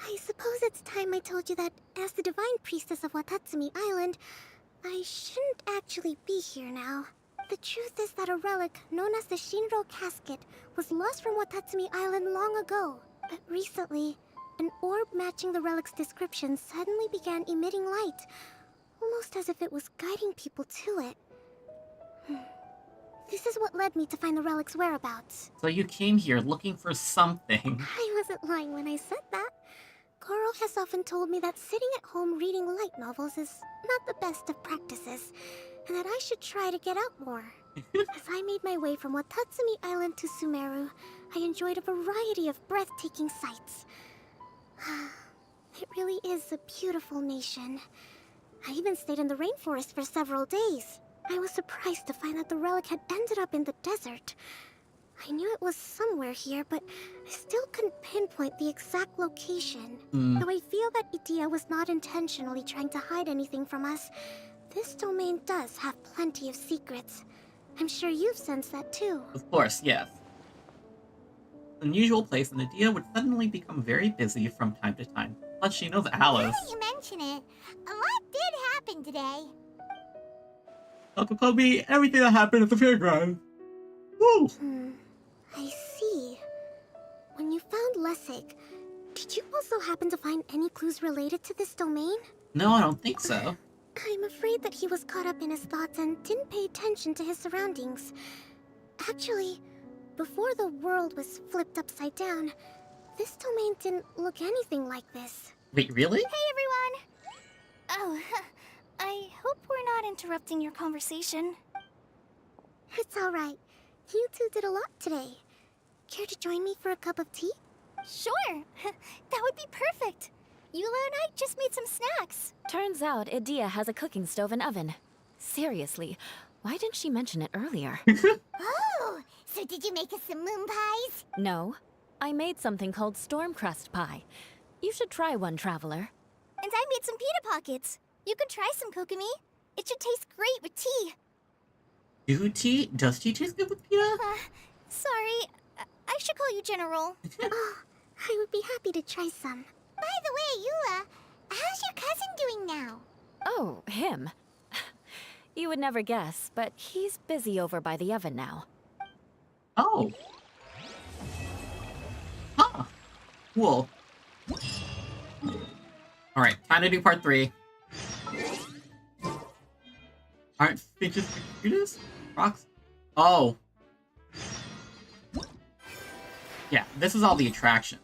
I suppose it's time I told you that as the divine priestess of Watatsumi Island, I shouldn't actually be here now. The truth is that a relic known as the Shinro Casket was lost from Watatsumi Island long ago. But recently, an orb matching the relic's description suddenly began emitting light, almost as if it was guiding people to it. This is what led me to find the relic's whereabouts. So you came here looking for something. I wasn't lying when I said that. Goro has often told me that sitting at home reading light novels is not the best of practices, and that I should try to get out more. As I made my way from Watatsumi Island to Sumeru, I enjoyed a variety of breathtaking sights. It really is a beautiful nation. I even stayed in the rainforest for several days. I was surprised to find that the relic had ended up in the desert. I knew it was somewhere here, but I still couldn't pinpoint the exact location. Though I feel that Idia was not intentionally trying to hide anything from us, this domain does have plenty of secrets. I'm sure you've sensed that too. Of course, yes. An unusual place, and Nadia would suddenly become very busy from time to time. Plus, she knows Alice. Now that you mention it, a lot did happen today. Kokomi, everything that happened at the fairground. Woo! I see. When you found Lessig, did you also happen to find any clues related to this domain? No, I don't think so. I'm afraid that he was caught up in his thoughts and didn't pay attention to his surroundings. Actually, before the world was flipped upside down, this domain didn't look anything like this. Wait, really? Hey, everyone! Oh, I hope we're not interrupting your conversation. It's alright. You two did a lot today. Care to join me for a cup of tea? Sure! That would be perfect! Eula and I just made some snacks. Turns out Idia has a cooking stove and oven. Seriously, why didn't she mention it earlier? Oh! So did you make us some moon pies? No, I made something called storm crust pie. You should try one, Traveler. And I made some pita pockets. You could try some, Kokomi. It should taste great with tea. Does tea taste good with pita? Sorry. I should call you General. Oh, I would be happy to try some. By the way, Eula, how's your cousin doing now? Oh, him. You would never guess, but he's busy over by the oven now. Oh. Huh. Cool. Alright, time to do part 3. Aren't finches computers? Rocks? Oh. Yeah, this is all the attraction.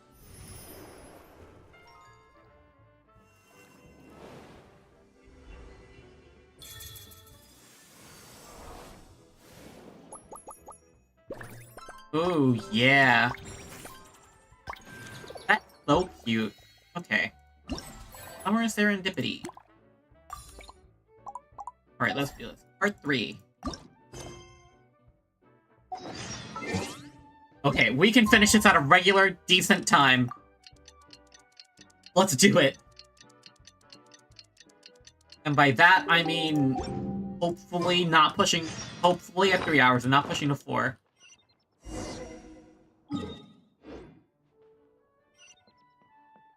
Ooh, yeah. That's so cute. Okay. Summer serendipity. Alright, let's do this. Part 3. Okay, we can finish this at a regular, decent time. Let's do it. And by that, I mean, hopefully not pushing, hopefully at 3 hours and not pushing to 4.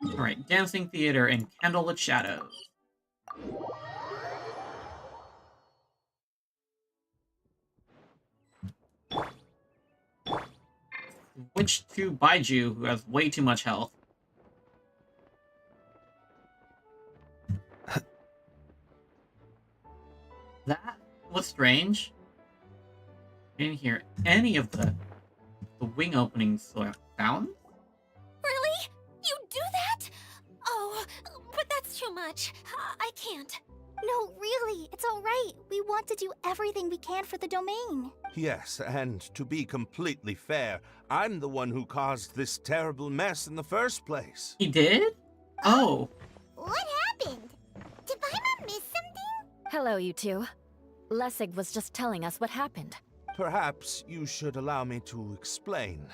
Alright, Dancing Theater and Candlelit Shadows. Switch to Baiju, who has way too much health. That was strange. I didn't hear any of the wing openings sounds. Really? You do that? Oh, but that's too much. I can't. No, really, it's alright. We want to do everything we can for the domain. Yes, and to be completely fair, I'm the one who caused this terrible mess in the first place. He did? Oh. What happened? Did Paimon miss something? Hello, you two. Lessig was just telling us what happened. Perhaps you should allow me to explain.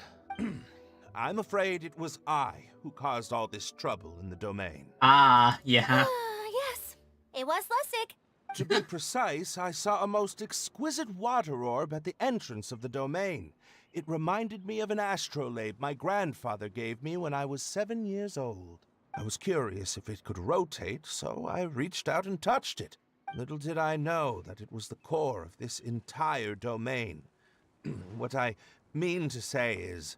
I'm afraid it was I who caused all this trouble in the domain. Ah, yeah. Yes. It was Lessig. To be precise, I saw a most exquisite water orb at the entrance of the domain. It reminded me of an astrolabe my grandfather gave me when I was 7 years old. I was curious if it could rotate, so I reached out and touched it. Little did I know that it was the core of this entire domain. What I mean to say is,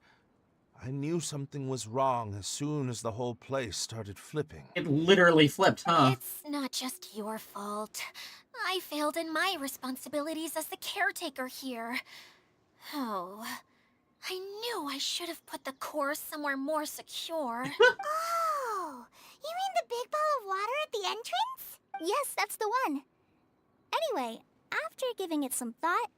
I knew something was wrong as soon as the whole place started flipping. It literally flipped, huh? It's not just your fault. I failed in my responsibilities as the caretaker here. Oh, I knew I should have put the core somewhere more secure. Oh, you mean the big ball of water at the entrance? Yes, that's the one. Anyway, after giving it some thought,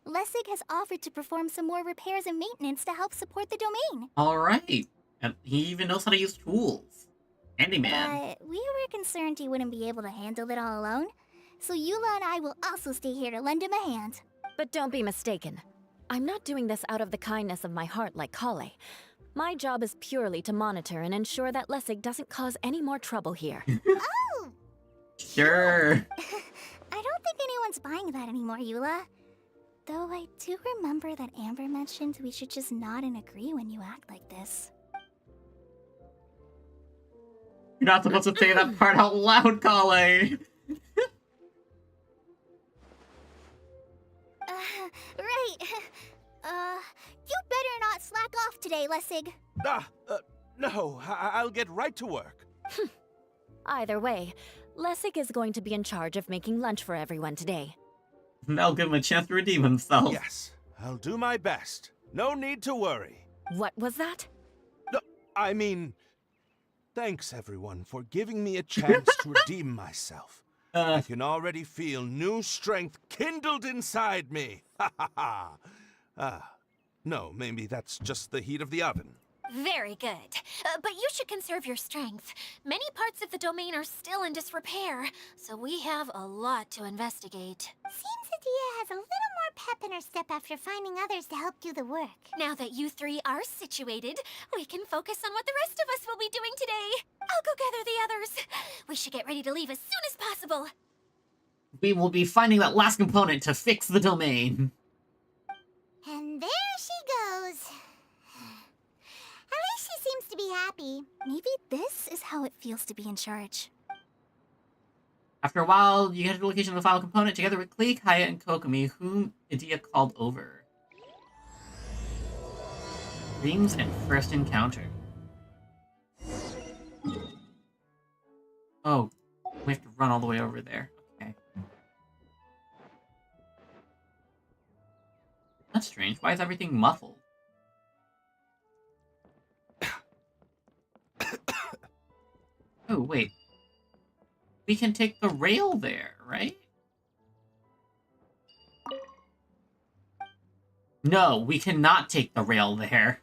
Lessig has offered to perform some more repairs and maintenance to help support the domain. Alright. And he even knows how to use tools. Handyman. But we were concerned he wouldn't be able to handle it all alone, so Eula and I will also stay here to lend him a hand. But don't be mistaken. I'm not doing this out of the kindness of my heart like Kale. My job is purely to monitor and ensure that Lessig doesn't cause any more trouble here. Oh! Sure. I don't think anyone's buying that anymore, Eula. Though I do remember that Amber mentioned we should just nod and agree when you act like this. You're not supposed to say that part out loud, Kale. Right. You better not slack off today, Lessig. No, I'll get right to work. Either way, Lessig is going to be in charge of making lunch for everyone today. That'll give him a chance to redeem himself. Yes, I'll do my best. No need to worry. What was that? No, I mean, thanks everyone for giving me a chance to redeem myself. I can already feel new strength kindled inside me. Ha ha ha. No, maybe that's just the heat of the oven. Very good. But you should conserve your strength. Many parts of the domain are still in disrepair, so we have a lot to investigate. Seems Adia has a little more pep in her step after finding others to help do the work. Now that you three are situated, we can focus on what the rest of us will be doing today. I'll go gather the others. We should get ready to leave as soon as possible. We will be finding that last component to fix the domain. And there she goes. At least she seems to be happy. Maybe this is how it feels to be in charge. After a while, you get to the location of the final component together with Klee, Kaya, and Kokomi, whom Adia called over. Dreams and first encounter. Oh, we have to run all the way over there. Okay. That's strange. Why is everything muffled? we can take the rail there, right? No, we cannot take the rail there.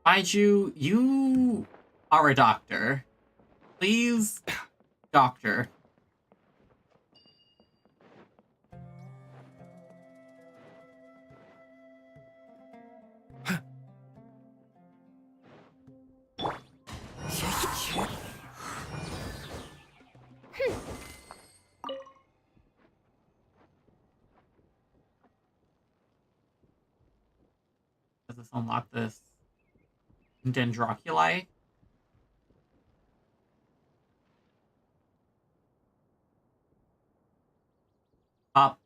Aiju, you are a doctor. Please, doctor. Does this unlock this Dendroculi? Up.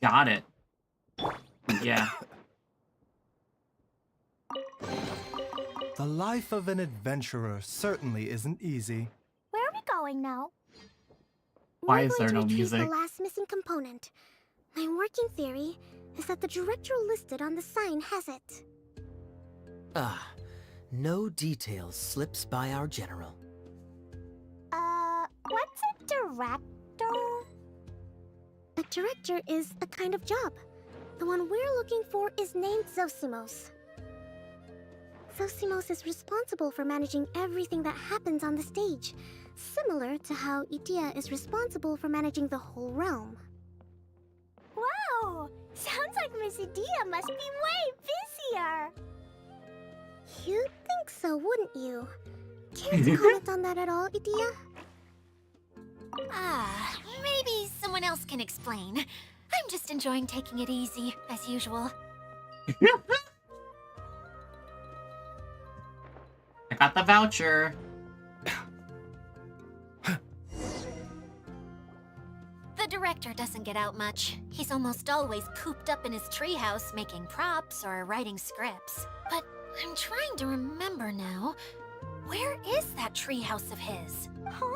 Got it. Yeah. The life of an adventurer certainly isn't easy. Where are we going now? Why We're is there going no to retrieve music? the last missing component. My working theory is that the director listed on the sign has it. Ah, no details slips by our general. What's a director? A director is a kind of job. The one we're looking for is named Zosimos. Zosimos is responsible for managing everything that happens on the stage, similar to how Idia is responsible for managing the whole realm. Wow! Sounds like Miss Idia must be way busier! You'd think so, wouldn't you? Care to comment on that at all, Idia? Maybe someone else can explain. I'm just enjoying taking it easy, as usual. I got the voucher. The director doesn't get out much. He's almost always cooped up in his treehouse making props or writing scripts. But I'm trying to remember now. Where is that treehouse of his? Huh?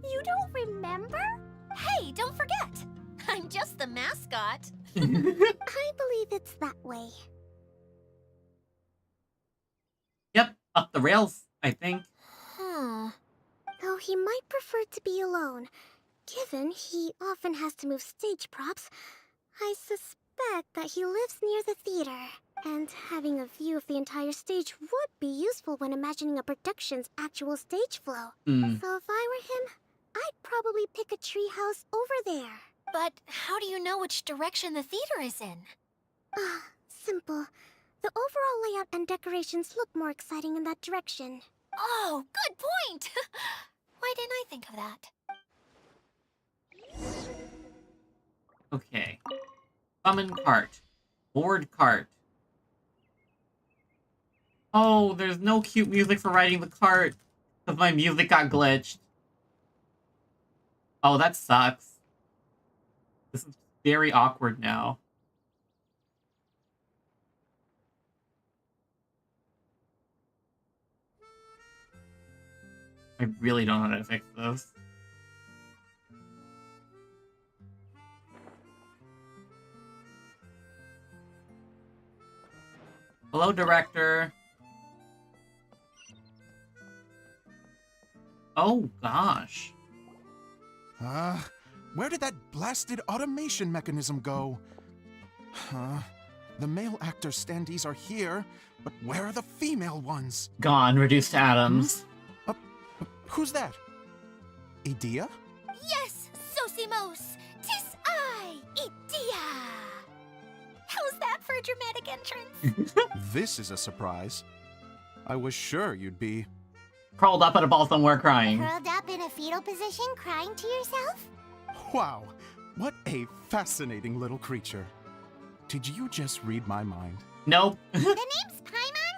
You don't remember? Hey, don't forget! I'm just the mascot. I believe it's that way. Yep, up the rails, I think. Though he might prefer to be alone. Given he often has to move stage props, I suspect that he lives near the theater. And having a view of the entire stage would be useful when imagining a production's actual stage flow. So if I were him, I'd probably pick a treehouse over there. But how do you know which direction the theater is in? Simple. The overall layout and decorations look more exciting in that direction. Oh, good point! Why didn't I think of that? Okay. Summon cart. Board cart. Oh, there's no cute music for riding the cart. Because my music got glitched. Oh, that sucks. This is very awkward now. I really don't know how to fix this. Hello, director. Oh, gosh. Where did that blasted automation mechanism go? The male actor standees are here, but where are the female ones? Gone, reduced to atoms. Who's that? Idia? Yes, Zosimos! 'Tis I, Idia! How's that for a dramatic entrance? This is a surprise. I was sure you'd be... Crawled up at a ball somewhere crying. Curled up in a fetal position, crying to yourself? Wow, what a fascinating little creature. Did you just read my mind? Nope. The name's Paimon?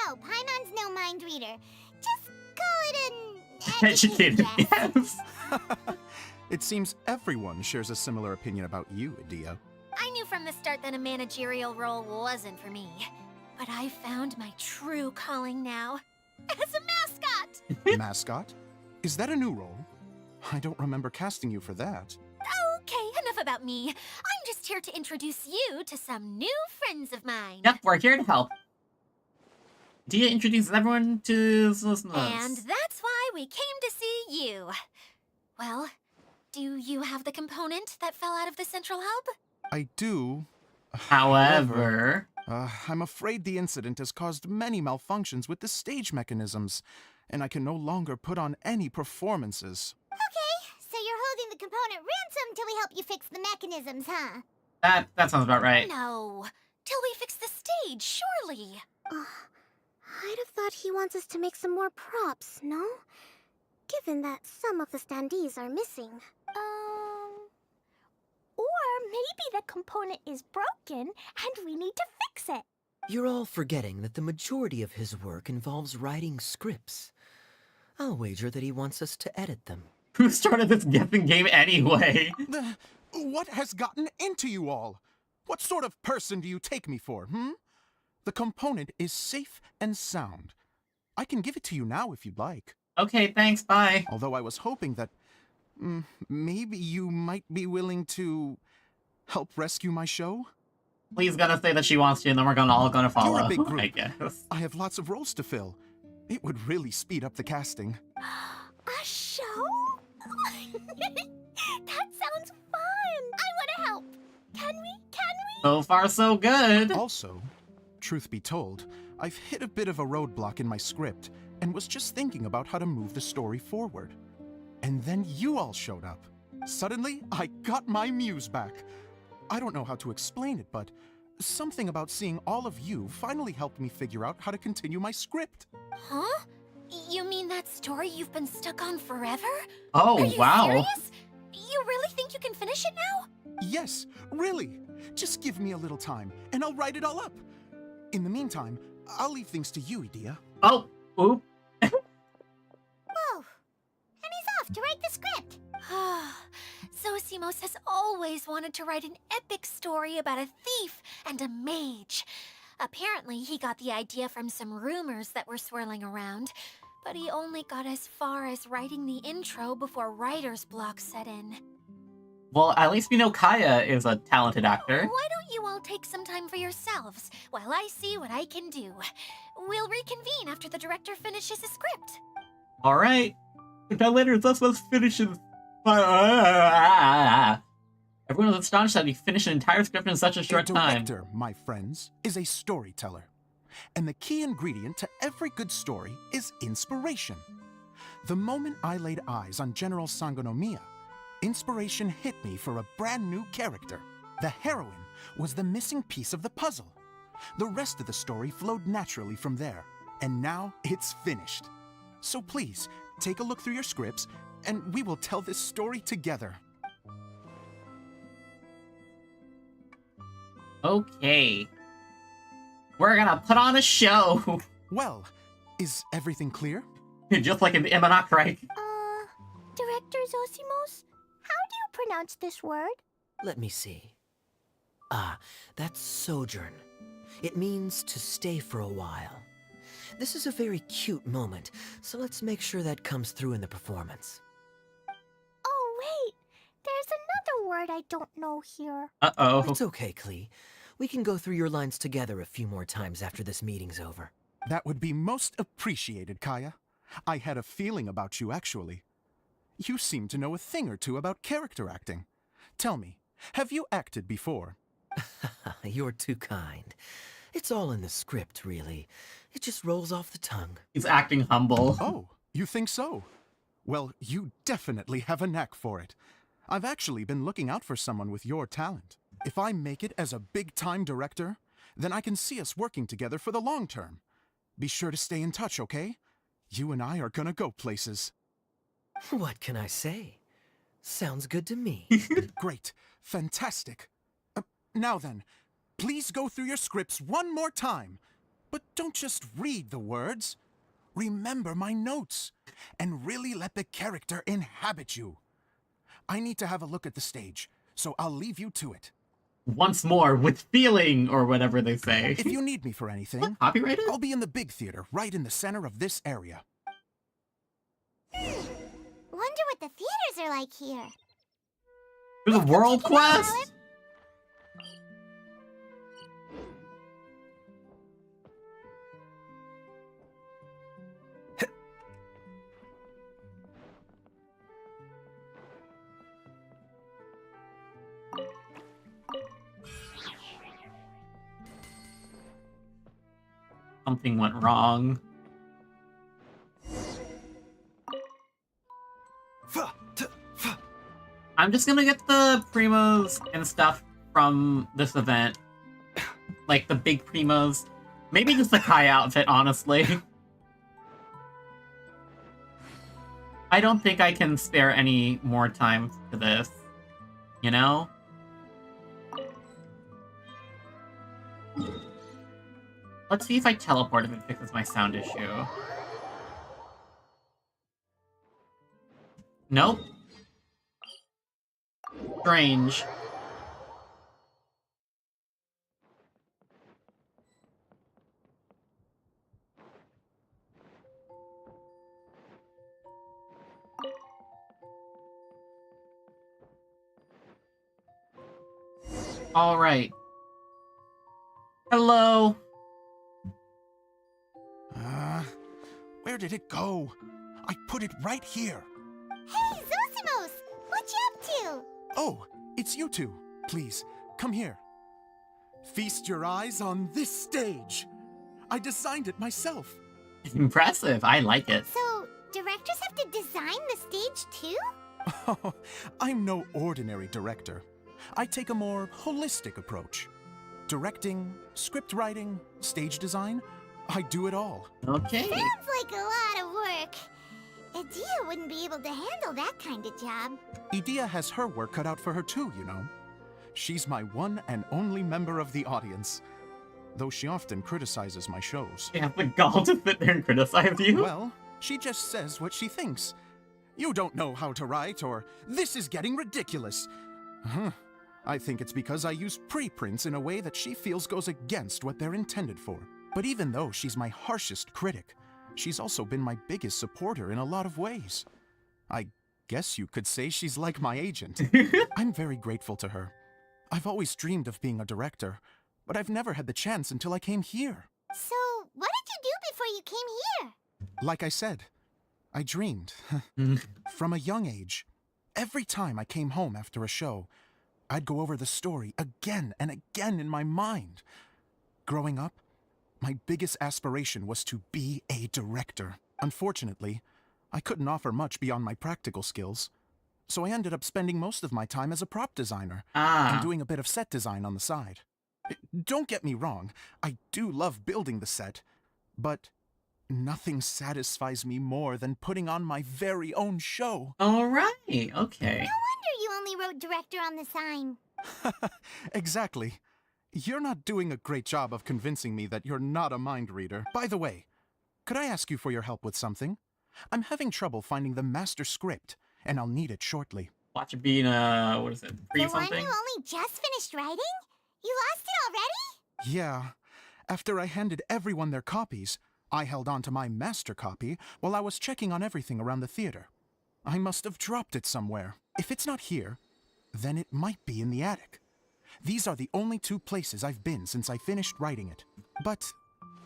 No, Paimon's no mind reader. Just call it an Educated, yes. It seems everyone shares a similar opinion about you, Idia. I knew from the start that a managerial role wasn't for me. But I found my true calling now. as a mascot. Mascot? Is that a new role? I don't remember casting you for that. Okay, enough about me. I'm just here to introduce you to some new friends of mine. Yep, we're here to help. Dia introduces everyone to And that's why we came to see you. Well, do you have the component that fell out of the central hub? I do. However... I'm afraid the incident has caused many malfunctions with the stage mechanisms, and I can no longer put on any performances. Okay, so you're holding the component ransom till we help you fix the mechanisms, huh? That sounds about right. No, till we fix the stage, surely. I'd have thought he wants us to make some more props, no? Given that some of the standees are missing. Or maybe the component is broken and we need to fix it. You're all forgetting that the majority of his work involves writing scripts. I'll wager that he wants us to edit them. Who started this guessing game anyway? What has gotten into you all? What sort of person do you take me for, The component is safe and sound. I can give it to you now if you'd like. Okay, thanks, bye. Although I was hoping that maybe you might be willing to help rescue my show? Please gotta say that she wants to, and then we're all gonna follow. You're a big group. I guess. I have lots of roles to fill. It would really speed up the casting. A show? That sounds fun! I want to help! Can we? So far, so good. Also, truth be told, I've hit a bit of a roadblock in my script and was just thinking about how to move the story forward. And then you all showed up. Suddenly, I got my muse back. I don't know how to explain it, but something about seeing all of you finally helped me figure out how to continue my script. Huh? You mean that story you've been stuck on forever? Oh, Are you wow. serious? You really think you can finish it now? Yes, really. Just give me a little time, and I'll write it all up. In the meantime, I'll leave things to you, Idia. Oh, oop. Whoa! And he's off to write the script. Zosimos has always wanted to write an epic story about a thief and a mage. Apparently, he got the idea from some rumors that were swirling around, but he only got as far as writing the intro before writer's block set in. Well, at least we know Kaya is a talented actor. Why don't you all take some time for yourselves while I see what I can do? We'll reconvene after the director finishes his script. Alright. Until later, let's finish it. Everyone was astonished that he finished an entire script in such a short time. A director, my friends, is a storyteller. And the key ingredient to every good story is inspiration. The moment I laid eyes on General Sangonomiya, inspiration hit me for a brand new character. The heroine was the missing piece of the puzzle. The rest of the story flowed naturally from there, and now it's finished. So please, take a look through your scripts, and we will tell this story together. Okay. We're gonna put on a show. Well, is everything clear? Just like in the Emanok, right? Director Zosimos, how do you pronounce this word? Let me see. That's sojourn. It means to stay for a while. This is a very cute moment, so let's make sure that comes through in the performance. Oh, wait. There's another word I don't know here. Uh-oh. It's okay, Klee. We can go through your lines together a few more times after this meeting's over. That would be most appreciated, Kaya. I had a feeling about you, actually. You seem to know a thing or two about character acting. Tell me, have you acted before? You're too kind. It's all in the script, really. It just rolls off the tongue. He's acting humble. Oh, you think so? Well, you definitely have a knack for it. I've actually been looking out for someone with your talent. If I make it as a big-time director, then I can see us working together for the long term. Be sure to stay in touch, okay? You and I are gonna go places. What can I say? Sounds good to me. Great. Fantastic. Now then, please go through your scripts one more time. But don't just read the words. Remember my notes, and really let the character inhabit you. I need to have a look at the stage, so I'll leave you to it. once more with feeling, or whatever they say. If you need me for anything, copyrighted? I'll be in the big theater, right in the center of this area. Wonder what the theaters are like here. There's a world quest? Something went wrong. I'm just gonna get the primos and stuff from this event. Like the big primos. Maybe just the Kai outfit, honestly. I don't think I can spare any more time to this. You know? Let's see if I teleport if it fixes my sound issue. Nope. Strange. All right. Hello. Where did it go? I put it right here. Hey, Zosimos! What you up to? Oh, it's you two. Please, come here. Feast your eyes on this stage. I designed it myself. Impressive. I like it. So, directors have to design the stage too? Oh, I'm no ordinary director. I take a more holistic approach. Directing, script writing, stage design, I do it all. Okay. Sounds like a lot of work. Idea wouldn't be able to handle that kind of job. Idea has her work cut out for her too, you know. She's my one and only member of the audience, though she often criticizes my shows. You have the gall to sit there and criticize you? Well, she just says what she thinks. You don't know how to write, or this is getting ridiculous. I think it's because I use preprints in a way that she feels goes against what they're intended for. But even though she's my harshest critic, she's also been my biggest supporter in a lot of ways. I guess you could say she's like my agent. I'm very grateful to her. I've always dreamed of being a director, but I've never had the chance until I came here. So, what did you do before you came here? Like I said, I dreamed. From a young age. Every time I came home after a show, I'd go over the story again and again in my mind. Growing up, my biggest aspiration was to be a director. Unfortunately, I couldn't offer much beyond my practical skills, so I ended up spending most of my time as a prop designer and doing a bit of set design on the side. Don't get me wrong, I do love building the set, but nothing satisfies me more than putting on my very own show. All right, okay. No wonder you only wrote director on the sign. Exactly. You're not doing a great job of convincing me that you're not a mind reader. By the way, could I ask you for your help with something? I'm having trouble finding the master script, and I'll need it shortly. Watch it being, what is it, The one you only just finished writing? You lost it already? Yeah. After I handed everyone their copies, I held on to my master copy while I was checking on everything around the theater. I must have dropped it somewhere. If it's not here, then it might be in the attic. These are the only two places I've been since I finished writing it. But,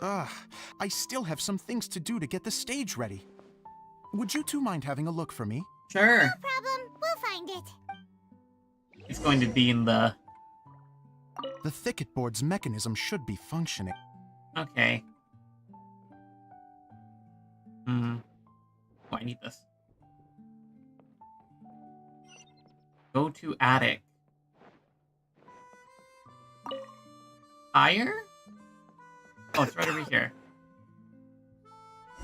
I still have some things to do to get the stage ready. Would you two mind having a look for me? Sure. No problem. We'll find it. It's going to be in the... The thicket board's mechanism should be functioning. Okay. Oh, I need this. Go to attic. Fire? Oh, it's right over here.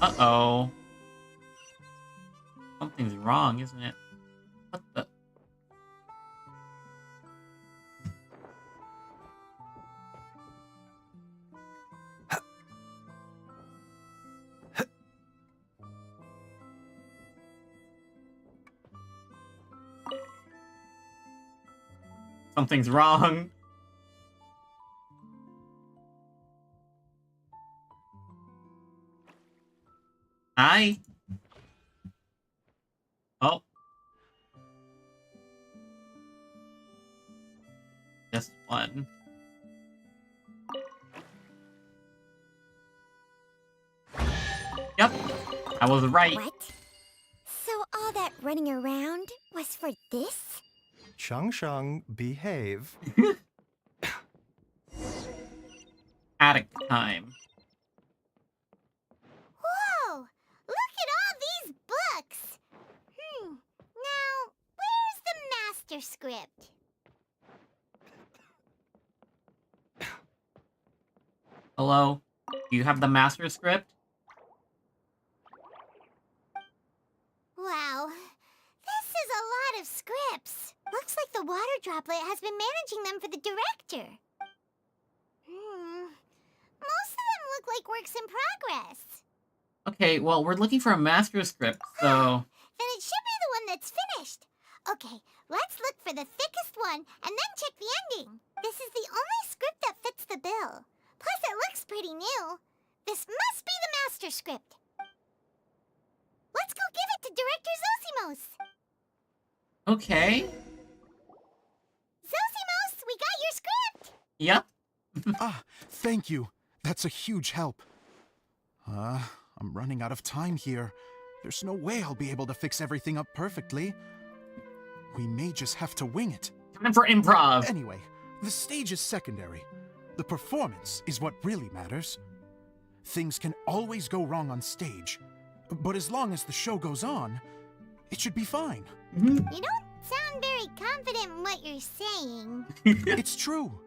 Uh-oh. Something's wrong, isn't it? What the... Something's wrong. Hi. Oh. This one. Yep, I was right. What? So all that running around was for this? Shang, behave. Attic time. Whoa! Look at all these books! Now, where's the master script? Hello? Do you have the master script? Wow, this is a lot of scripts. Looks like the water droplet has been managing them for the director. Most of them look like works in progress. Okay, well, we're looking for a master script, so... Then it should be the one that's finished. Okay, let's look for the thickest one and then check the ending. This is the only script that fits the bill. Plus, it looks pretty new. This must be the master script. Let's go give it to Director Zosimos. Okay. Zosimos, we got your script. Yep. Thank you. That's a huge help. I'm running out of time here. There's no way I'll be able to fix everything up perfectly. We may just have to wing it. Time for improv. Anyway, the stage is secondary. The performance is what really matters. Things can always go wrong on stage, but as long as the show goes on, it should be fine. You don't sound very confident in what you're saying. It's true.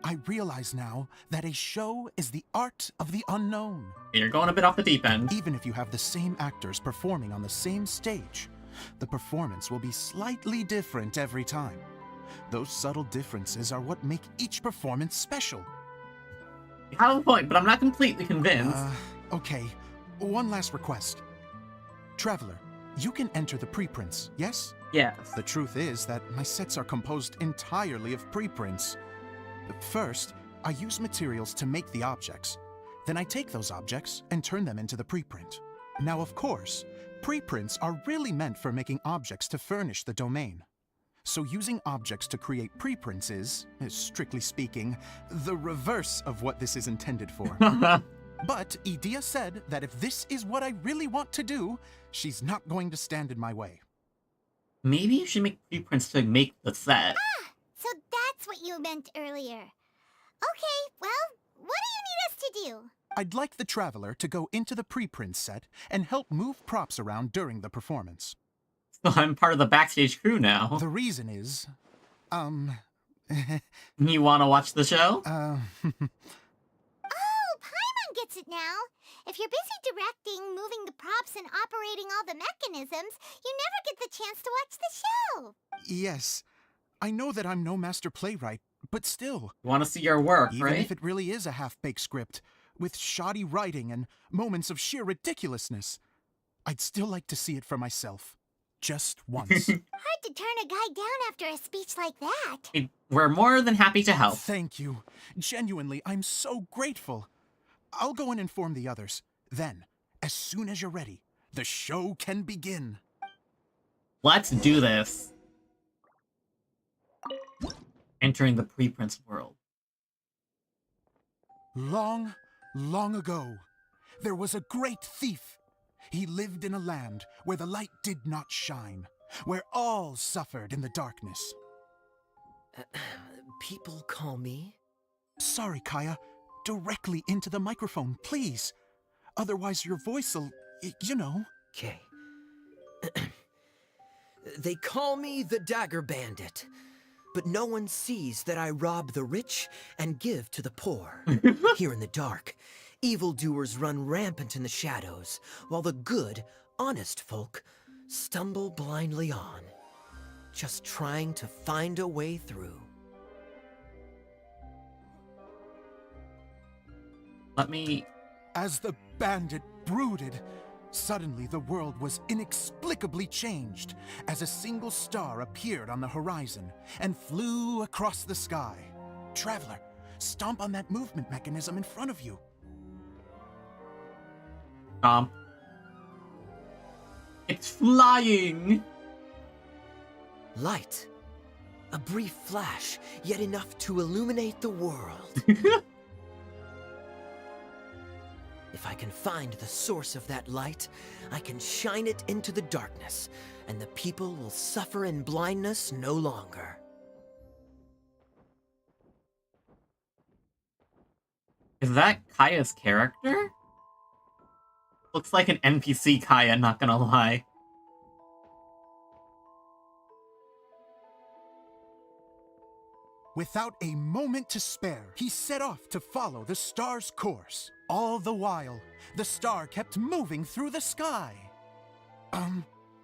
I realize now that a show is the art of the unknown. You're going a bit off the deep end. Even if you have the same actors performing on the same stage, the performance will be slightly different every time. Those subtle differences are what make each performance special. You have a point, but I'm not completely convinced. Okay. One last request. Traveler, you can enter the preprints, yes? Yes. The truth is that my sets are composed entirely of preprints. First, I use materials to make the objects. Then I take those objects and turn them into the preprint. Now, of course, preprints are really meant for making objects to furnish the domain. So using objects to create preprints is, strictly speaking, the reverse of what this is intended for. But Edea said that if this is what I really want to do, she's not going to stand in my way. Maybe you should make preprints to make the set. So that's what you meant earlier. Okay, well, what do you need us to do? I'd like the Traveler to go into the preprint set and help move props around during the performance. So I'm part of the backstage crew now. The reason is, You want to watch the show? Oh, Paimon gets it now. If you're busy directing, moving the props, and operating all the mechanisms, you never get the chance to watch the show. Yes, I know that I'm no master playwright, but still. You want to see your work, even right? If it really is a half-baked script, with shoddy writing and moments of sheer ridiculousness, I'd still like to see it for myself. Just once. Hard to turn a guy down after a speech like that. We're more than happy to help. Thank you. Genuinely, I'm so grateful. I'll go and inform the others. Then, as soon as you're ready, the show can begin. Let's do this. Entering the preprints world. Long, long ago, there was a great thief. He lived in a land where the light did not shine, where all suffered in the darkness. People call me? Sorry, Kaya. Directly into the microphone, please. Otherwise your voice'll, you know. Okay. They call me the Dagger Bandit, but no one sees that I rob the rich and give to the poor. Here in the dark, evildoers run rampant in the shadows, while the good, honest folk stumble blindly on, just trying to find a way through. Let me... As the bandit brooded, suddenly the world was inexplicably changed as a single star appeared on the horizon and flew across the sky. Traveler, stomp on that movement mechanism in front of you. It's flying! Light. A brief flash, yet enough to illuminate the world. If I can find the source of that light, I can shine it into the darkness, and the people will suffer in blindness no longer. Is that Kaya's character? Looks like an NPC Kaya, not gonna lie. Without a moment to spare, he set off to follow the star's course. All the while, the star kept moving through the sky.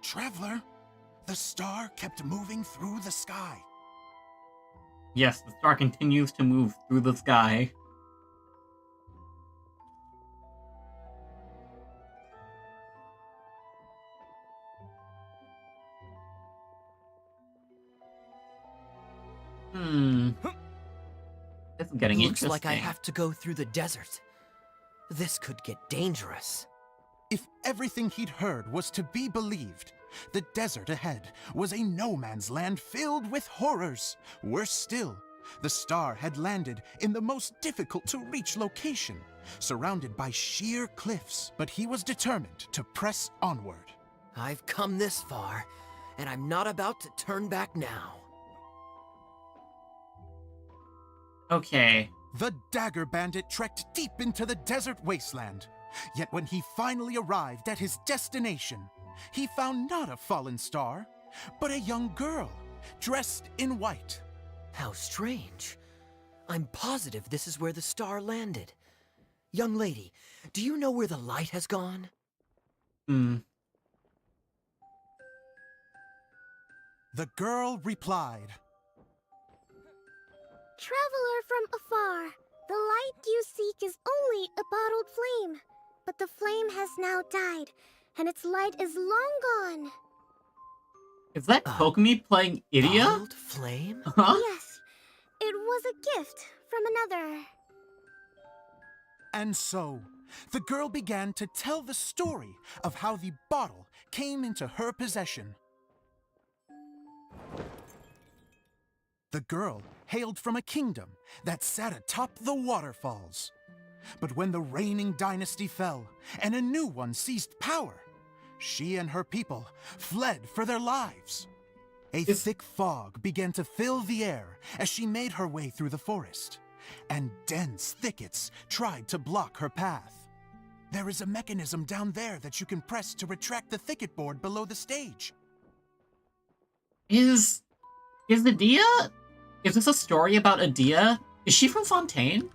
Traveler, the star kept moving through the sky. Yes, the star continues to move through the sky. This is getting Looks interesting. like I have to go through the desert. This could get dangerous. If everything he'd heard was to be believed, the desert ahead was a no-man's land filled with horrors. Worse still, the star had landed in the most difficult-to-reach location, surrounded by sheer cliffs, but he was determined to press onward. I've come this far, and I'm not about to turn back now. Okay. The dagger bandit trekked deep into the desert wasteland. Yet when he finally arrived at his destination, he found not a fallen star, but a young girl, dressed in white. How strange. I'm positive this is where the star landed. Young lady, do you know where the light has gone? The girl replied, Traveler from afar, the light you seek is only a bottled flame. But the flame has now died, and its light is long gone. Is that Kokomi playing Idia? Bottled flame? Huh? Yes, it was a gift from another. And so, the girl began to tell the story of how the bottle came into her possession. The girl hailed from a kingdom that sat atop the waterfalls. But when the reigning dynasty fell and a new one seized power, she and her people fled for their lives. A thick fog began to fill the air as she made her way through the forest, and dense thickets tried to block her path. There is a mechanism down there that you can press to retract the thicket board below the stage. Is Adia? Is this a story about Adia? Is she from Fontaine?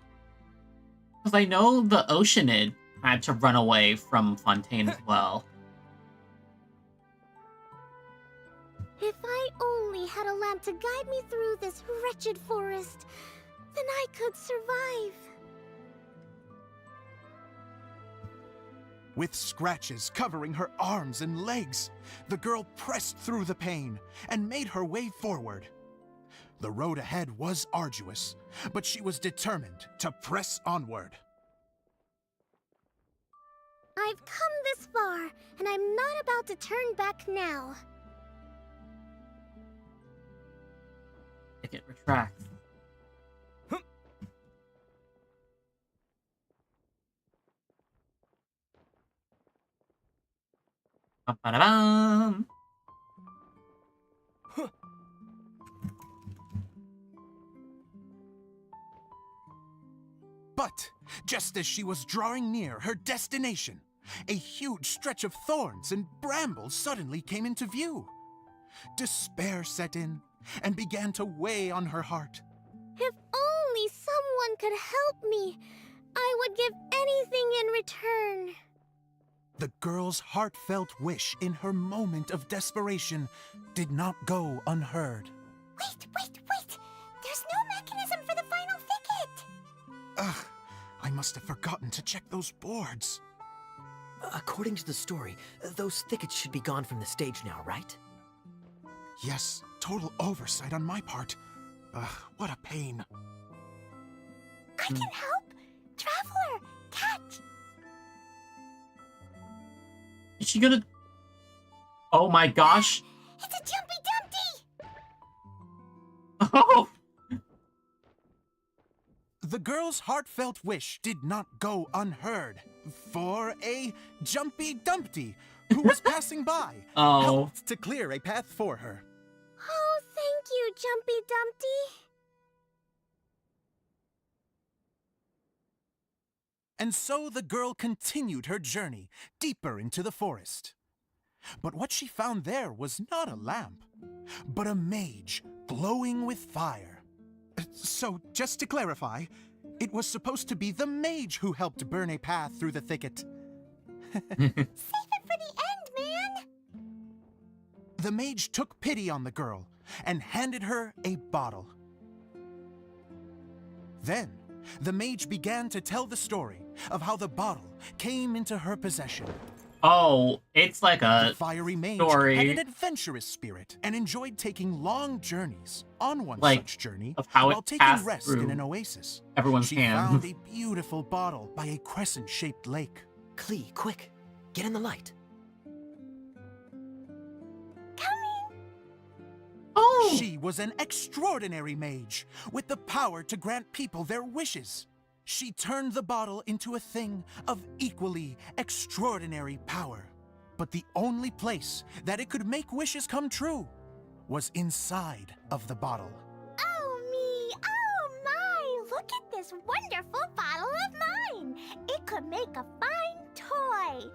Because I know the Oceanid had to run away from Fontaine as well. If I only had a lamp to guide me through this wretched forest, then I could survive. With scratches covering her arms and legs, the girl pressed through the pain and made her way forward. The road ahead was arduous, but she was determined to press onward. I've come this far, and I'm not about to turn back now. Ticket retracts. Ba-ba-da-bum. But just as she was drawing near her destination, a huge stretch of thorns and brambles suddenly came into view. Despair set in and began to weigh on her heart. If only someone could help me, I would give anything in return. The girl's heartfelt wish in her moment of desperation did not go unheard. Wait! There's no mechanism for the final thicket! Ugh, I must have forgotten to check those boards. According to the story, those thickets should be gone from the stage now, right? Yes, total oversight on my part. Ugh, what a pain. I can help! Traveler! Catch! Is she gonna... Oh my gosh. It's a Jumpy Dumpty! Oh! The girl's heartfelt wish did not go unheard, for a Jumpy Dumpty who was passing by helped to clear a path for her. Oh, thank you, Jumpy Dumpty. And so the girl continued her journey deeper into the forest. But what she found there was not a lamp, but a mage glowing with fire. So, just to clarify, it was supposed to be the mage who helped burn a path through the thicket. Save it for the end, man! The mage took pity on the girl and handed her a bottle. Then, the mage began to tell the story of how the bottle came into her possession. Oh, it's like a the fiery mage story had an adventurous spirit and enjoyed taking long journeys. On one like, such journey, of how while it taking passed rest through in an oasis, everyone's she hand. found a beautiful bottle by a crescent-shaped lake. Klee, quick, get in the light. Oh! She was an extraordinary mage with the power to grant people their wishes. She turned the bottle into a thing of equally extraordinary power. But the only place that it could make wishes come true was inside of the bottle. Oh me, oh my! Look at this wonderful bottle of mine! It could make a fine toy.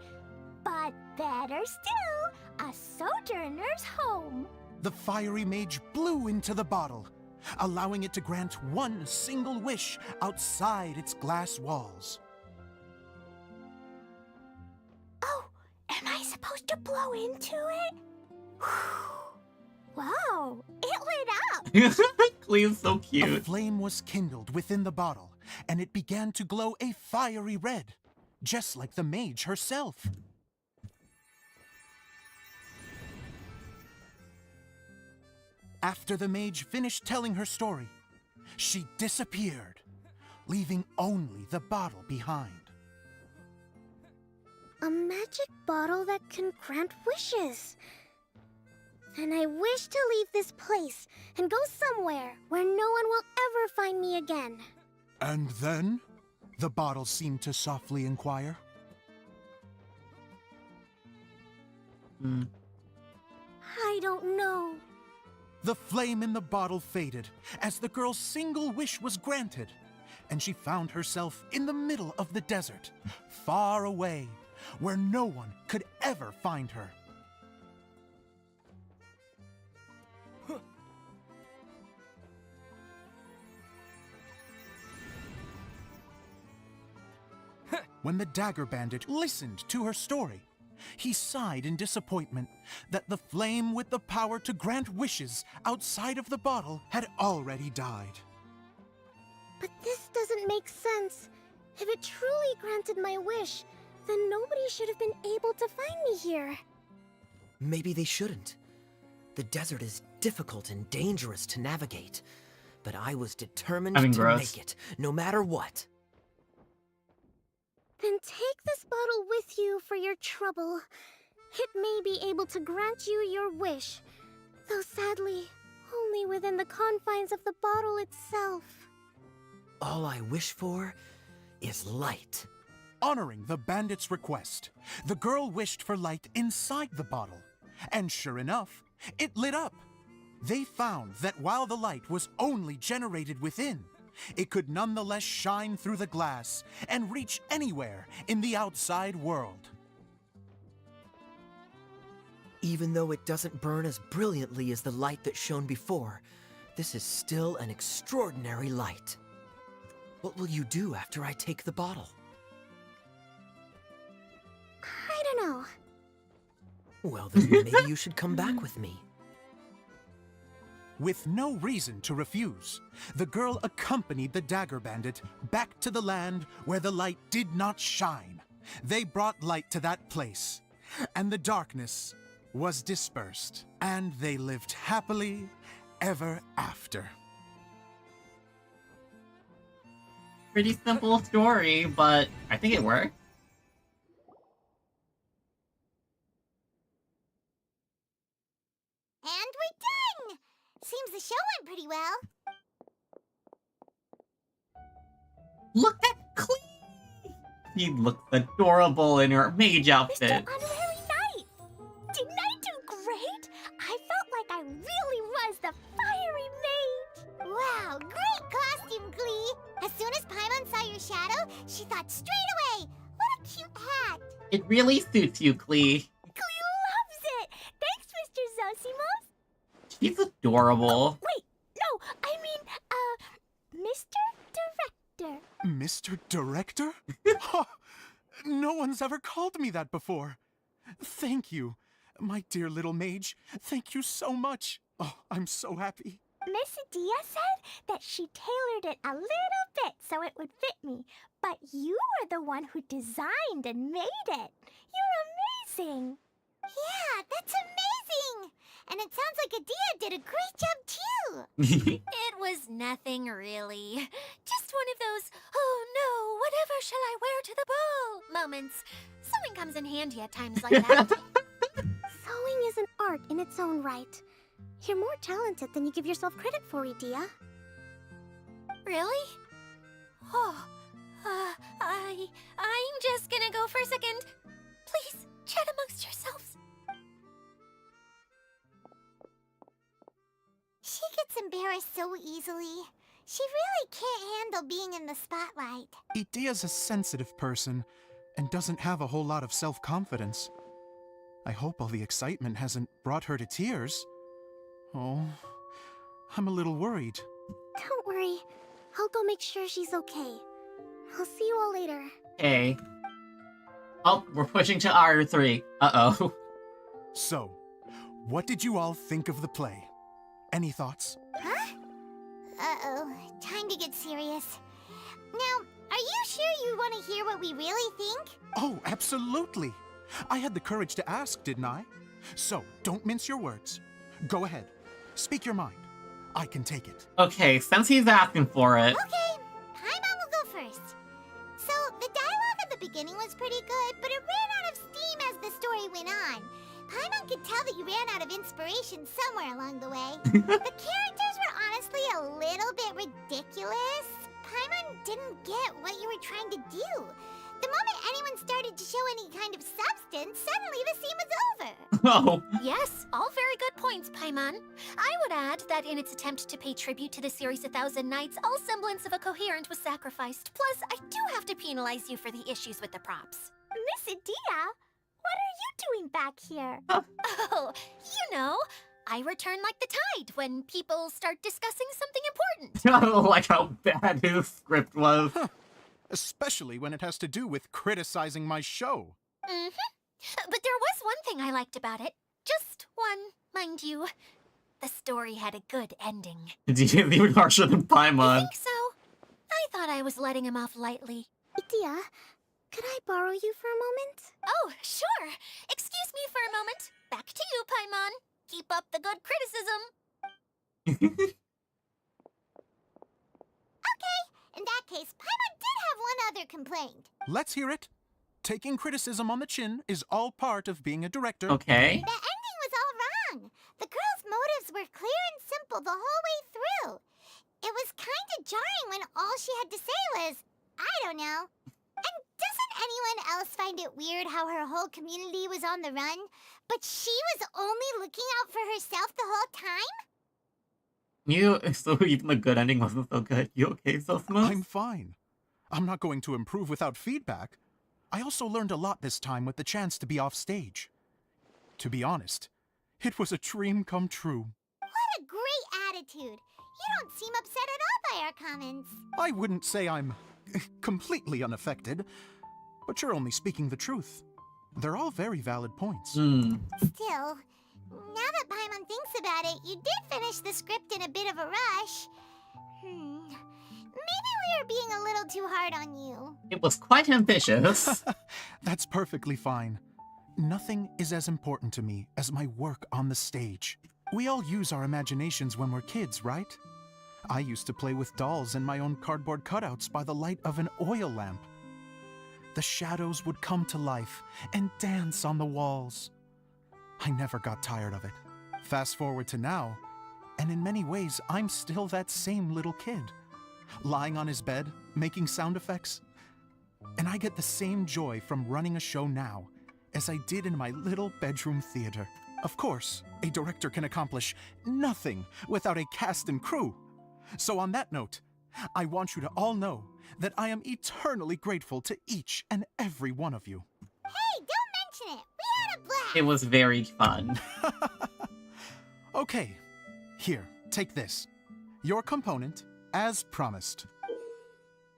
But better still, a sojourner's home. The fiery mage blew into the bottle, allowing it to grant one single wish outside its glass walls. Oh, am I supposed to blow into it? Whoa, it lit up! Klee's so A cute. flame was kindled within the bottle, and it began to glow a fiery red, just like the mage herself. After the mage finished telling her story, she disappeared, leaving only the bottle behind. A magic bottle that can grant wishes. Then I wish to leave this place and go somewhere where no one will ever find me again. And then? The bottle seemed to softly inquire. I don't know. The flame in the bottle faded as the girl's single wish was granted, and she found herself in the middle of the desert, far away, where no one could ever find her. When the dagger bandit listened to her story, he sighed in disappointment that the flame with the power to grant wishes outside of the bottle had already died. But this doesn't make sense. If it truly granted my wish, then nobody should have been able to find me here. Maybe they shouldn't. The desert is difficult and dangerous to navigate, but I was determined to make it, no matter what. Then take this bottle with you for your trouble. It may be able to grant you your wish, though sadly, only within the confines of the bottle itself. All I wish for is light. Honoring the bandit's request, the girl wished for light inside the bottle, and sure enough, it lit up. They found that while the light was only generated within, it could nonetheless shine through the glass and reach anywhere in the outside world. Even though it doesn't burn as brilliantly as the light that shone before, this is still an extraordinary light. What will you do after I take the bottle? I don't know. Well, then maybe you should come back with me. With no reason to refuse, the girl accompanied the dagger bandit back to the land where the light did not shine. They brought light to that place, and the darkness was dispersed, and they lived happily ever after. Pretty simple story, but I think it worked. seems the show went pretty well. Look at Clee! She looks adorable in her mage outfit. Mr. Honorary Knight! Didn't I do great? I felt like I really was the fiery mage! Wow, great costume, Glee! As soon as Paimon saw your shadow, she thought straight away, what a cute hat! It really suits you, Clee. Cleo loves it! Thanks, Mr. Zosimos! She's adorable. Wait, no, I mean, Mr. Director. Mr. Director? Ha! No one's ever called me that before. Thank you, my dear little mage. Thank you so much. Oh, I'm so happy. Miss Adia said that she tailored it a little bit so it would fit me, but you were the one who designed and made it. You're amazing. Yeah, that's amazing! And it sounds like Adia did a great job too! It was nothing really. Just one of those, oh no, whatever shall I wear to the ball moments. Sewing comes in handy at times like that. Sewing is an art in its own right. You're more talented than you give yourself credit for, Adia. Really? Oh, I'm just gonna go for a second. Please, chat amongst yourselves. She gets embarrassed so easily. She really can't handle being in the spotlight. Idia's a sensitive person and doesn't have a whole lot of self-confidence. I hope all the excitement hasn't brought her to tears. Oh, I'm a little worried. Don't worry. I'll go make sure she's okay. I'll see you all later. Okay. Oh, we're pushing to R3. Uh-oh. So, what did you all think of the play? Any thoughts? Huh? Uh-oh. Time to get serious. Now, are you sure you want to hear what we really think? Oh, absolutely. I had the courage to ask, didn't I? So, don't mince your words. Go ahead. Speak your mind. I can take it. Okay, since he's asking for it. Okay, Paimon will go first. So, the dialogue at the beginning was pretty good, but it ran out of steam as the story went on. Paimon could tell that you ran out of inspiration somewhere along the way. The characters were honestly a little bit ridiculous. Paimon didn't get what you were trying to do. The moment anyone started to show any kind of substance, suddenly the scene was over. Oh. Yes, all very good points, Paimon. I would add that in its attempt to pay tribute to the series 1,000 Nights, all semblance of a coherent was sacrificed. Plus, I do have to penalize you for the issues with the props. Miss Adia, what are you doing back here? Oh, you know, I return like the tide when people start discussing something important. I don't like how bad his script was. Especially when it has to do with criticizing my show. But there was one thing I liked about it. Just one, mind you. The story had a good ending. He's even harsher than Paimon. I think so. I thought I was letting him off lightly. Adia, could I borrow you for a moment? Oh, sure. Excuse me for a moment. Back to you, Paimon. Keep up the good criticism. Okay, in that case, Paimon did have one other complaint. Let's hear it. Taking criticism on the chin is all part of being a director. Okay. The ending was all wrong. The girl's motives were clear and simple the whole way through. It was kind of jarring when all she had to say was, I don't know. And doesn't anyone else find it weird how her whole community was on the run, but she was only looking out for herself the whole time? So even the good ending wasn't so good. You okay, Zosimos? I'm fine. I'm not going to improve without feedback. I also learned a lot this time with the chance to be off stage. To be honest, it was a dream come true. What a great attitude. You don't seem upset at all by our comments. I wouldn't say I'm completely unaffected, but you're only speaking the truth. They're all very valid points. Still, now that Paimon thinks about it, you did finish the script in a bit of a rush. Maybe we were being a little too hard on you. It was quite ambitious. That's perfectly fine. Nothing is as important to me as my work on the stage. We all use our imaginations when we're kids, right? I used to play with dolls and my own cardboard cutouts by the light of an oil lamp. The shadows would come to life and dance on the walls. I never got tired of it. Fast forward to now, And in many ways, I'm still that same little kid. Lying on his bed, making sound effects. And I get the same joy from running a show now as I did in my little bedroom theater. Of course, a director can accomplish nothing without a cast and crew. So on that note, I want you to all know that I am eternally grateful to each and every one of you. Hey, don't mention it. We had a blast. It was very fun. Okay, here, take this. Your component, as promised.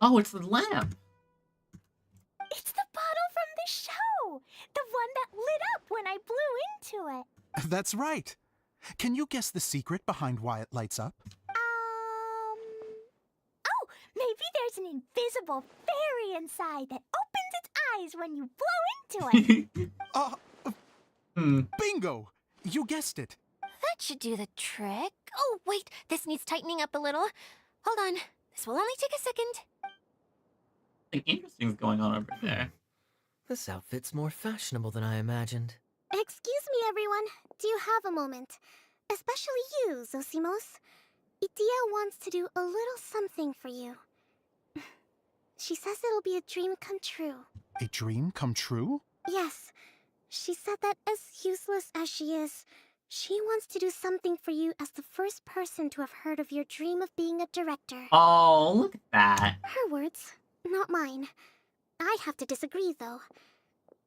Oh, it's the lamp. It's the bottle from the show. The one that lit up when I blew into it. That's right. Can you guess the secret behind why it lights up? Oh, maybe there's an invisible fairy inside that opens its eyes when you blow into it. Bingo! You guessed it. That should do the trick. Oh, wait, this needs tightening up a little. Hold on, this will only take a second. Something interesting's going on over there. This outfit's more fashionable than I imagined. Excuse me, everyone. Do you have a moment? Especially you, Zosimos. Idia wants to do a little something for you. She says it'll be a dream come true. A dream come true? Yes. She said that as useless as she is, she wants to do something for you as the first person to have heard of your dream of being a director. Oh, look at that. Her words, not mine. I'd have to disagree, though.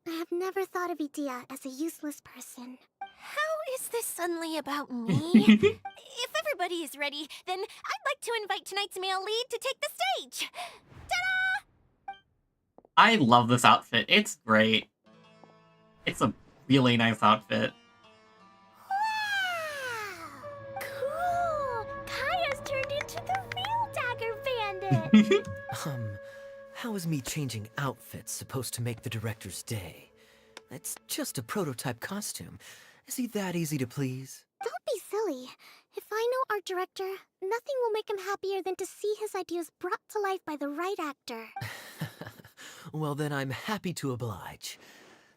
I have never thought of Idia as a useless person. How is this suddenly about me? If everybody is ready, then I'd like to invite tonight's male lead to take the stage. Ta-da! I love this outfit. It's great. It's a really nice outfit. Wow! Cool! Kaya's turned into the real Dagger Bandit! How is me changing outfits supposed to make the director's day? It's just a prototype costume. Is he that easy to please? Don't be silly. If I know our director, nothing will make him happier than to see his ideas brought to life by the right actor. Well, then I'm happy to oblige.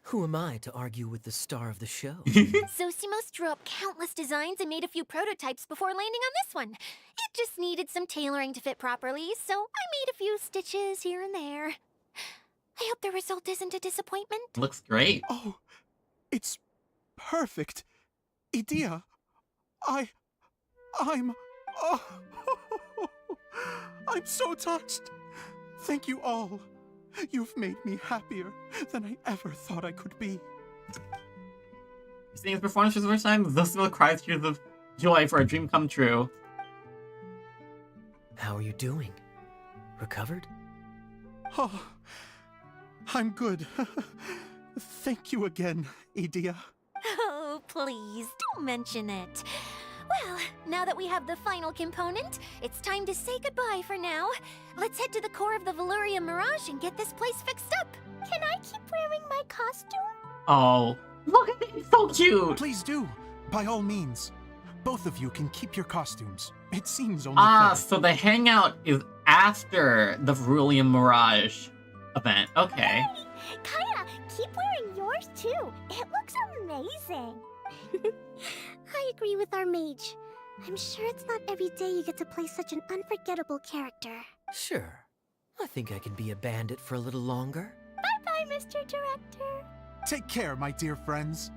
Who am I to argue with the star of the show? Zosimos drew up countless designs and made a few prototypes before landing on this one. It just needed some tailoring to fit properly, so I made a few stitches here and there. I hope the result isn't a disappointment. Looks great. Oh, it's perfect. Idia, I'm so touched. Thank you all. You've made me happier than I ever thought I could be. Seeing his performance for the first time, Zosimo cries tears of joy for a dream come true. How are you doing? Recovered? Oh, I'm good. Thank you again, Idia. Oh, please, don't mention it. Well, now that we have the final component, it's time to say goodbye for now. Let's head to the core of the Veluria Mirage and get this place fixed up. Can I keep wearing my costume? Oh, look at it, it's so cute! Please do, by all means. Both of you can keep your costumes. It seems only fair. So the hangout is after the Verulian Mirage event. Okay. Hey, Kaya, keep wearing yours too. It looks amazing. I agree with our mage. I'm sure it's not every day you get to play such an unforgettable character. Sure. I think I can be a bandit for a little longer. Bye-bye, Mr. Director. Take care, my dear friends.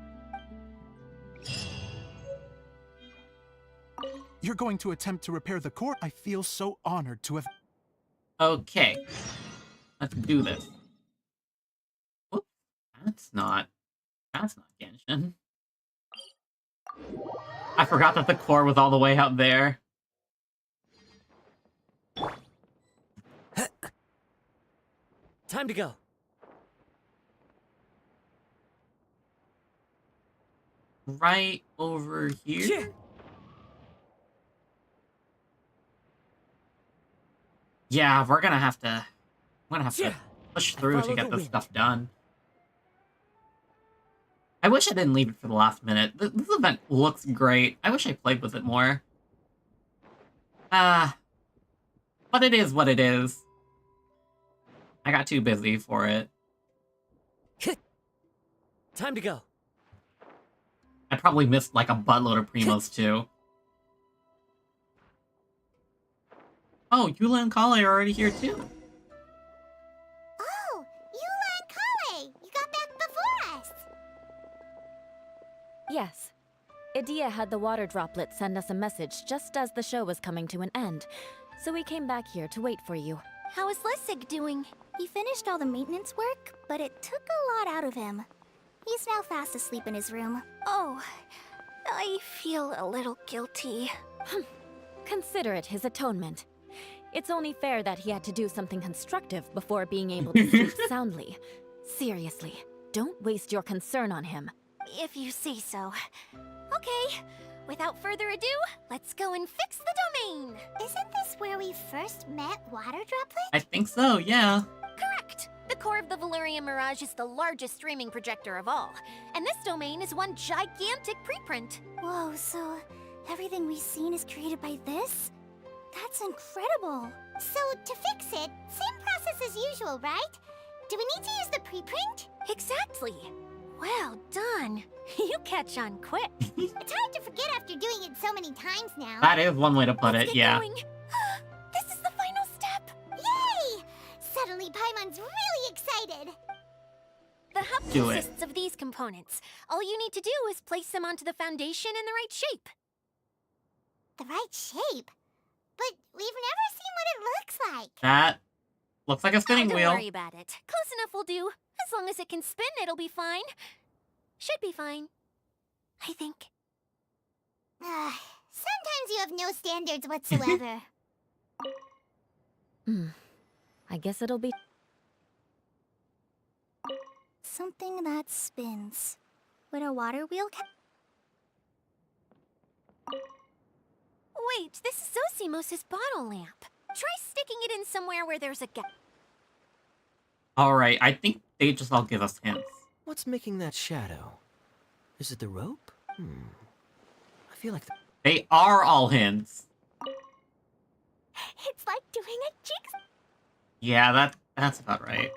You're going to attempt to repair the core? I feel so honored to have... Okay. Let's do this. Whoops. That's not Genshin. I forgot that the core was all the way out there. Time to go. Right over here? Yeah, we're gonna have to push through to get this stuff done. I wish I didn't leave it for the last minute. This event looks great. I wish I played with it more. But it is what it is. I got too busy for it. Time to go. I probably missed like a buttload of primos too. Oh, Eula and Kale are already here too. Oh, Eula and Kale! You got back before us! Yes. Idea had the water droplet send us a message just as the show was coming to an end, so we came back here to wait for you. How is Lissig doing? He finished all the maintenance work, but it took a lot out of him. He's now fast asleep in his room. Oh, I feel a little guilty. Consider it his atonement. It's only fair that he had to do something constructive before being able to sleep soundly. Seriously, don't waste your concern on him. If you say so. Okay, without further ado, let's go and fix the domain. Isn't this where we first met Water Droplet? I think so, yeah. Correct. The core of the Valerian Mirage is the largest streaming projector of all, and this domain is one gigantic preprint. Whoa, so everything we've seen is created by this? That's incredible. So to fix it, same process as usual, right? Do we need to use the preprint? Exactly. Well done. You catch on quick. It's hard to forget after doing it so many times now. That is one way to put Let's it, get yeah. going. This is the final step. Yay! Suddenly Paimon's really excited. The hub Do it. consists of these components. All you need to do is place them onto the foundation in the right shape. The right shape? But we've never seen what it looks like. That looks like a spinning Don't wheel. worry about it. Close enough will do. As long as it can spin, it'll be fine. Should be fine. I think. Sometimes you have no standards whatsoever. I guess it'll be... Something that spins. Would a water wheel Wait, this is Zosimos' bottle lamp. Try sticking it in somewhere where there's a gap. Alright, I think they just all give us hints. What's making that shadow? Is it the rope? I feel like... They are all hints. It's like doing a jigsaw. Yeah, that's about right.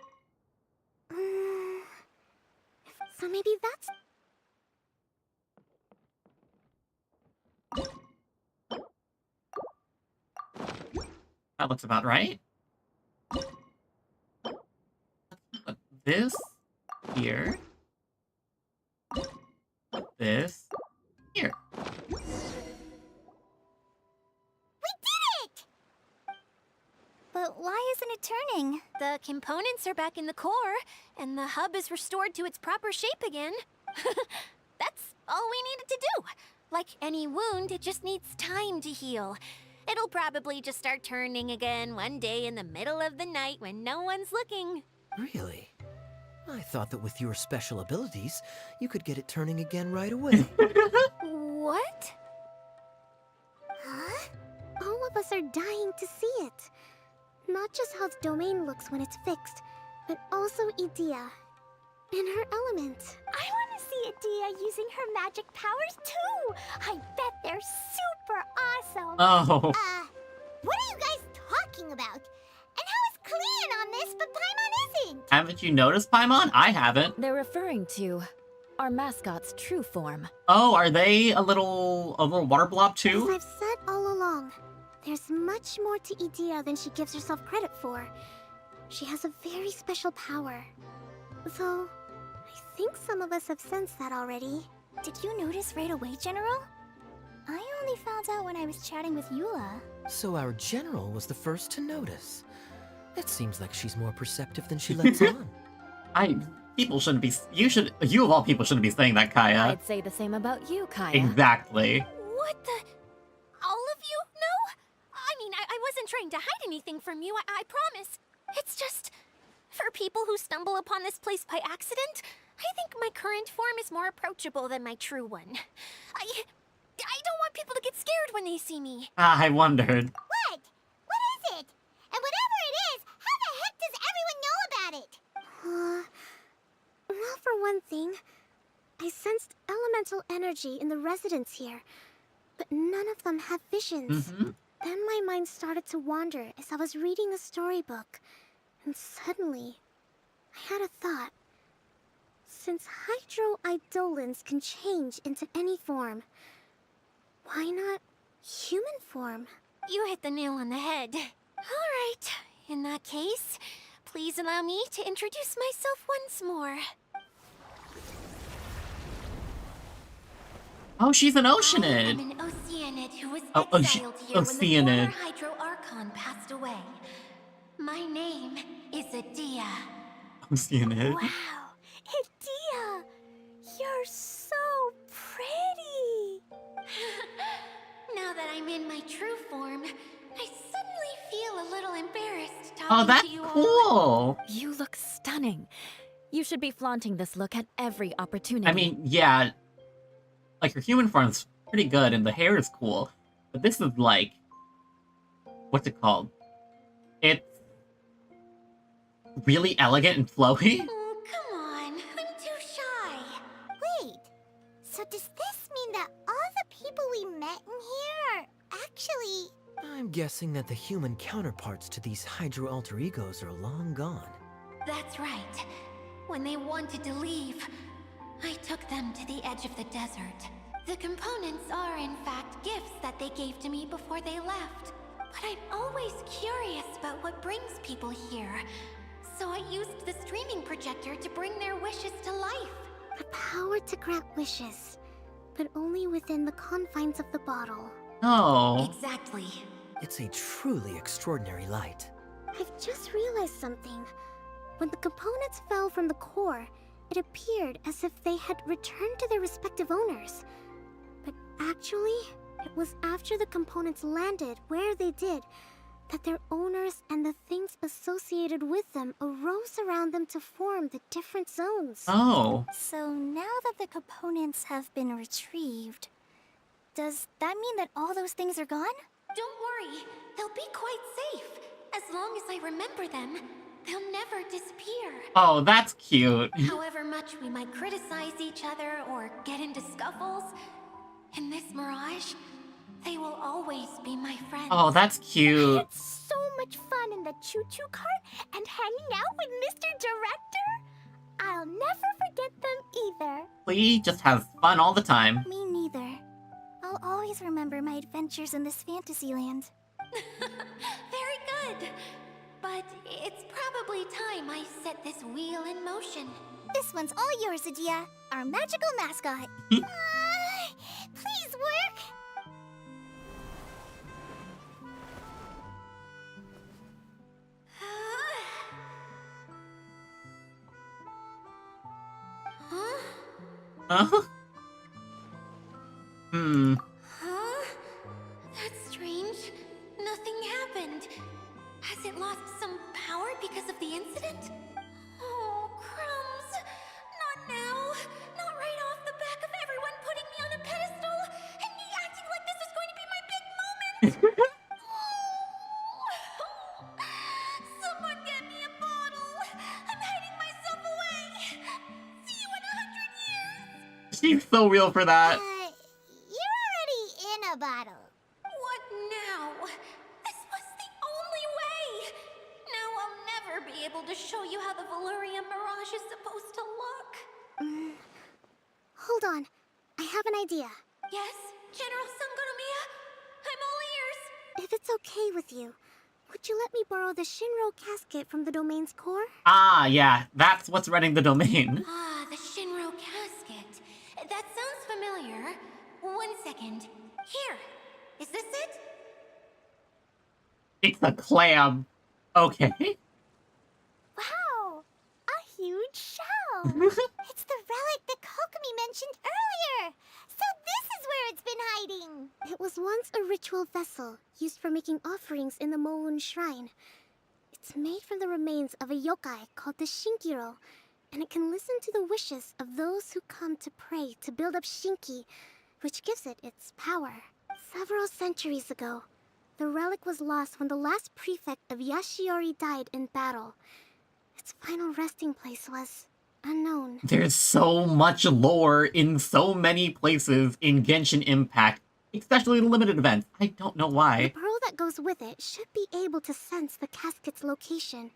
So maybe that's... That looks about right. Put this here. Put this here. We did it! But why isn't it turning? The components are back in the core, and the hub is restored to its proper shape again. That's all we needed to do. Like any wound, it just needs time to heal. It'll probably just start turning again one day in the middle of the night when no one's looking. Really? I thought that with your special abilities, you could get it turning again right away. What? Huh? All of us are dying to see it. Not just how the domain looks when it's fixed, but also Idea. In her element. I want to see Idea using her magic powers too! I bet they're super awesome! Oh. What are you guys talking about? And how is Klean on this, but Paimon isn't? Haven't you noticed, Paimon? I haven't. They're referring to our mascot's true form. Oh, are they a little water blob too? As I've said all along, there's much more to Idea than she gives herself credit for. She has a very special power. Though, I think some of us have sensed that already. Did you notice right away, General? I only found out when I was chatting with Eula. So our general was the first to notice. It seems like she's more perceptive than she lets on. People shouldn't be. You of all people shouldn't be saying that, Kaya. I'd say the same about you, Kaya. Exactly. What the? All of you? No? I mean, I wasn't trying to hide anything from you, I promise. It's just, for people who stumble upon this place by accident, I think my current form is more approachable than my true one. I don't want people to get scared when they see me. I wondered. What? What is it? And whatever it is, how the heck does everyone know about it? Well, for one thing, I sensed elemental energy in the residents here, but none of them have visions. Then my mind started to wander as I was reading a storybook, and suddenly, I had a thought. Since hydro-eidolons can change into any form, why not human form? You hit the nail on the head. Alright, in that case, please allow me to introduce myself once more. Oh, she's an I'm Oceanid. an Oceanid who was Oh, exiled here when the Oceanid. former Hydro Archon passed away. My name is Adia. Oceanid. Wow, Hiyo, you're so pretty. Now that I'm in my true form, I suddenly feel a little embarrassed talking Oh, that's to you all. cool. You look stunning. You should be flaunting this look at every opportunity. I mean, yeah, like her human form's pretty good and the hair is cool, but this is like, what's it called? It's really elegant and flowy. Oh, come on, I'm too shy. Wait, so does this mean that all the people we met in here are actually... I'm guessing that the human counterparts to these Hydro alter egos are long gone. That's right. When they wanted to leave, I took them to the edge of the desert. The components are in fact gifts that they gave to me before they left. But I'm always curious about what brings people here. So I used the streaming projector to bring their wishes to life. The power to grant wishes, but only within the confines of the bottle. Oh. Exactly. It's a truly extraordinary light. I've just realized something. When the components fell from the core, it appeared as if they had returned to their respective owners. But actually, it was after the components landed where they did that their owners and the things associated with them arose around them to form the different zones. Oh. So now that the components have been retrieved, does that mean that all those things are gone? Don't worry, they'll be quite safe. As long as I remember them, they'll never disappear. Oh, that's cute. However much we might criticize each other or get into scuffles, in this mirage, they will always be my friends. Oh, that's cute. It's so much fun in the choo-choo cart and hanging out with Mr. Director. I'll never forget them either. Flea just has fun all the time. Me neither. I'll always remember my adventures in this fantasy land. Very good. But it's probably time I set this wheel in motion. This one's all yours, Adia, our magical mascot. Please work. Huh? Huh? Huh? That's strange. Nothing happened. Has it lost some power because of the incident? Oh, crumbs. Not now. Not right off the back of everyone putting me on a pedestal and me acting like this is going to be my big moment. Someone get me a bottle. I'm hiding myself away. See you in 100 years. She's so real for that. You're already in a bottle. What now? This was the only way. Now I'll never be able to show you how the Valurian Mirage is supposed to look. Hold on. I have an idea. Yes, General Sangonomiya? I'm all ears. If it's okay with you, would you let me borrow the Shinro casket from the domain's core? Ah, yeah, that's what's running the domain. Ah, the Shinro casket. That sounds familiar. 1 second. Here. Is this it? It's a clam. Okay. Wow, a huge shell. It's the relic that Kokomi mentioned earlier. So this is where it's been hiding. It was once a ritual vessel used for making offerings in the Moon Shrine. It's made from the remains of a yokai called the Shinkiro, and it can listen to the wishes of those who come to pray to build up Shinki, which gives it its power. Several centuries ago, the relic was lost when the last prefect of Yashiori died in battle. Its final resting place was unknown. There's so much lore in so many places in Genshin Impact, especially the limited events. I don't know The why. pearl that goes with it should be able to sense the casket's location.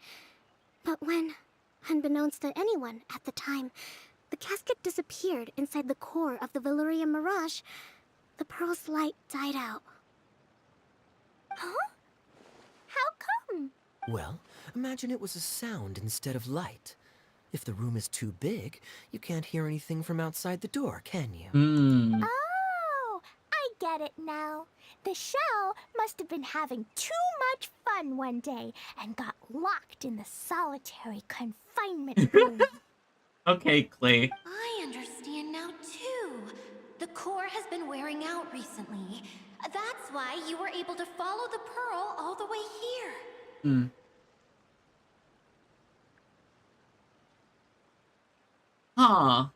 But when, unbeknownst to anyone at the time, the casket disappeared inside the core of the Valurian Mirage, the pearl's light died out. Huh? How come? Well, imagine it was a sound instead of light. If the room is too big, you can't hear anything from outside the door, can you? Oh, I get it now. The shell must have been having too much fun one day and got locked in the solitary confinement room. Okay, Clay. I understand now, too. The core has been wearing out recently. That's why you were able to follow the pearl all the way here. Hmm. Huh.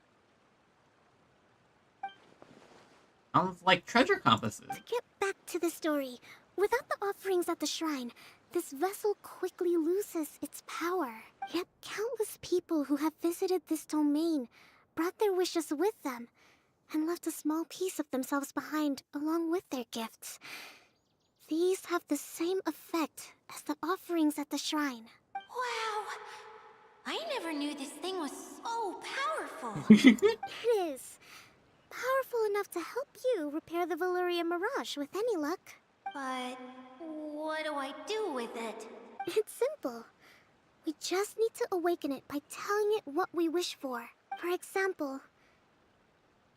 Sounds like treasure compasses. To get back to the story, without the offerings at the shrine, this vessel quickly loses its power. Yet countless people who have visited this domain brought their wishes with them and left a small piece of themselves behind along with their gifts. These have the same effect as the offerings at the shrine. Wow! I never knew this thing was so powerful. It is. Powerful enough to help you repair the Valyria Mirage with any luck. But what do I do with it? It's simple. We just need to awaken it by telling it what we wish for. For example,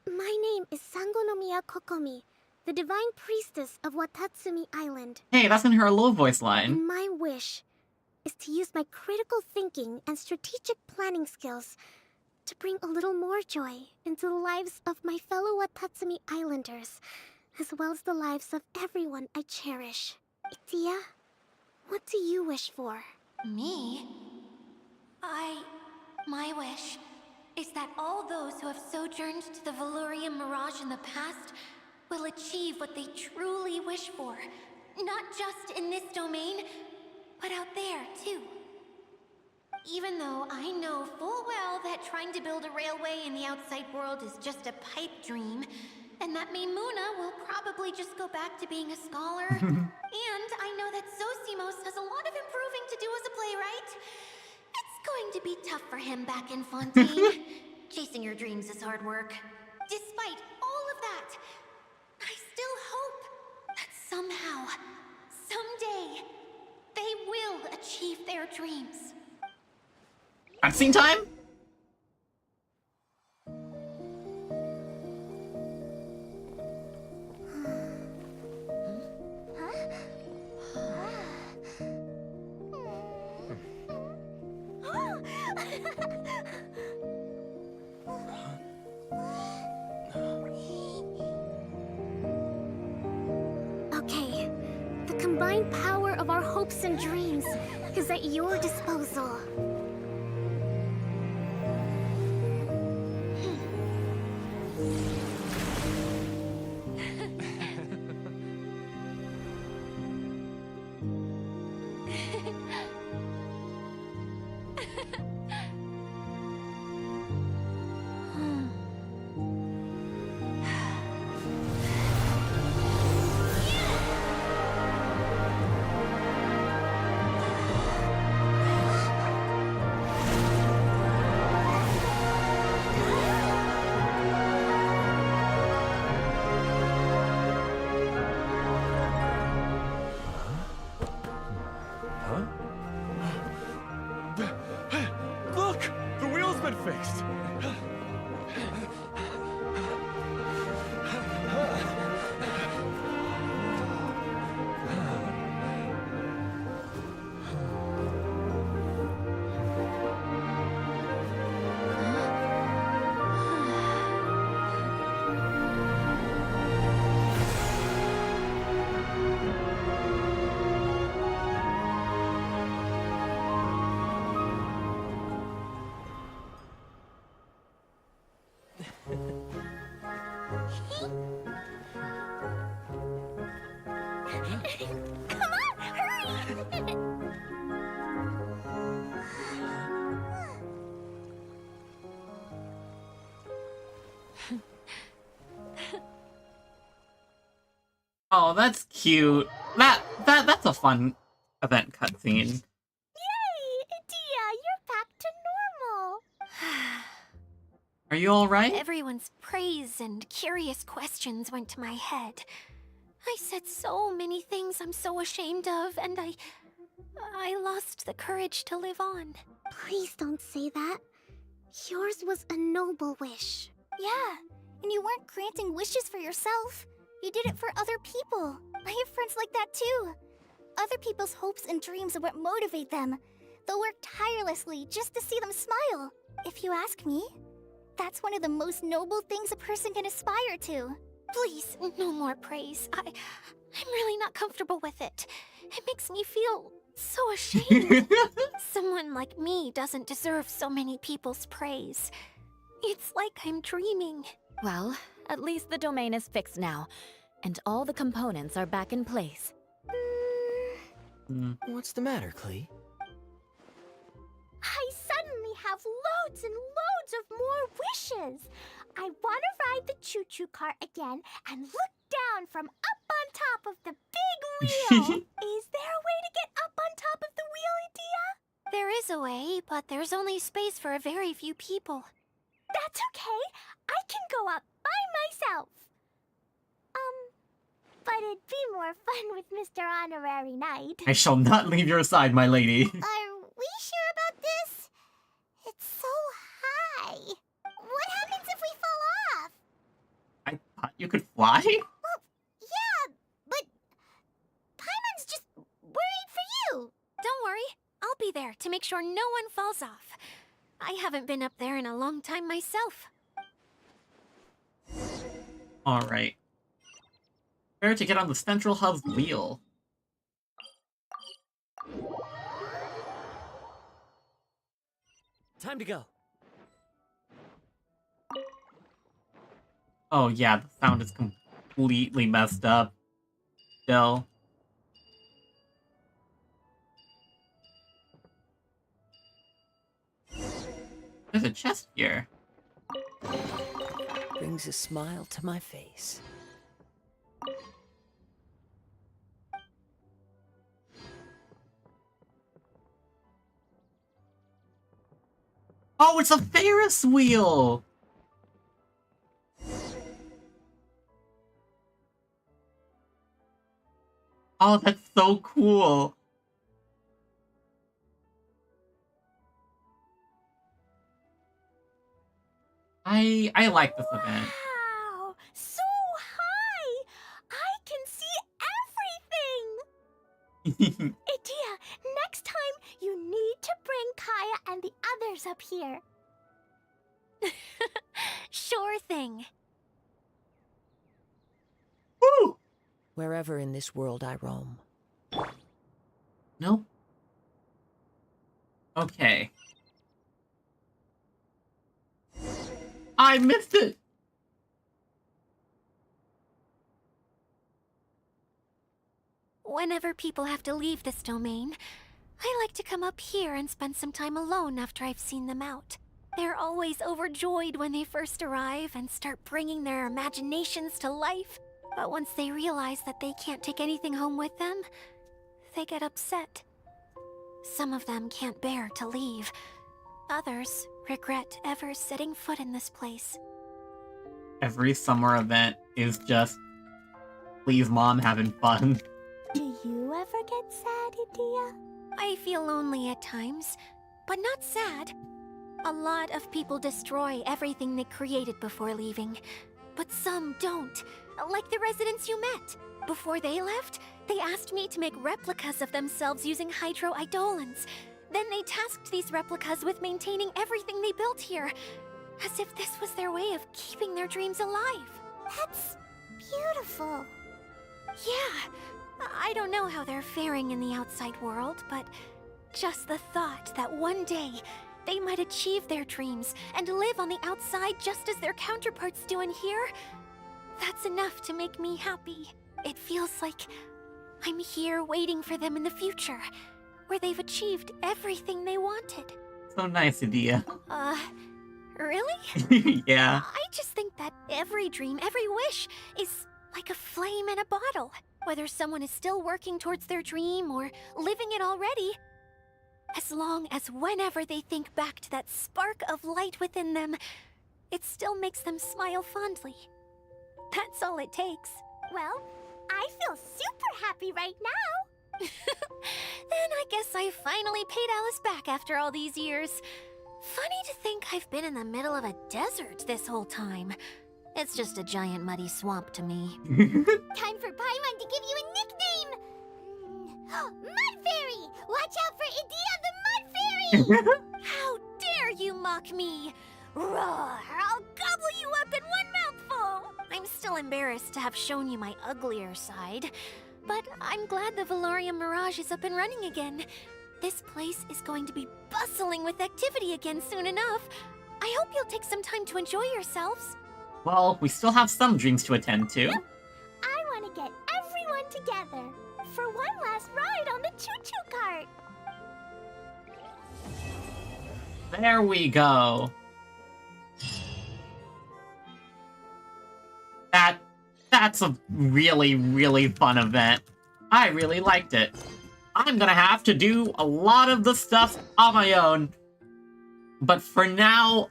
my name is Sangonomiya Kokomi, the divine priestess of Watatsumi Island. Hey, that's in her low voice line. And my wish is to use my critical thinking and strategic planning skills to bring a little more joy into the lives of my fellow Watatsumi Islanders, as well as the lives of everyone I cherish. Itia, what do you wish for? Me? My wish is that all those who have sojourned to the Valyria Mirage in the past will achieve what they truly wish for. Not just in this domain, but out there, too. Even though I know full well that trying to build a railway in the outside world is just a pipe dream, and that Maimuna will probably just go back to being a scholar. And I know that Zosimos has a lot of improving to do as a playwright. It's going to be tough for him back in Fontaine. Chasing your dreams is hard work. Despite all of that, I still hope that somehow, someday, they will achieve their dreams. Cutscene time? Okay, the combined power of our hopes and dreams is at your disposal. Look! The wheel's been fixed! Come on, hurry! Oh, that's cute. That's a fun event cutscene. Yay! Itia, you're back to normal! Are you alright? Everyone's praise and curious questions went to my head. I said so many things I'm so ashamed of, and I I lost the courage to live on. Please don't say that. Yours was a noble wish. Yeah, and you weren't granting wishes for yourself. You did it for other people. I have friends like that too. Other people's hopes and dreams are what motivate them. They'll work tirelessly just to see them smile. If you ask me, that's one of the most noble things a person can aspire to. Please, no more praise. I'm really not comfortable with it. It makes me feel so ashamed. Someone like me doesn't deserve so many people's praise. It's like I'm dreaming. Well, at least the domain is fixed now, and all the components are back in place. What's the matter, Klee? I suddenly have loads and loads of more wishes. I want to ride the choo-choo cart again and look down from up on top of the big wheel. Is there a way to get up on top of the wheel, Idia? There is a way, but there's only space for a very few people. That's okay. I can go up by myself. But it'd be more fun with Mr. Honorary Knight. I shall not leave your side, my lady. Are we sure about this? It's so high. What happens if we fall off? I thought you could fly? Well, yeah, but Paimon's just worried for you. Don't worry, I'll be there to make sure no one falls off. I haven't been up there in a long time myself. Alright. Prepare to get on the central hub's wheel. Time to go. Oh yeah, the sound is completely messed up. Still. There's a chest here. Brings a smile to my face. Oh, it's a Ferris wheel! Oh, that's so cool. I like this event. Wow, so high! I can see everything! Idia, next time you need to bring Kaya and the others up here. Sure thing. Woo! Wherever in this world I roam. Nope. Okay. I missed it! Whenever people have to leave this domain, I like to come up here and spend some time alone after I've seen them out. They're always overjoyed when they first arrive and start bringing their imaginations to life. But once they realize that they can't take anything home with them, they get upset. Some of them can't bear to leave. Others regret ever setting foot in this place. Every summer event is just please mom having fun. Do you ever get sad, Idia? I feel lonely at times, but not sad. A lot of people destroy everything they created before leaving, but some don't, like the residents you met. Before they left, they asked me to make replicas of themselves using hydro-eidolons. Then they tasked these replicas with maintaining everything they built here, as if this was their way of keeping their dreams alive. That's beautiful. Yeah, I don't know how they're faring in the outside world, but just the thought that one day they might achieve their dreams and live on the outside just as their counterparts do in here, that's enough to make me happy. It feels like I'm here waiting for them in the future, where they've achieved everything they wanted. So nice, Idia. Really? Yeah. I just think that every dream, every wish, is like a flame in a bottle. Whether someone is still working towards their dream or living it already, as long as whenever they think back to that spark of light within them, it still makes them smile fondly. That's all it takes. Well, I feel super happy right now. Then I guess I finally paid Alice back after all these years. Funny to think I've been in the middle of a desert this whole time. It's just a giant muddy swamp to me. Time for Paimon to give you a nickname! Mud Fairy! Watch out for Idea the Mud Fairy! How dare you mock me! Roar! I'll gobble you up in one mouthful! I'm still embarrassed to have shown you my uglier side. But I'm glad the Valorium Mirage is up and running again. This place is going to be bustling with activity again soon enough. I hope you'll take some time to enjoy yourselves. Well, we still have some dreams to attend to. I want to get everyone together for one last ride on the choo-choo cart. There we go. That's a really, really fun event. I really liked it. I'm gonna have to do a lot of the stuff on my own. But for now,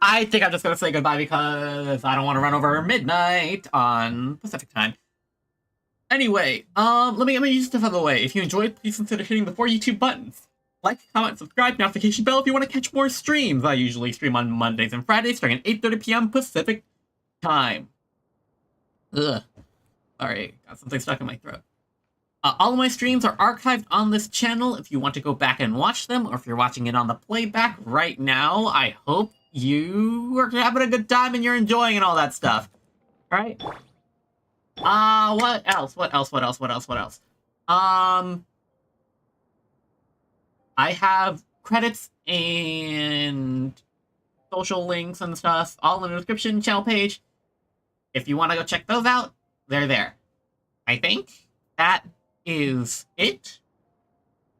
I think I'm just gonna say goodbye because I don't want to run over midnight on Pacific time. Anyway, let me get my YouTube stuff out of the way. If you enjoyed, please consider hitting the 4 YouTube buttons. Like, comment, subscribe, notification bell if you want to catch more streams. I usually stream on Mondays and Fridays starting at 8:30 p.m. Pacific time. Ugh. Sorry, got something stuck in my throat. All of my streams are archived on this channel if you want to go back and watch them, or if you're watching it on the playback right now, I hope you are having a good time and you're enjoying and all that stuff. Right? What else? I have credits and social links and stuff all in the description channel page. If you want to go check those out, they're there. I think that is it.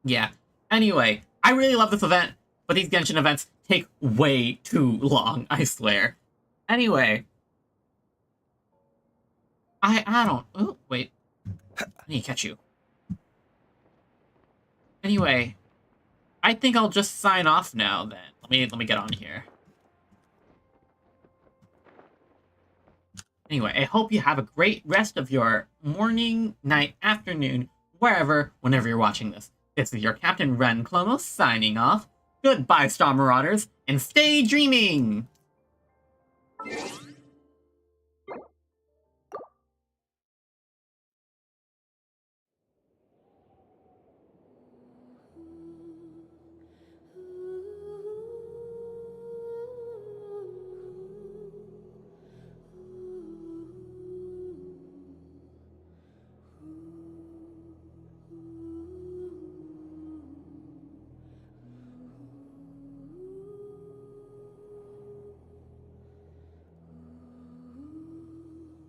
Yeah. Anyway, I really love this event, but these Genshin events take way too long, I swear. Anyway. I don't... Oh, wait. I need to catch you. Anyway, I think I'll just sign off now, then. Let me get on here. Anyway, I hope you have a great rest of your morning, night, afternoon, whenever you're watching this. This is your Captain Ren Clomos signing off. Goodbye, Star Marauders, and stay dreaming!